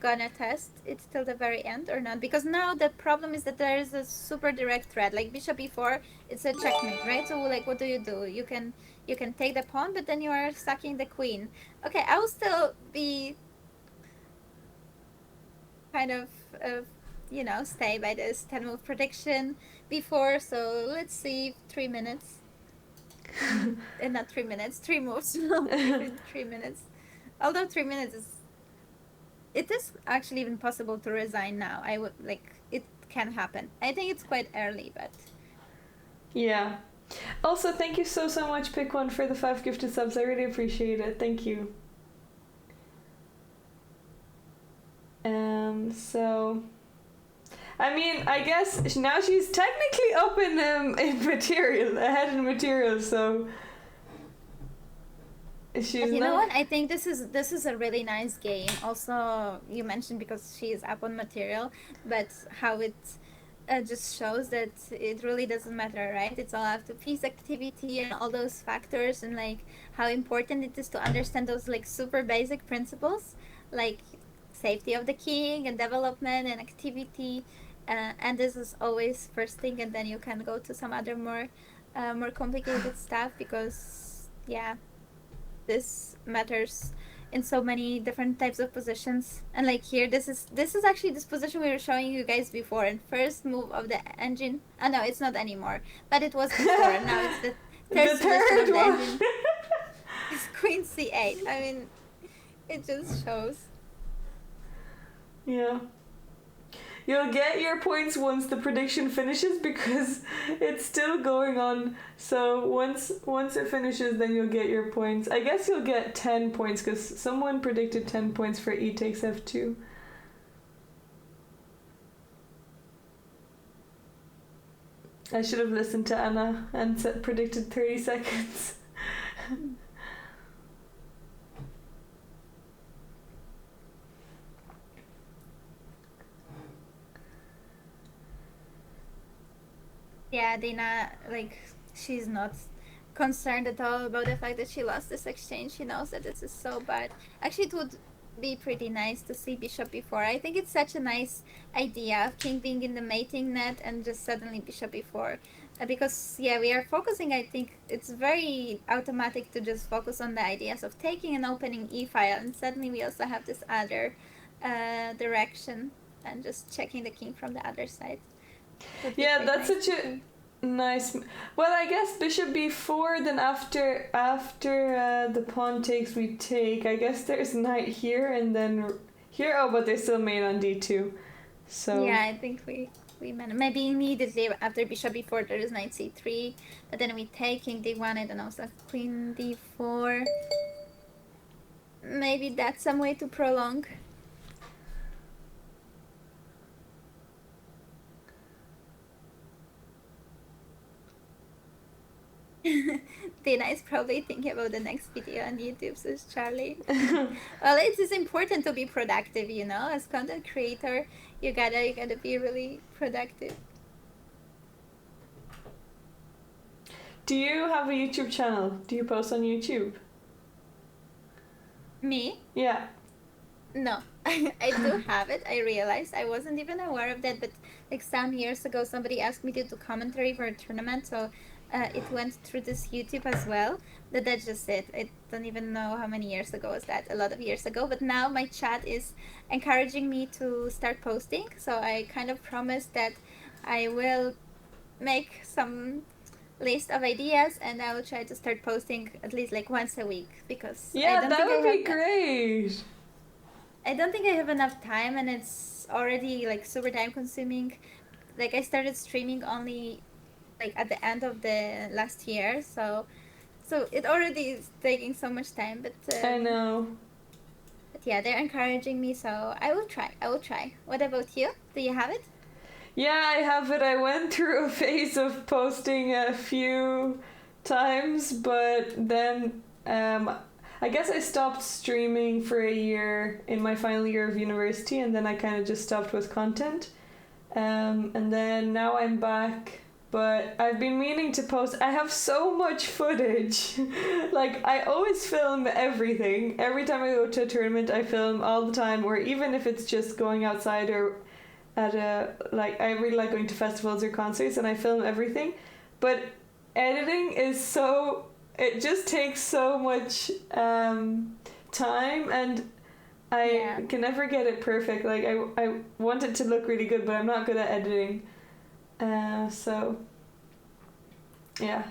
gonna test it till the very end or not? Because now the problem is that there is a super direct threat. Like bishop e4, it's a checkmate, right? So like, what do? You can take the pawn, but then you are sucking the queen. Okay, I will still be kind of stay by this 10 move prediction before. So let's see, 3 minutes. And not 3 minutes, 3 moves. 3 minutes. Although 3 minutes it is actually even possible to resign now. I would like it can happen. I think it's quite early, but Yeah. Also, thank you so much, Pick One, for the 5 gifted subs. I really appreciate it. Thank you. So I mean, I guess now she's technically up in material, ahead in material, so she's you know not. what? I think this is a really nice game. Also, you mentioned because she is up on material, but how it just shows that it really doesn't matter, right? It's all up to piece activity and all those factors, and like how important it is to understand those like super basic principles, like safety of the king and development and activity. And this is always first thing, and then you can go to some other more complicated stuff, because yeah, this matters in so many different types of positions. And like here, this is actually this position we were showing you guys before, and first move of the engine. Oh no, it's not anymore, but it was before. And now it's the third The position of third the one. engine. It's queen c8. I mean, it just shows. Yeah. You'll get your points once the prediction finishes because it's still going on. So once it finishes, then you'll get your points. I guess you'll get 10 points because someone predicted 10 points for e takes f2. I should have listened to Anna and predicted 30 seconds. Yeah, Dina, like, she's not concerned at all about the fact that she lost this exchange. She knows that this is so bad. Actually, it would be pretty nice to see bishop e4. I think it's such a nice idea of king being in the mating net and just suddenly bishop e4. Because, yeah, we are focusing, I think it's very automatic to just focus on the ideas of taking and opening e-file, and suddenly we also have this other direction and just checking the king from the other side. Yeah, that's such a nice. Well, I guess bishop b4. Then after the pawn takes, we take. I guess there's knight here and then here. Oh, but they still made on d2. So yeah, I think we managed. Maybe immediately after bishop b4 there is knight c3, but then we take king d1 and then also queen d4. Maybe that's some way to prolong. Dina is probably thinking about the next video on YouTube, says Charlie. Well, it is important to be productive, as content creator. You gotta be really productive. do you have a YouTube channel? Do you post on YouTube? Me? Yeah. No. I do have it. I realized I wasn't even aware of that, but like some years ago, somebody asked me to do commentary for a tournament, so it went through this YouTube as well. That's just it. I don't even know how many years ago was that. A lot of years ago. But now my chat is encouraging me to start posting. So I kind of promised that I will make some list of ideas and I will try to start posting at least like once a week, because Yeah, that would be great. I don't think I have enough time, and it's already like super time consuming. Like I started streaming only like at the end of the last year, so it already is taking so much time. But I know. But yeah, they're encouraging me, so I will try. I will try. What about you? Do you have it? Yeah, I have it. I went through a phase of posting a few times, but then I guess I stopped streaming for a year in my final year of university, and then I kind of just stopped with content. And then now I'm back, but I've been meaning to post. I have so much footage. Like, I always film everything. Every time I go to a tournament, I film all the time, or even if it's just going outside or at a, like, I really like going to festivals or concerts, and I film everything. But editing is so, it just takes so much time, and I can never get it perfect. Like, I want it to look really good, but I'm not good at editing. So yeah,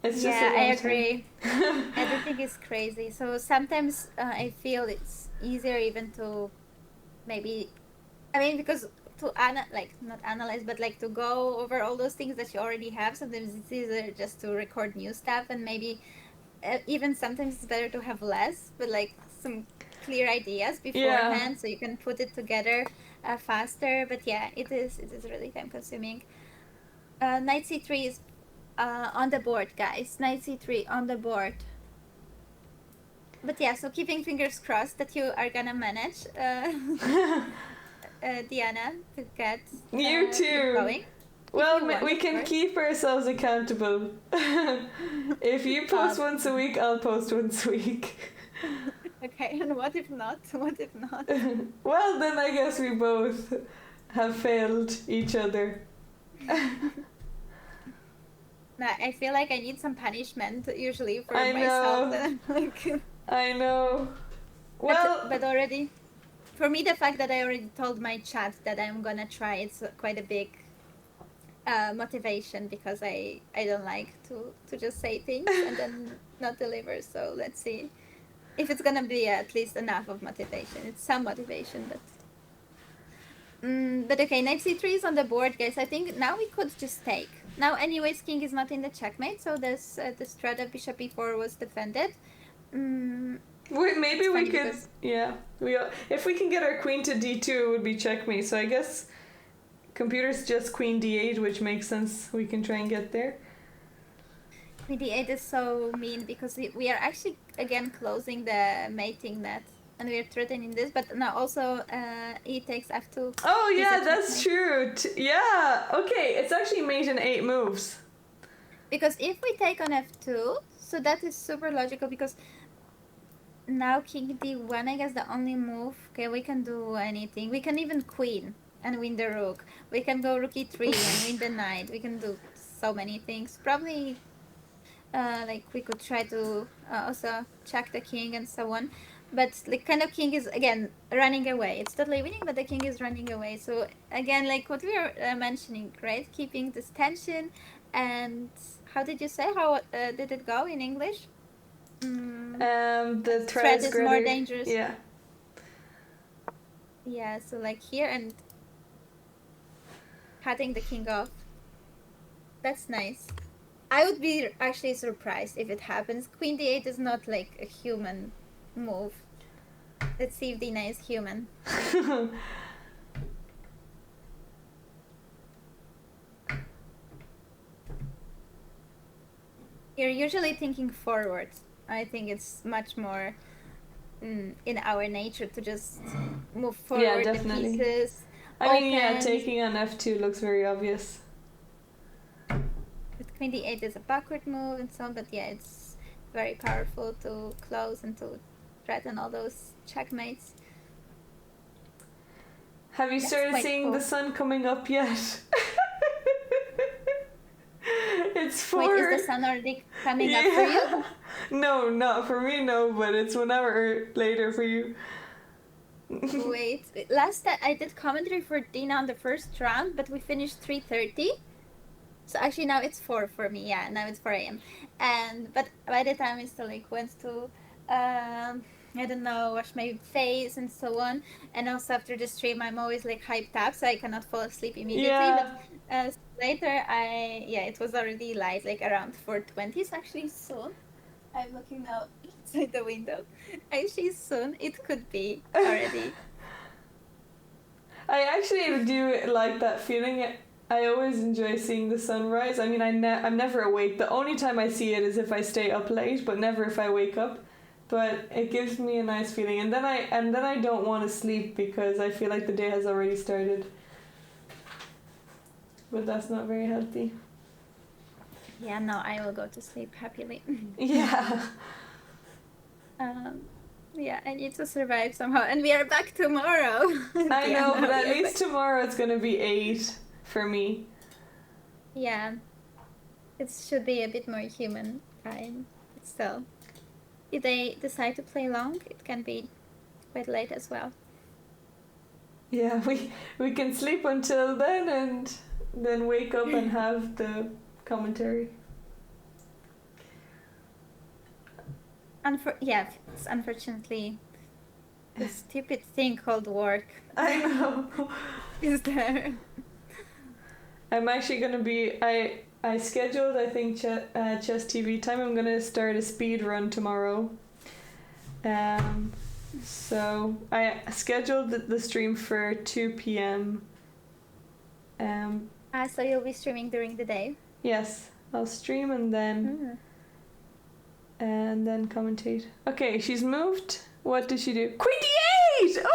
it's just I agree. Editing is crazy. So sometimes I feel it's easier even to maybe, I mean, because to like not analyze, but like to go over all those things that you already have. Sometimes it's easier just to record new stuff, and maybe even sometimes it's better to have less, but like some clear ideas beforehand, so you can put it together faster. But yeah, it is really time consuming. Knight c3 is on the board, guys. Knight c3 on the board. But yeah, so keeping fingers crossed that you are gonna manage, Diana, to get you too going. Well, we can keep ourselves accountable. If you post once a week, I'll post once a week. Okay, and what if not? What if not? Well, then I guess we both have failed each other. I feel like I need some punishment usually for myself. I know. Well, but already, for me, the fact that I already told my chat that I'm gonna try, it's quite a big motivation, because I don't like to just say things and then not deliver. So let's see if it's gonna be at least enough of motivation. It's some motivation, but okay, knight c3 is on the board, guys. I think now we could just take. Now, anyways, king is not in the checkmate, so this the threat of bishop e4 was defended. Maybe we could, if we can get our queen to d2, it would be checkmate. So I guess computer's just queen d8, which makes sense. We can try and get there. Queen d8 is so mean, because we are actually again closing the mating net, and we are threatening this. But now also e takes f2. Oh yeah, that's true. Yeah, okay, it's actually mate in 8 moves. Because if we take on f2, so that is super logical, because now king d1, I guess the only move. Okay, we can do anything. We can even queen and win the rook. We can go rook e3 and win the knight. We can do so many things. Probably like we could try to also check the king and so on. But like kind of king is again running away. It's totally winning, but the king is running away. So again, like what we were mentioning, right? Keeping this tension. And how did you say? How did it go in English? The threat is more dangerous. Yeah. Yeah, so like here and cutting the king off. That's nice. I would be actually surprised if it happens. Queen d8 is not like a human move. Let's see if DINA is human. You're usually thinking forward. I think it's much more in our nature to just move forward the pieces. I mean, yeah, taking on f2 looks very obvious. But queen d8 is a backward move and so on, but yeah, it's very powerful to close and to threaten all those checkmates. Have you That's started quite seeing cool. the sun coming up yet? It's 4. Wait, is the sun already coming up for you? No, not for me, no, but it's 1 hour later for you. Wait, last time I did commentary for DINA on the first round, but we finished 3:30. So actually now it's 4 for me. Yeah, now it's 4 a.m. But by the time I still went to I don't know, wash my face and so on. And also after the stream I'm always hyped up, so I cannot fall asleep immediately. Yeah. But later it was already light, around 4:20. So actually soon. I'm looking now outside the window. Actually soon it could be already. I actually do like that feeling. I always enjoy seeing the sunrise. I mean, I'm never awake. The only time I see it is if I stay up late, but never if I wake up. But it gives me a nice feeling, and then I don't want to sleep because I feel like the day has already started. But that's not very healthy. Yeah, no, I will go to sleep happily. Yeah. Yeah, I need to survive somehow, and we are back tomorrow. I know, Diana, but at we are least back. tomorrow it's gonna be 8 for me. Yeah, it should be a bit more human time. Still, if they decide to play long, it can be quite late as well. Yeah, we can sleep until then and then wake up and have the commentary. It's unfortunately the stupid thing called work I know. is there. I'm actually gonna be. I scheduled. I think chess TV time. I'm gonna start a speed run tomorrow. So I scheduled the stream for 2 p.m. So you'll be streaming during the day. Yes, I'll stream and then commentate. Okay, she's moved. What did she do? Queen D8! Oh!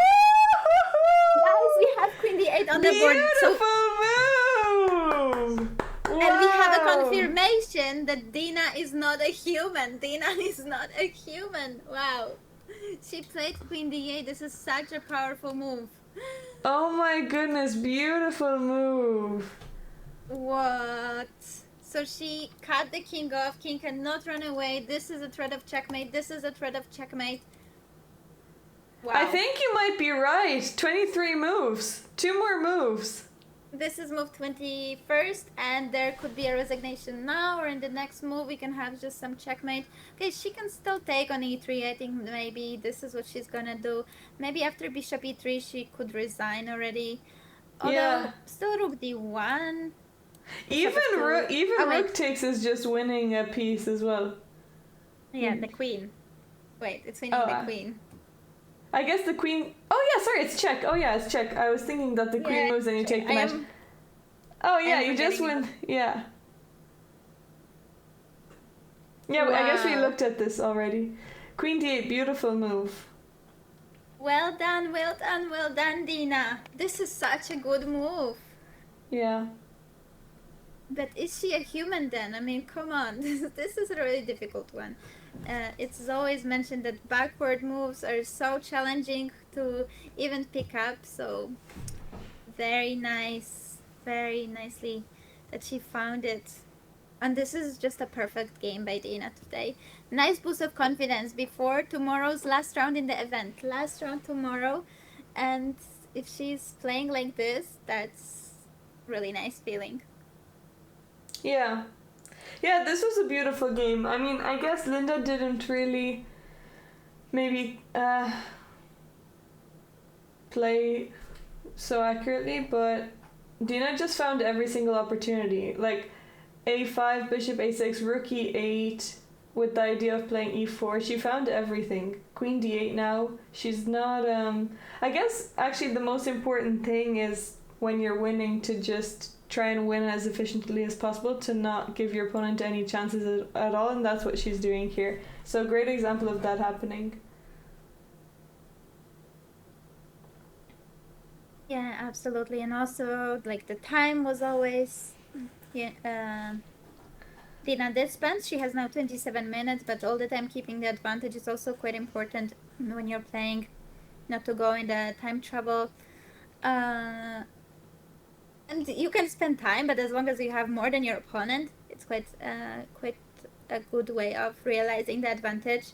Guys, we have Queen D8 on the board. Beautiful move! Wow. And we have a confirmation that DINA is not a human. DINA is not a human. Wow. She played Queen D8. This is such a powerful move. Oh my goodness, beautiful move. What? So she cut the king off. King cannot run away. This is a threat of checkmate. This is a threat of checkmate. Wow. I think you might be right. 23 moves. 2 more moves. This is move 21st, and there could be a resignation now, or in the next move we can have just some checkmate. Okay, she can still take on e3. I think maybe this is what she's gonna do. Maybe after bishop e3 she could resign already. Although, still rook d1. Even rook takes is just winning a piece as well. Yeah, the queen. Wait, it's winning the queen. I guess the queen... Oh yeah, sorry, it's check. Oh yeah, it's check. I was thinking that the queen moves and you take the knight. Oh yeah, you just win. Yeah. Yeah, wow. I guess we looked at this already. Queen d8, beautiful move. Well done, well done, well done, DINA. This is such a good move. Yeah. But is she a human then? I mean, come on. This is a really difficult one. It's always mentioned that backward moves are so challenging to even pick up. So very nice, very nicely that she found it. And this is just a perfect game by DINA today. Nice boost of confidence before tomorrow's last round in the event. Last round tomorrow. And if she's playing like this, that's really nice feeling. Yeah. Yeah, this was a beautiful game. I mean, I guess Linda didn't really maybe play so accurately, but DINA just found every single opportunity. Like a5, bishop a6, rook e8, with the idea of playing e4. She found everything. Queen d8 now. She's not... I guess actually the most important thing is when you're winning to just try and win as efficiently as possible, to not give your opponent any chances at all, and that's what she's doing here. So great example of that happening. Yeah, absolutely. And also, like, the time was always... DINA did spend. She has now 27 minutes, but all the time keeping the advantage is also quite important when you're playing, not to go in the time trouble. Uh, and you can spend time, but as long as you have more than your opponent, it's quite a good way of realizing the advantage.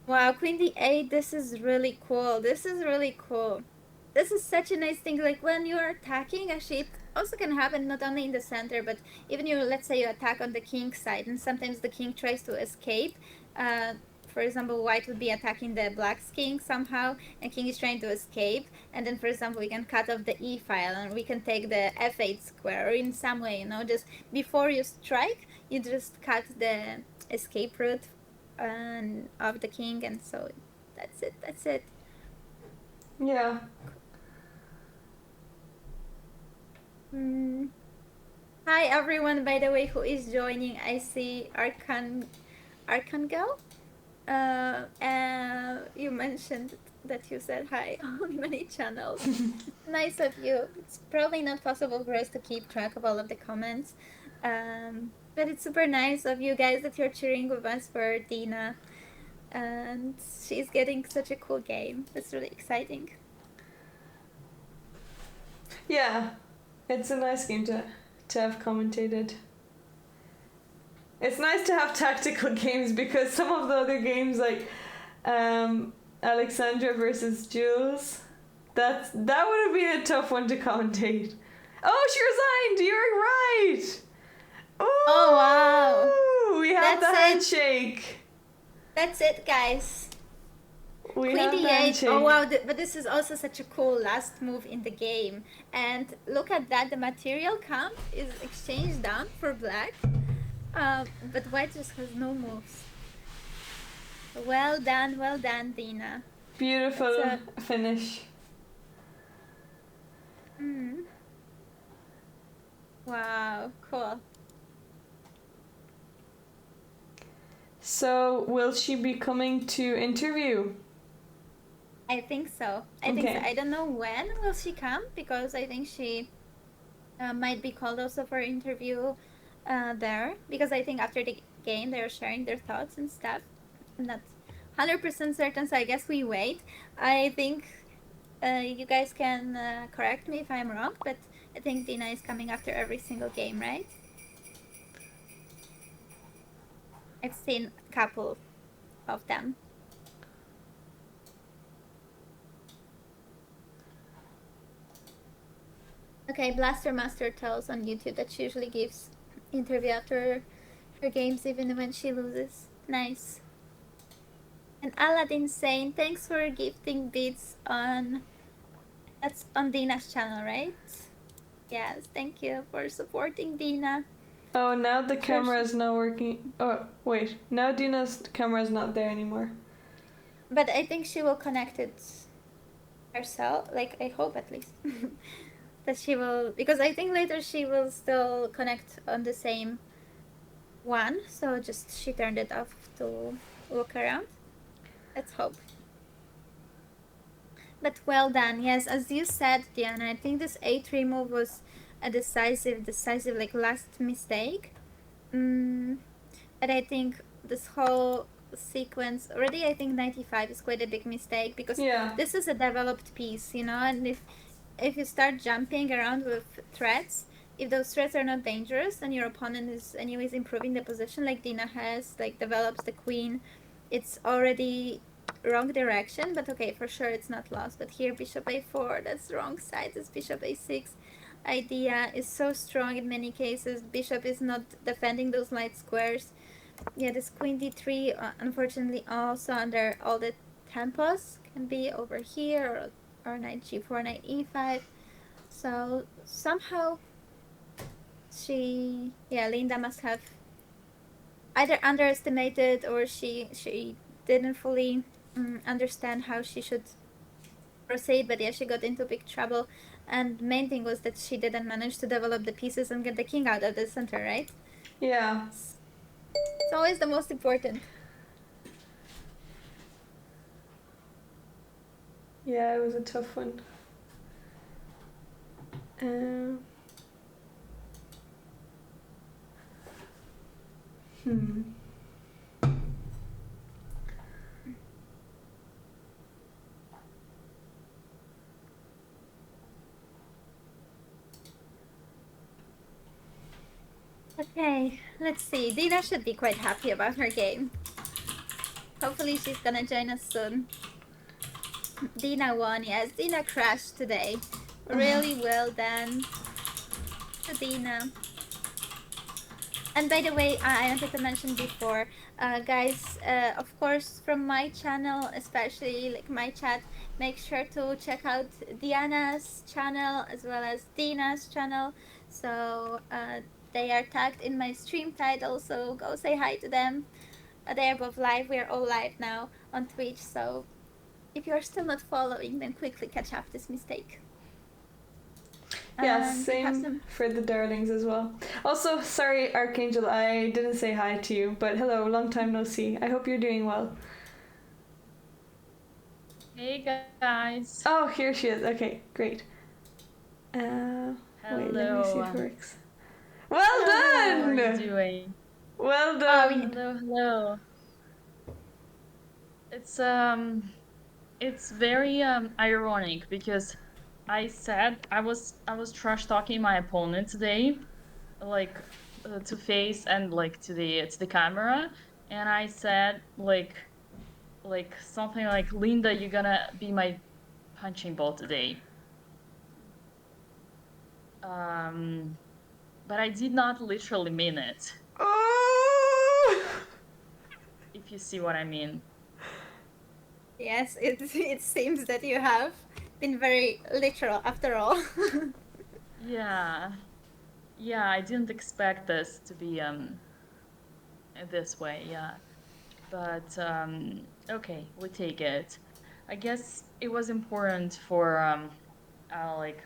Wow, Queen D8, this is really cool. This is really cool. This is such a nice thing. Like when you're attacking, actually, it also can happen not only in the center, but even let's say you attack on the king side, and sometimes the king tries to escape. Uh, for example, white would be attacking the black's king somehow, and king is trying to escape. And then, for example, we can cut off the e file, and we can take the f8 square, or in some way, just before you strike, you just cut the escape route of the king, and so that's it. Yeah. Hi everyone, by the way, who is joining. I see Archangel. You mentioned that you said hi on many channels. Nice of you. It's probably not possible for us to keep track of all of the comments, but it's super nice of you guys that you're cheering with us for DINA, and she's getting such a cool game. That's really exciting. Yeah, it's a nice game to have commentated. It's nice to have tactical games because some of the other games, like Alexandra versus Jules, that would have been a tough one to commentate. Oh, she resigned! You're right! Ooh, Oh wow! We have the handshake! That's it, guys. We have the handshake. Oh wow, but this is also such a cool last move in the game. And look at that, the material camp is exchanged down for black. But white just has no moves. Well done, DINA. Beautiful finish. Wow, cool. So, will she be coming to interview? I think so. I don't know when will she come, because I think she might be called also for interview there, because I think after the game they're sharing their thoughts and stuff. I'm not 100% certain, so I guess we wait. I think you guys can correct me if I'm wrong, but I think DINA is coming after every single game, right? I've seen a couple of them. Okay, Blaster Master tells on YouTube that she usually gives interview after her games, even when she loses. Nice. And Aladdin saying, thanks for gifting beats on... That's on DINA's channel, right? Yes, thank you for supporting DINA. Oh, now the camera is not working. Oh, wait. Now DINA's camera is not there anymore. But I think she will connect it herself. Like, I hope at least. That she will... Because I think later she will still connect on the same one. So just she turned it off to look around. Let's hope. But well done. Yes, as you said, Diana, I think this A3 move was a decisive, like, last mistake. But I think this whole sequence, already I think 95 is quite a big mistake, because this is a developed piece, and if you start jumping around with threats, if those threats are not dangerous and your opponent is anyways improving the position like DINA has, like develops the queen, it's already wrong direction, but okay, for sure it's not lost. But here bishop a4, that's the wrong side. This bishop a6 idea is so strong in many cases. Bishop is not defending those light squares. Yeah, this queen d3 unfortunately also under all the tempos can be over here, or knight g4, knight e5. So somehow Linda must have either underestimated, or she didn't fully understand how she should proceed. But yeah, she got into big trouble, and main thing was that she didn't manage to develop the pieces and get the king out of the center, right? Yeah. It's always the most important. Yeah, it was a tough one. Okay, let's see. Dina should be quite happy about her game. Hopefully she's gonna join us soon. Dina won, yes. Dina crashed today. Really well done to Dina. And by the way, I wanted to mention before, guys, of course, from my channel, especially like my chat, make sure to check out Diana's channel as well as Dina's channel. So they are tagged in my stream title, so go say hi to them. They are both live. We are all live now on Twitch, so if you are still not following, then quickly catch up this mistake. Yeah, same for the darlings as well. Also, sorry, Archangel, I didn't say hi to you, but hello, long time no see. I hope you're doing well. Hey guys. Oh, here she is. Okay, great. Wait, let me see if it works. Well done! How are you doing? Well done. Hello. It's very ironic because I said I was trash talking my opponent today, like to face and like to the camera, and I said like something like, Linda, you're gonna be my punching ball today. But I did not literally mean it. Oh! If you see what I mean. Yes, it seems that you have been very literal after all. Yeah, I didn't expect this to be this way, yeah. But okay, we take it. I guess it was important for like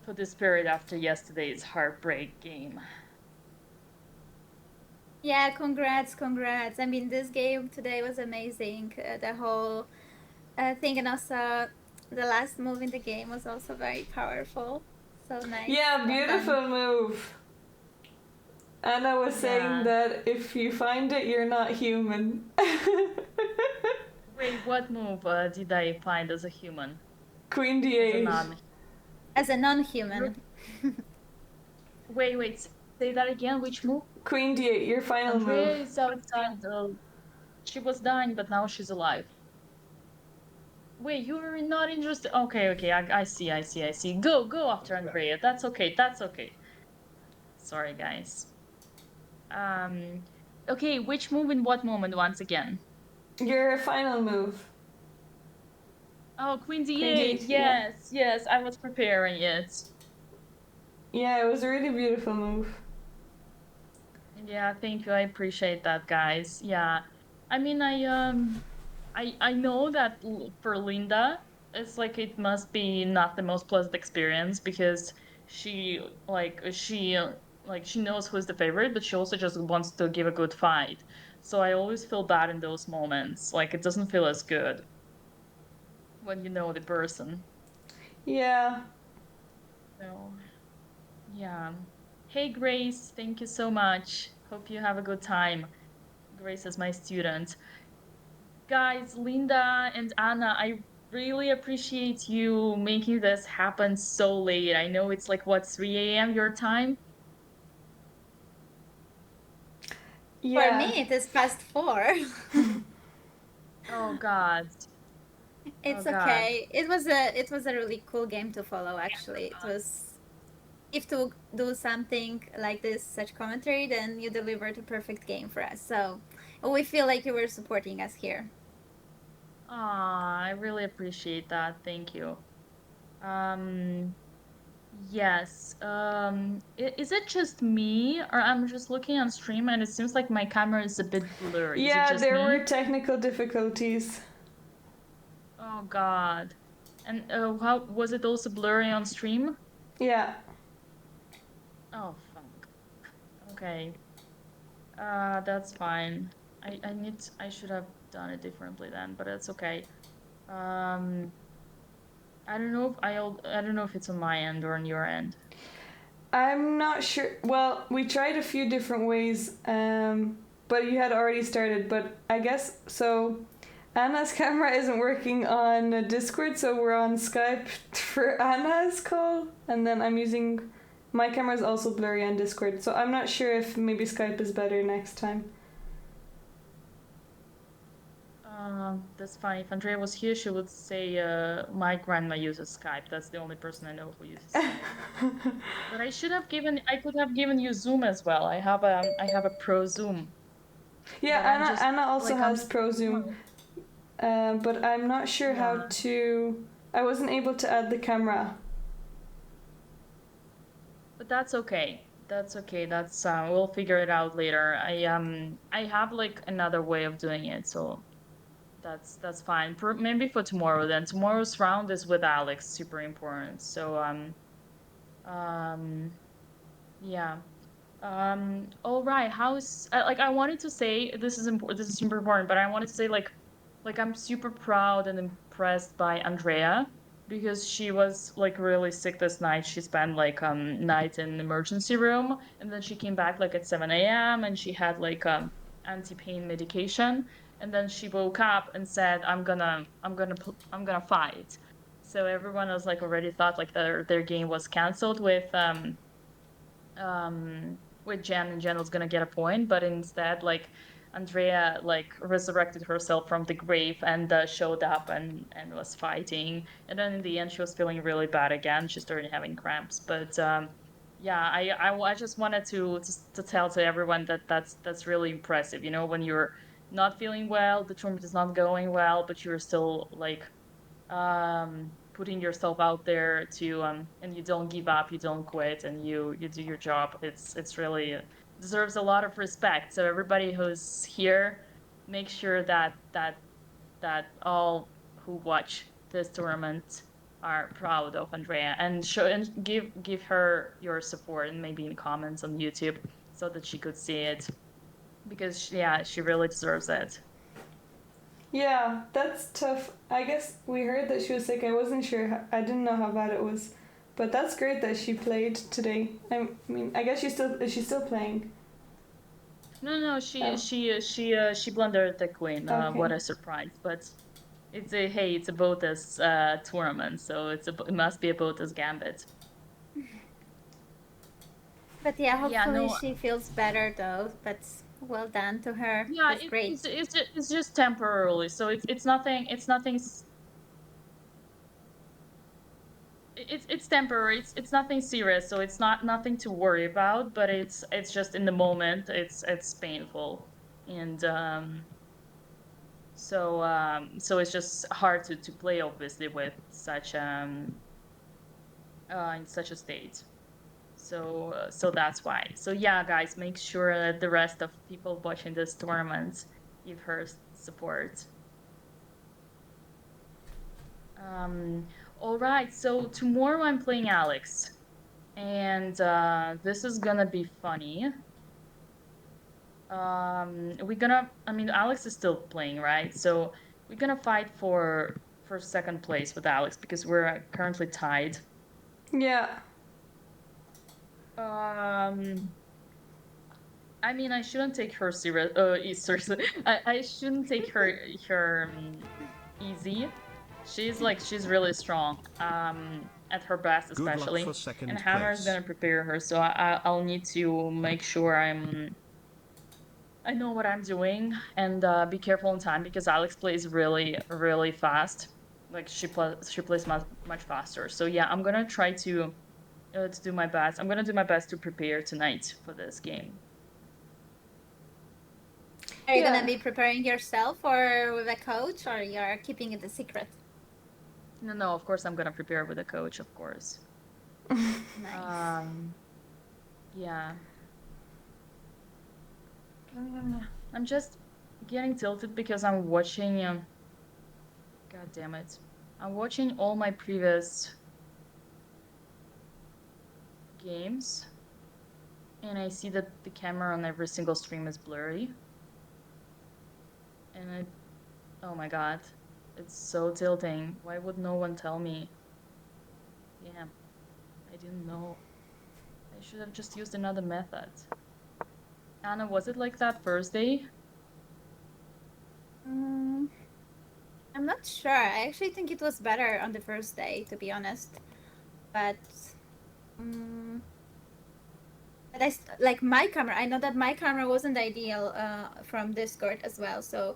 put the spirit after yesterday's heartbreak game. Yeah, congrats. I mean, this game today was amazing. The whole thing, and also the last move in the game was also very powerful. So nice. Yeah, beautiful move. Anna was saying that if you find it, you're not human. Wait, what move did I find as a human? Queen D8. As a non-human. Wait, say that again. Which move? Queen D8, your final Andrea move. is outside. She was dying, but now she's alive. Wait, you were not interested? Okay, I see. Go after Andrea. That's okay. Sorry, guys. Okay, which move in what moment once again? Your final move. Oh, Queen D8. Yes, I was preparing it. Yeah, it was a really beautiful move. Yeah, thank you. I appreciate that, guys. Yeah. I mean, I know that for Linda, it's like it must be not the most pleasant experience because she knows who's the favorite, but she also just wants to give a good fight. So I always feel bad in those moments. Like it doesn't feel as good when you know the person. Yeah. So, yeah. Hey Grace, thank you so much. Hope you have a good time. Grace is my student. Guys, Linda and Anna, I really appreciate you making this happen so late. I know it's like, what, 3 a.m. your time? Yeah. For me, it is past 4. Oh God. It's okay. It was a really cool game to follow. Actually, it was. If to do something like this, such commentary, then you delivered a perfect game for us. So we feel like you were supporting us here. I really appreciate that. Thank you. Yes. Is it just me, or I'm just looking on stream and it seems like my camera is a bit blurry? Yeah, there were technical difficulties. Oh God. And how was it also blurry on stream? Yeah. Oh fuck. Okay. That's fine. I should have done it differently then, but it's okay. I don't know if it's on my end or on your end. I'm not sure. Well, we tried a few different ways, but you had already started. But I guess so. Anna's camera isn't working on Discord, so we're on Skype for Anna's call, and then I'm using My camera is also blurry on Discord, so I'm not sure if maybe Skype is better next time. That's fine. If Andrea was here, she would say, my grandma uses Skype. That's the only person I know who uses Skype. But I could have given you Zoom as well. I have a pro Zoom. Yeah, Anna also like, has Pro Zoom, but I'm not sure how to. I wasn't able to add the camera. But that's okay. That's okay. That's we'll figure it out later. I have like another way of doing it, so that's fine. Maybe for tomorrow then. Tomorrow's round is with Alex, super important. So yeah. All right. How's like I wanted to say this is important. This is super important, but I wanted to say like I'm super proud and impressed by Andrea because she was like really sick this night. She spent like night in the emergency room, and then she came back like at 7 a.m. and she had like anti-pain medication, and then she woke up and said, I'm gonna fight." So everyone was like already thought like their game was canceled with Jen, and Jen was gonna get a point, but instead like Andrea like resurrected herself from the grave and showed up and was fighting, and then in the end she was feeling really bad again. She started having cramps, but yeah, I just wanted to tell to everyone that that's really impressive. You know, when you're not feeling well, the tournament is not going well, but you're still like putting yourself out there to and you don't give up, you don't quit, and you do your job. It's really deserves a lot of respect. So everybody who's here, make sure that all who watch this tournament are proud of Andrea, and show and give her your support, and maybe in comments on YouTube so that she could see it, because yeah, she really deserves it. Yeah, that's tough. I guess we heard that she was sick. I wasn't sure. I didn't know how bad it was, but that's great that she played today. I mean, I guess she's still playing. No, she blundered the queen. Okay. What a surprise! But it's a BOTEZ tournament, so it must be a BOTEZ gambit. But yeah, Yeah, hopefully no, she feels better though. That's well done to her. yeah, That's great. it's just temporarily. So it's nothing. It's temporary. It's nothing serious. So it's nothing to worry about. But it's just in the moment. It's painful, and so it's just hard to play obviously with such in such a state. So that's why. So yeah, guys, make sure that the rest of people watching this tournament give her support. All right. So tomorrow I'm playing Alex, and this is gonna be funny. We're gonna. I mean, Alex is still playing, right? So we're gonna fight for second place with Alex because we're currently tied. Yeah. I mean, I shouldn't take her serious. Seriously, I shouldn't take her easy. She's really strong. At her best, especially. And Hammer's gonna prepare her, so I'll need to make sure I know what I'm doing, and be careful in time, because Alex plays really really fast. Like she plays much faster. So yeah, I'm gonna try to do my best. I'm gonna do my best to prepare tonight for this game. Are you gonna be preparing yourself or with a coach, or you're keeping it a secret? No, of course I'm gonna prepare with a coach, of course. Nice. Yeah. I'm just getting tilted because I'm watching. God damn it! I'm watching all my previous games, and I see that the camera on every single stream is blurry. And oh my god, it's so tilting. Why would no one tell me? Damn, I didn't know. I should have just used another method. Anna, was it like that first day? I'm not sure. I actually think it was better on the first day, to be honest. But like my camera. I know that my camera wasn't ideal from Discord as well. So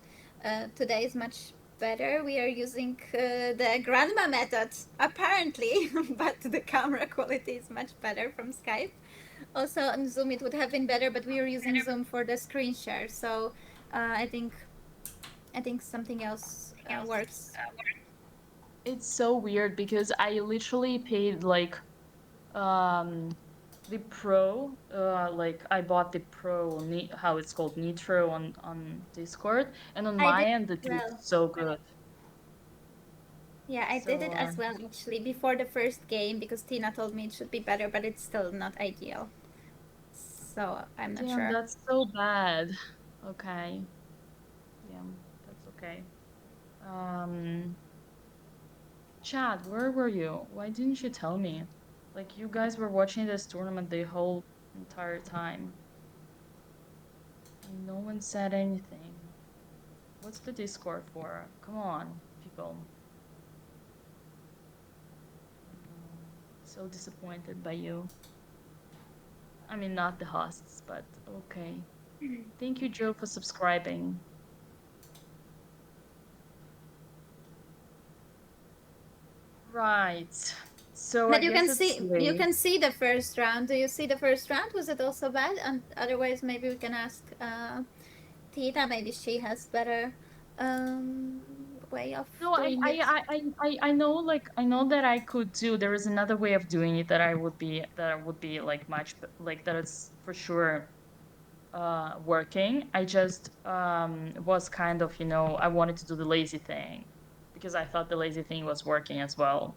today is much better. We are using the grandma method apparently, but the camera quality is much better from Skype. Also on Zoom it would have been better, but we are using Zoom for the screen share. So I think something else works. It's so weird because I literally paid like the Pro, like I bought the Pro, how it's called, Nitro on Discord, and on I my did end it as looks well. so good. Yeah, I did So it as well actually before the first game because Tina told me it should be better, but it's still not ideal. So I'm not damn, sure. that's so bad. Okay, damn, that's okay. Um, Chad, where were you? Why didn't you tell me? Like you guys were watching this tournament the whole entire time. And no one said anything. What's the Discord for? Come on, people. So disappointed by you. I mean, not the hosts, but okay. Thank you, Joe, for subscribing. Right. So But I guess it's you late. can see the first round. Do you see the first round? Was it also bad? And otherwise, maybe we can ask Tina. Maybe she has better um, way of No, doing it. I know, like I know that I could do. There is another way of doing it that I would be like much like that is for sure working. I just was kind of, you know, I wanted to do the lazy thing because I thought the lazy thing was working as well.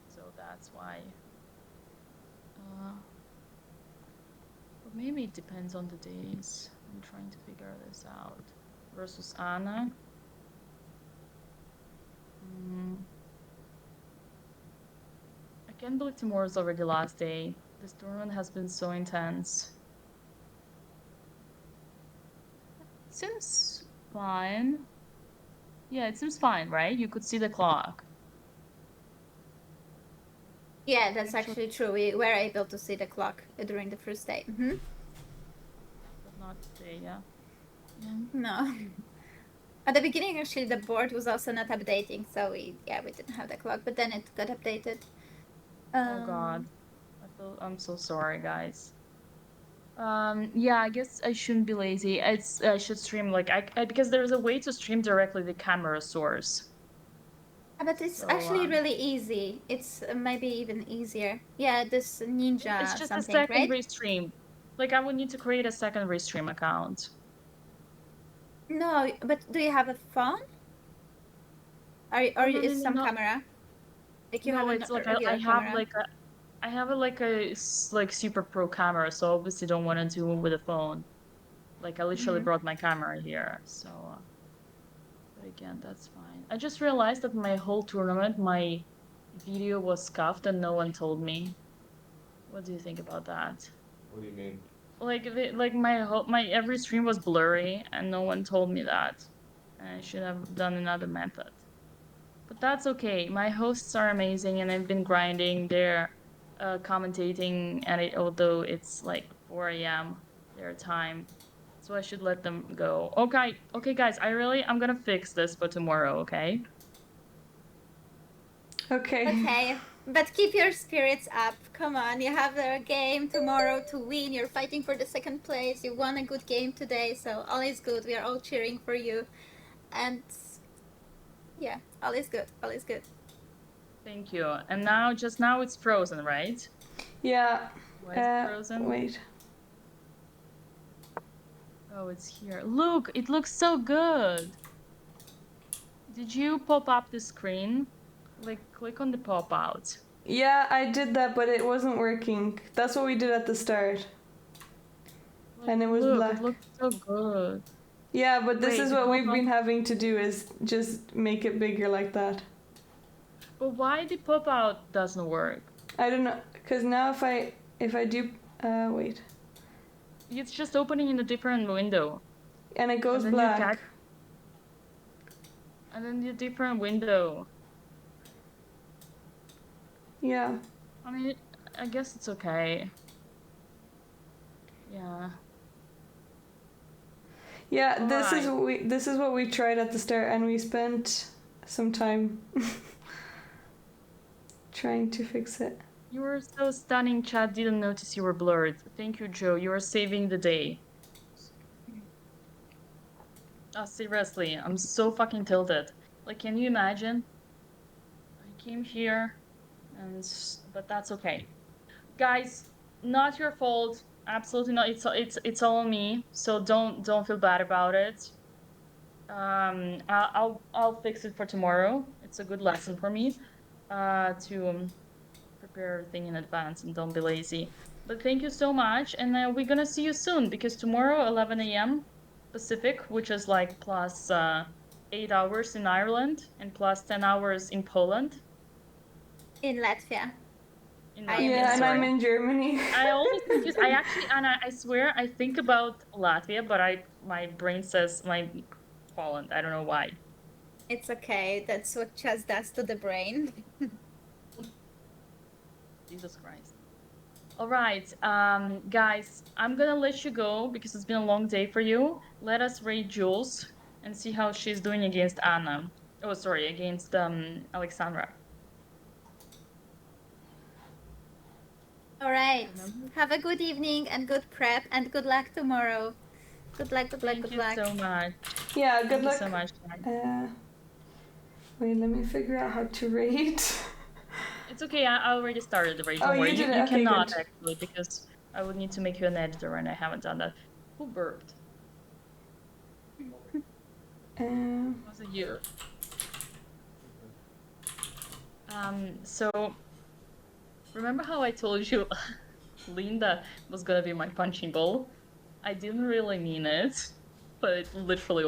So that's why. But maybe it depends on the days. I'm trying to figure this out. Versus Anna. I can't believe tomorrow's already the last day. This tournament has been so intense. Seems fine. Yeah, it seems fine, right? You could see the clock. Yeah, that's actually true. We were able to see the clock during the first day. But not today, yeah. No. At the beginning, actually, the board was also not updating, so we didn't have the clock, but then it got updated. Oh God. I'm so sorry, guys. Yeah, I guess I shouldn't be lazy. I should stream like because there's a way to stream directly the camera source. But it's So, actually really easy. It's maybe even easier. Yeah, this ninja it's just a something, right? secondary stream. Like I would need to create a secondary stream account. No, but do you have a phone? Or No, is some no. camera? Like you No, have it's a like regular camera? I have like a like super pro camera, so obviously don't want to do it with a phone. Like I literally brought my camera here, so but again, that's fine. I just realized that my whole tournament, my video was scuffed and no one told me. What do you think about that? What do you mean? Like my every stream was blurry and no one told me that. And I should have done another method. But that's okay. My hosts are amazing and I've been grinding. They're commentating at it, although it's like 4 a.m. their time. So I should let them go. Okay, guys, I'm gonna fix this for tomorrow, okay? Okay. Okay, but keep your spirits up. Come on, you have a game tomorrow to win. You're fighting for the second place. You won a good game today, so all is good. We are all cheering for you. And yeah, all is good. All is good. Thank you. And just now it's frozen, right? Yeah. Why is it frozen? Wait. Oh, it's here. Look, it looks so good. Did you pop up the screen? Like, click on the pop out. Yeah, I did that, but it wasn't working. That's what we did at the start. Like, And it was look, black. It looks so good. Yeah, but this Wait, is what hold we've on. been having to do is just make it bigger like that. But why the pop out doesn't work? I don't know, because now if I do, wait. It's just opening in a different window. And it goes And then black. And then the different window. Yeah. I mean, I guess it's okay. Yeah. Yeah, this is Alright. this is what we tried at the start, and we spent some time trying to fix it. You were so stunning, chat. Didn't notice you were blurred. Thank you, Joe. You are saving the day. Oh, seriously, I'm so fucking tilted. Like, can you imagine? I came here, but that's okay. Guys, not your fault. Absolutely not. It's all on me. So don't feel bad about it. I'll fix it for tomorrow. It's a good lesson for me. To prepare everything in advance and don't be lazy. But thank you so much, and we're gonna see you soon because tomorrow 11 a.m. Pacific, which is like plus 8 hours in Ireland and plus 10 hours in Poland. In Latvia. Yeah, and I'm in Germany. I always confuse. I actually, and I swear, I think about Latvia, but my brain says Poland. I don't know why. It's okay. That's what chess does to the brain. Jesus Christ. All right, guys, I'm gonna let you go because it's been a long day for you. Let us rate Jules and see how she's doing against Anna. Oh, sorry, against Alexandra. All right. Have a good evening and good prep and good luck tomorrow. Good luck, good luck, good luck. Thank you so much. Yeah, good luck. Thank you so much. Wait, let me figure out how to rate. It's okay, I already started the rate. Oh, you did it? Okay, cannot good. actually, because I would need to make you an editor and I haven't done that. Who burped? Was it you? So remember how I told you Linda was gonna be my punching ball? I didn't really mean it, but it literally